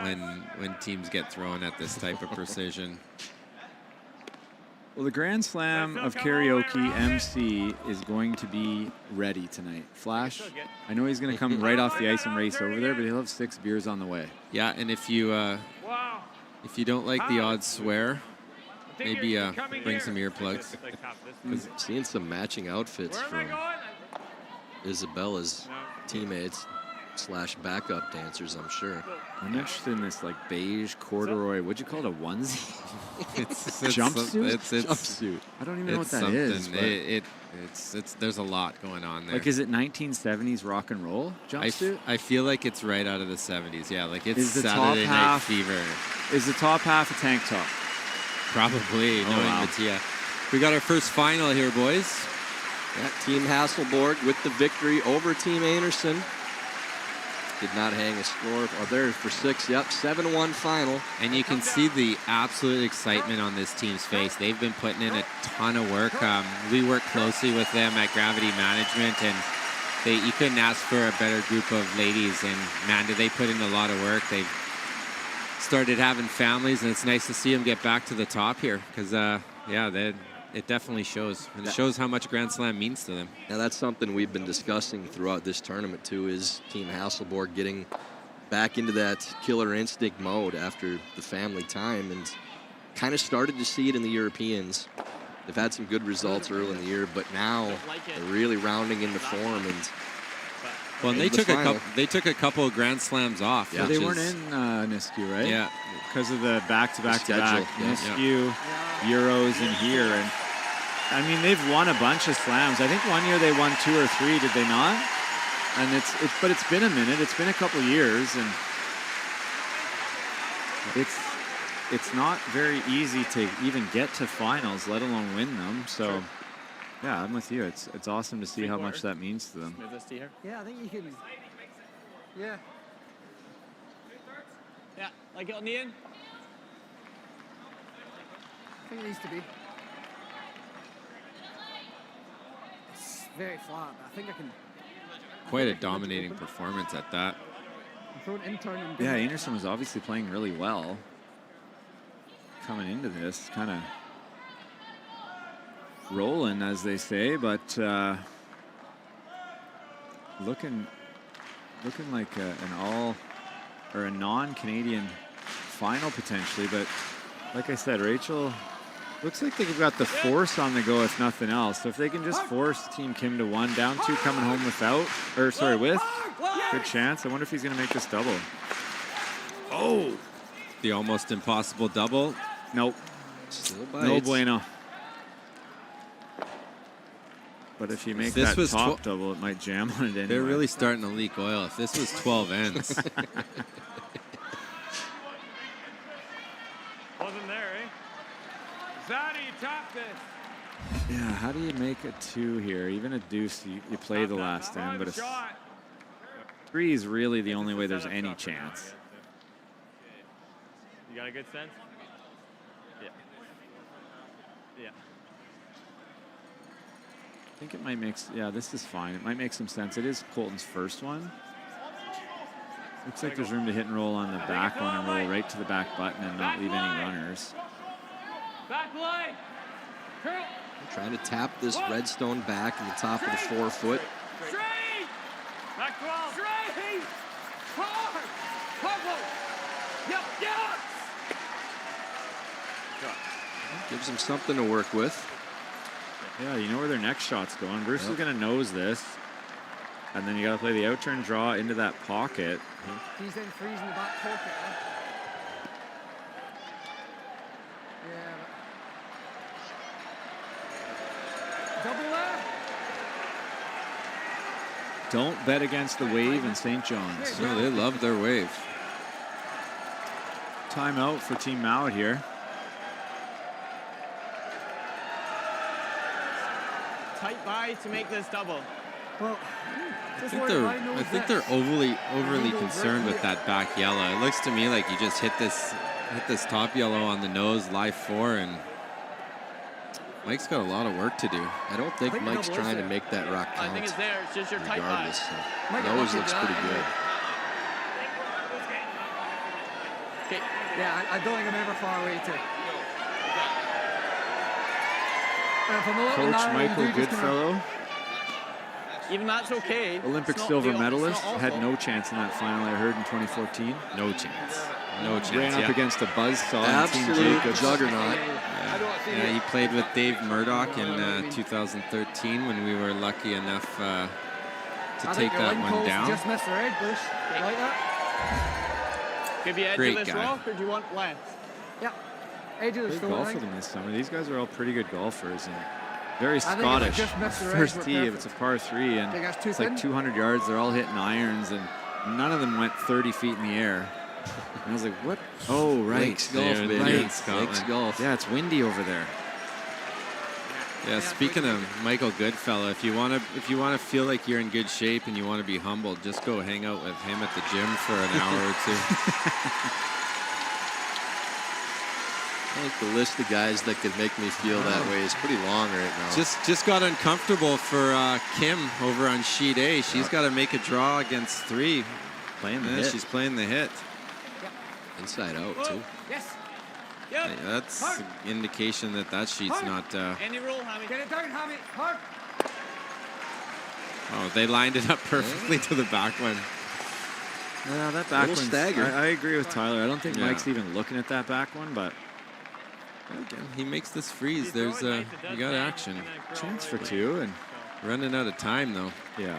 when teams get thrown at this type of precision. Well, the Grand Slam of Karaoke MC is going to be ready tonight. Flash, I know he's going to come right off the ice and race over there, but he'll have 6 beers on the way. Yeah, and if you don't like the odd swear, maybe bring some earplugs. Seeing some matching outfits from Isabella's teammates / backup dancers, I'm sure. I'm interested in this like beige corduroy. What'd you call it? A onesie? It's jumpsuit. It's jumpsuit. I don't even know what that is. It's there's a lot going on there. Like, is it 1970s rock and roll jumpsuit? I feel like it's right out of the 70s. Yeah, like it's Is the Saturday top Night half- Fever. Is the top half a tank top? Probably. Knowing wow. Mattia. We got our first final here, boys. Yeah, Team Hasselborg with the victory over Team Anderson. Did not hang a score. Oh, there's for 6. Yep, 7-1 final. And you can see the absolute excitement on this team's face. They've been putting in a ton of work. We work closely with them at Gravity Management, and you couldn't ask for a better group of ladies. And man, did they put in a lot of work. They've started having families, and it's nice to see them get back to the top here because, it definitely shows. And it shows how much Grand Slam means to them. Now, that's something we've been discussing throughout this tournament, too, is Team Hasselborg getting back into that killer instinct mode after the family time, and kind of started to see it in the Europeans. They've had some good results early in the year, but now they're really rounding into form. And well, and they took a couple of Grand Slams off. Yeah, they weren't in Nisku, right? Yeah, because of the back-to-back-to-back Nisku, Euros, and here. And I mean, they've won a bunch of slams. I think one year they won 2 or 3, did they not? And but it's been a minute. It's been a couple years, and it's not very easy to even get to finals, let alone win them. So, yeah, I'm with you. It's awesome to see how much that means to them. Yeah, I think you can. Yeah. Yeah, like it on the end. I think it needs to be. It's very flat. I think I can. Quite a dominating performance at that. Throw an intern and Yeah, Anderson was obviously playing really well coming into this, kind of rolling, as they say, but looking like a non-Canadian final potentially. But like I said, Rachel, looks like they've got the force on the go, if nothing else. So if they can just force Team Kim to 1, down 2, coming home with, good chance. I wonder if he's going to make this double. Oh, the almost impossible double. Nope. No bueno. But if you make that top double, it might jam on it anyway. They're really starting to leak oil. If this was 12 ends. Wasn't there, eh? Zaddy topped it. Yeah, how do you make a 2 here? Even a deuce, you play the last end, but a 3 is really the only way there's any chance. You got a good sense? Yeah. Yeah. I think it might make, yeah, this is fine. It might make some sense. It is Colton's first one. Looks like there's room to hit and roll on the back one and roll right to the back button and not leave any runners. Back line. Curl. Trying to tap this redstone back in the top of the 4-foot. Straight. Back 12. Straight. Hard. Couple. Yep. Yep. Gives them something to work with. Yeah, you know where their next shot's going. Bruce is going to nose this. And then you got to play the out-turn draw into that pocket. He's in freeze in the back pocket. Yeah. Double there. Don't bet against the wave in St. John's. No, they love their wave. Timeout for Team Mouat here. Tight by to make this double. Well, I think they're overly concerned with that back yellow. It looks to me like you just hit this top yellow on the nose, live 4, and Mike's got a lot of work to do. I don't think Mike's trying to make that rock count. I think it's there. It's just your tight by. Regardless, nose looks pretty good. Okay. Yeah, I don't think I'm ever far away too. Coach Michael Goodfellow, Even that's okay. Olympic silver medalist, had no chance in that final, I heard, in 2014. No chance. No chance. Ran up against a buzzsaw. Absolute juggernaut. Yeah, he played with Dave Murdoch in 2013 when we were lucky enough to take that one down. Just missed the red, Bush. You like that? Give you edge Great of this guy. rock, or do you want left? Yeah. Edge of the Good stone, golf I for think. them this summer. These guys are all pretty good golfers and very I think if I Scottish. just missed the First red, tee, we're it's a par 3, and Think that's too it's like thin? 200 yards. They're all hitting irons, and none of them went 30 feet in the air. And I was like, what? Oh, right. Lakes golf, They're baby. in Scotland. Lakes golf. Yeah, it's windy over there. Yeah, speaking of Michael Goodfellow, if you want to feel like you're in good shape and you want to be humbled, just go hang out with him at the gym for an hour or two. I think the list of guys that could make me feel that way is pretty long right now. Just got uncomfortable for Kim over on sheet A. She's got to make a draw against 3. Playing the Yeah, hit. she's playing the hit. Inside out too. Yes. Yeah, that's an indication that sheet's not. Any roll, Hammy. Get it down, Hammy. Hard. Oh, they lined it up perfectly to the back one. Yeah, that back Little one. stagger. I agree with Tyler. I don't think Yeah. Mike's even looking at that back one, but Again, he makes this freeze. There's you got action. chance for 2, and Running out of time though. yeah,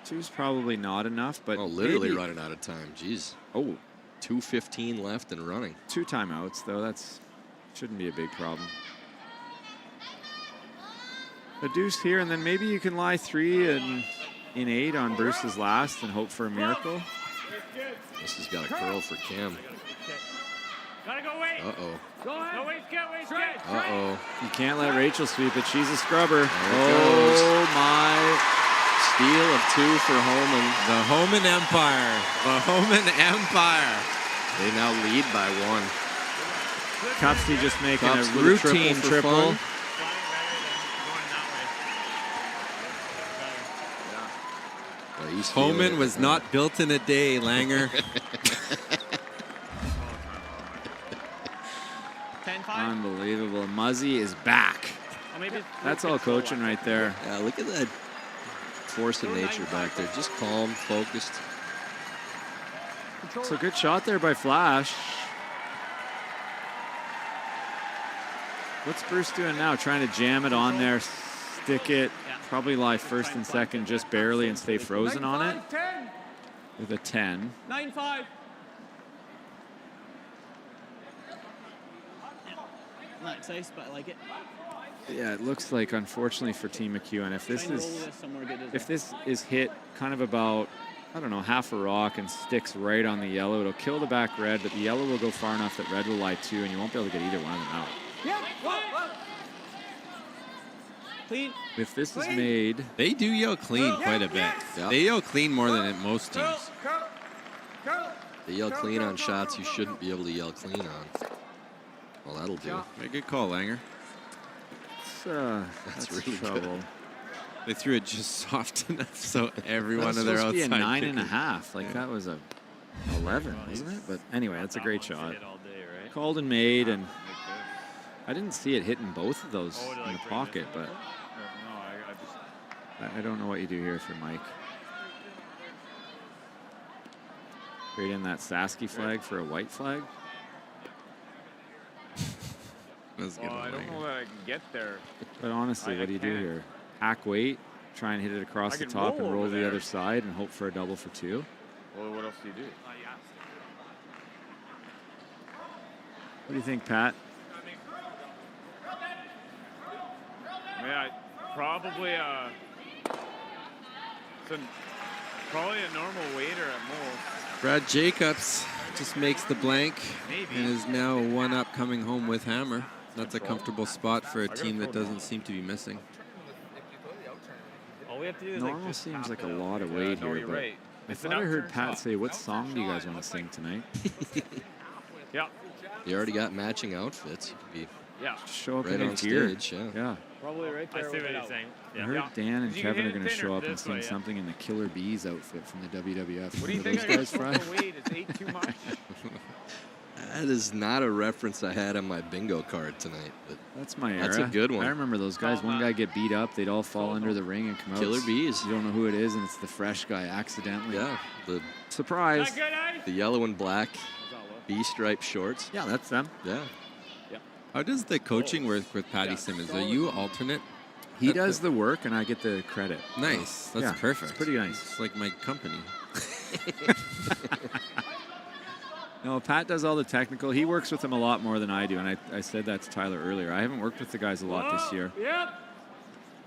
2's probably not enough. But Oh, literally maybe- running out of time. Jeez. Oh, 2:15 left and running. 2 timeouts though. That's shouldn't be a big problem. A deuce here, and then maybe you can lie 3 and in 8 on Bruce's last and hope for a miracle. This has got a curl for Kim. Gotta go wait. Uh-oh. Go ahead. No, wait, get. Uh-oh. You can't let Rachel sweep it. She's a scrubber. it Oh my! Steal of 2 for Holman. The Homan Empire. The Homan Empire. They now lead by 1. Copsy just making Cops a with a routine for triple. fun. Well, he's feeling Homan it. was not built in a day, Langer. 10-5. Unbelievable. Muzzy is back. Oh, maybe That's all coaching right there. Yeah, look at that force of nature back there. Just calm, focused. So good shot there by Flash. What's Bruce doing now? Trying to jam it on there, stick it, probably lie first and second just barely and stay frozen on it 10. with a 10. 9-5. Not excited, but I like it. Yeah, it looks like, unfortunately for Team McEwen, if this is hit kind of about, I don't know, half a rock and sticks right on the yellow, it'll kill the back red, but the yellow will go far enough that red will lie 2, and you won't be able to get either one of them out. Yeah. Whoa. Clean. If this is made, They do yell clean quite a bit. Yeah. They yell clean more than at most teams. They yell clean on shots you shouldn't be able to yell clean on. Well, that'll do. A good call, Langer. that's really trouble. good. They threw it just soft enough so every one That's of their supposed to outside be a 9 and a kickers- half. Like that was a 11, wasn't it? But anyway, that's a great shot. Called and made, and I didn't see it hitting both of those in the pocket, but I don't know what you do here if you're Mike. Trade in that Sasky flag for a white flag. That's good. I don't know that I can get there. But honestly, what do you do here? Hack weight, try and hit it across I the can top and roll roll over the there. other side and hope for a double for 2. Well, what else do you do? What do you think, Pat? Yeah, probably It's probably a normal waiter at most. Brad Jacobs just makes the blank Maybe. and is now 1 up coming home with hammer. That's a comfortable spot for a team that doesn't seem to be missing. All we have to do is Normal just seems tap like a it. lot of Yeah, weight no, here, you're but right. I It's thought an I heard upturn Pat shot. say, "What song do you guys want to sing tonight?" Yeah. You already got matching outfits. You could be Yeah. Show up right in on gear. stage. Yeah. Yeah. Probably right there. I see what you're saying. I Yeah. heard Dan and You can Kevin hit are it going to thinner show up and this sing way, yeah. something in the Killer Bees outfit from the WWF. What do you Remember think I those got guys, for Fry? weight? Is 8 too much? That is not a reference I had on my bingo card tonight. But That's my era. That's a good one. I remember those guys. One guy get beat up, they'd all fall under the ring and come out. Killer Bees. You don't know who it is, and it's the fresh guy accidentally. Yeah. The Surprise. the yellow and black bee-striped shorts. Yeah, that's them. Yeah. How does the coaching work with Patty Simmons? Are you alternate? He does the work, and I get the credit. Nice. That's Yeah, perfect. It's pretty nice. It's like my company. No, Pat does all the technical. He works with them a lot more than I do, and I said that to Tyler earlier. I haven't worked with the guys a lot this year. Yep.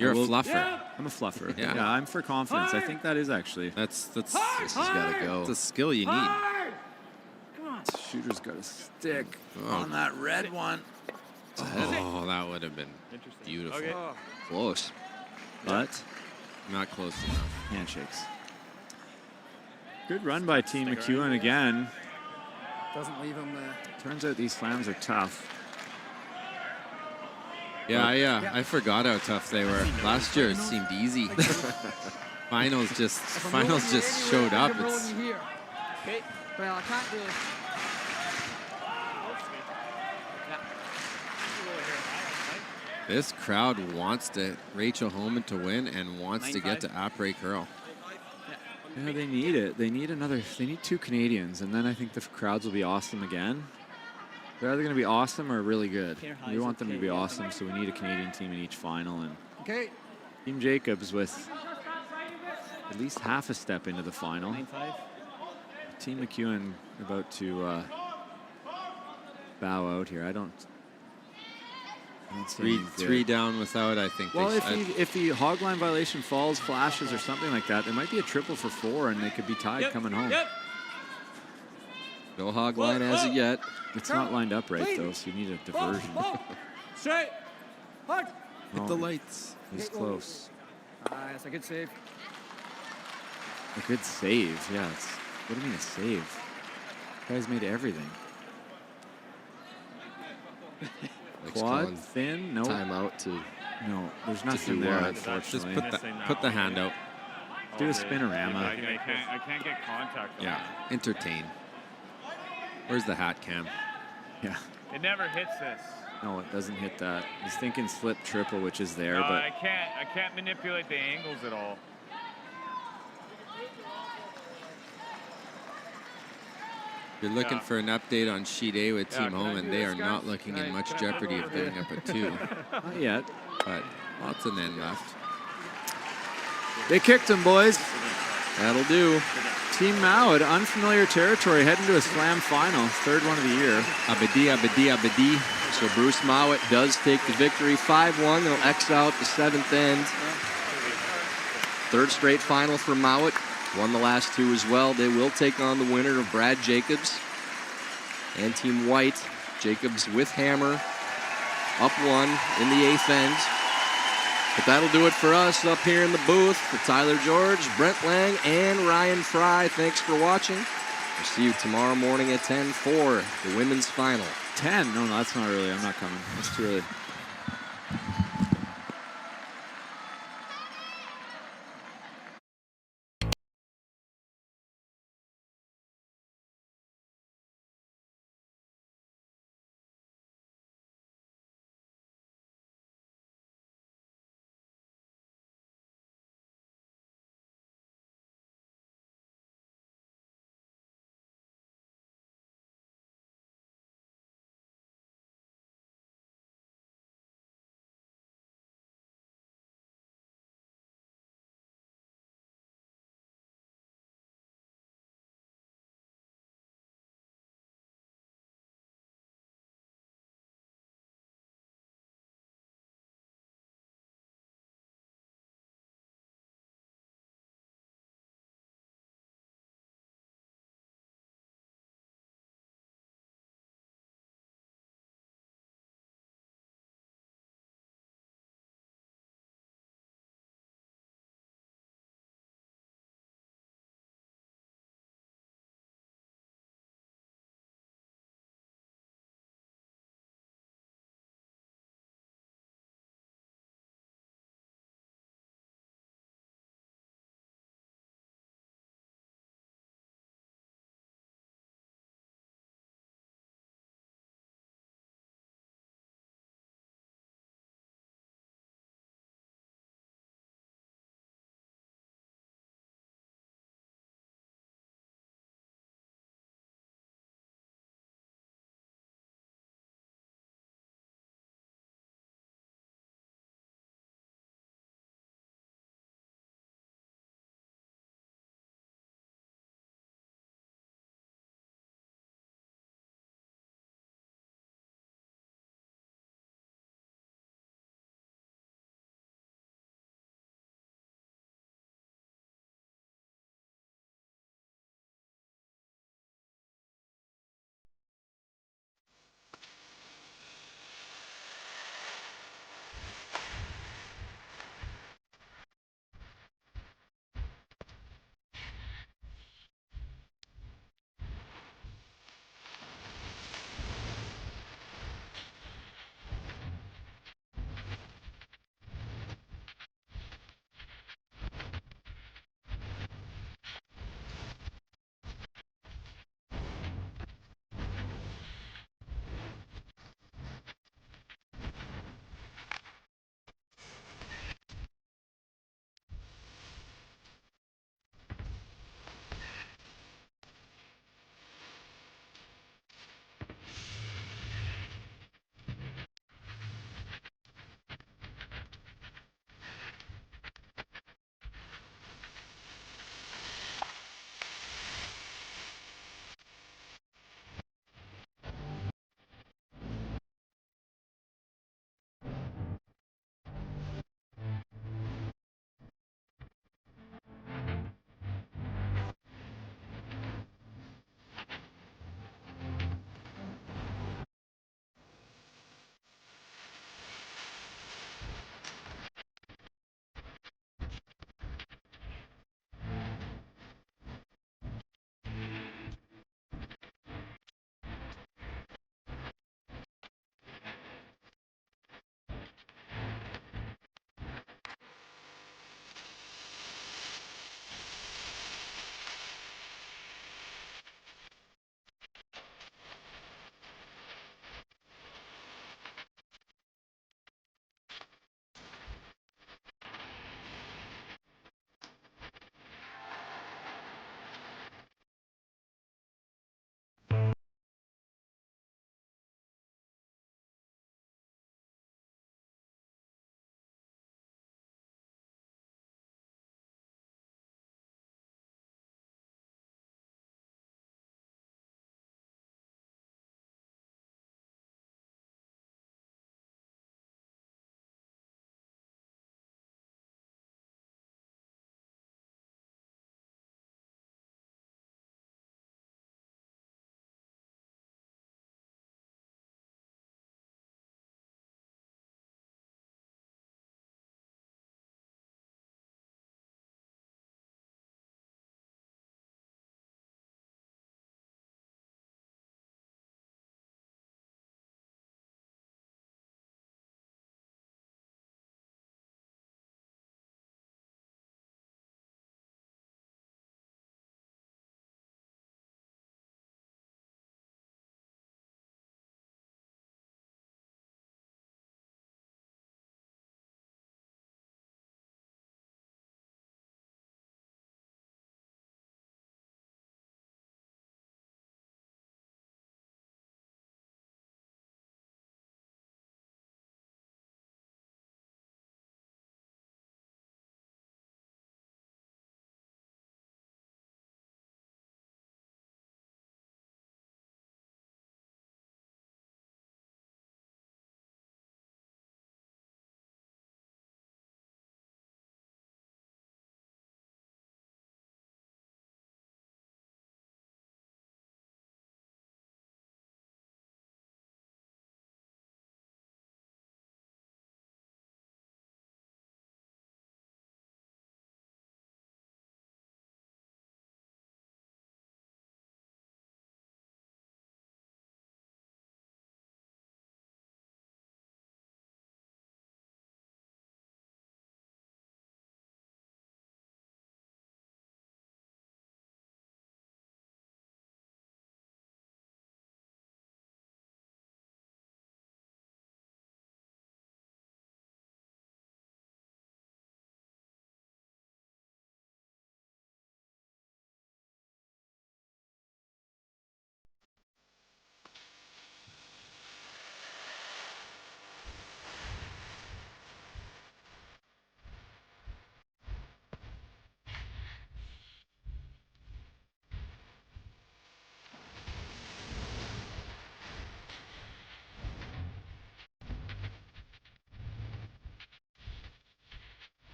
You're a I will- fluffer. I'm a fluffer. Yeah. Yeah, I'm for confidence. I think that is actually. That's This has got to go. It's a skill you need. Shooter's got a stick Oh. on that red one. Oh, that would have been beautiful. Okay. Close. But Not close enough. handshakes. Good run by Team McEwen again. Doesn't leave him Turns out these slams are tough. Yeah, I forgot how tough they were. Last year it seemed easy. Finals just showed up. It's here. Okay. Well, I can't really. this crowd wants Rachel Homan to win and wants to get to après curl. Yeah, they need it. They need two Canadians, and then I think the crowds will be awesome again. They're either going to be awesome or really good. We want them to be awesome, so we need a Canadian team in each final. And Okay. Team Jacobs with at least half a step into the final. Team McEwen about to bow out here. I don't see anything Three good. down without, I think. Well, if the hog line violation falls, flashes, or something like that, there might be a triple for 4, and they could be tied coming home. No hog line as of yet. It's not lined up right, though, so you need a diversion. Straight. Hug. Hit the lights. He's close. It's a good save. A good save, yeah. What do you mean a save? Guy's made everything. Mike's Quad, calling thin, no. Timeout to. No, there's to nothing do there, what? unfortunately. Just put the hand out. Do a spinorama. I can't get contact on Yeah, entertain. Where's the hat cam? Yeah. it. It never hits this. No, it doesn't hit that. He's thinking slip triple, which is there, No, but I can't manipulate the angles at all. You're looking for an update on sheet A with Yeah, Team can I Homan. do They this, Oh, are guys? not looking in much can I jeopardy move of over getting up at 2. not yet. But lots of men left. They kicked him, boys. That'll do. Team Mouat, unfamiliar territory, heading to a slam final, 3rd one of the year. Abadi. So Bruce Mouat does take the victory 5-1. They'll X out the 7th end. 3rd straight final for Mouat. Won the last 2 as well. They will take on the winner of Brad Jacobs and Team White. Jacobs with hammer. Up 1 in the 8th end. But that'll do it for us up here in the booth. For Tyler George, Brent Lang, and Ryan Fry, thanks for watching. We'll see you tomorrow morning at 10 for the women's final. 10? No, that's not early. I'm not coming. It's too early.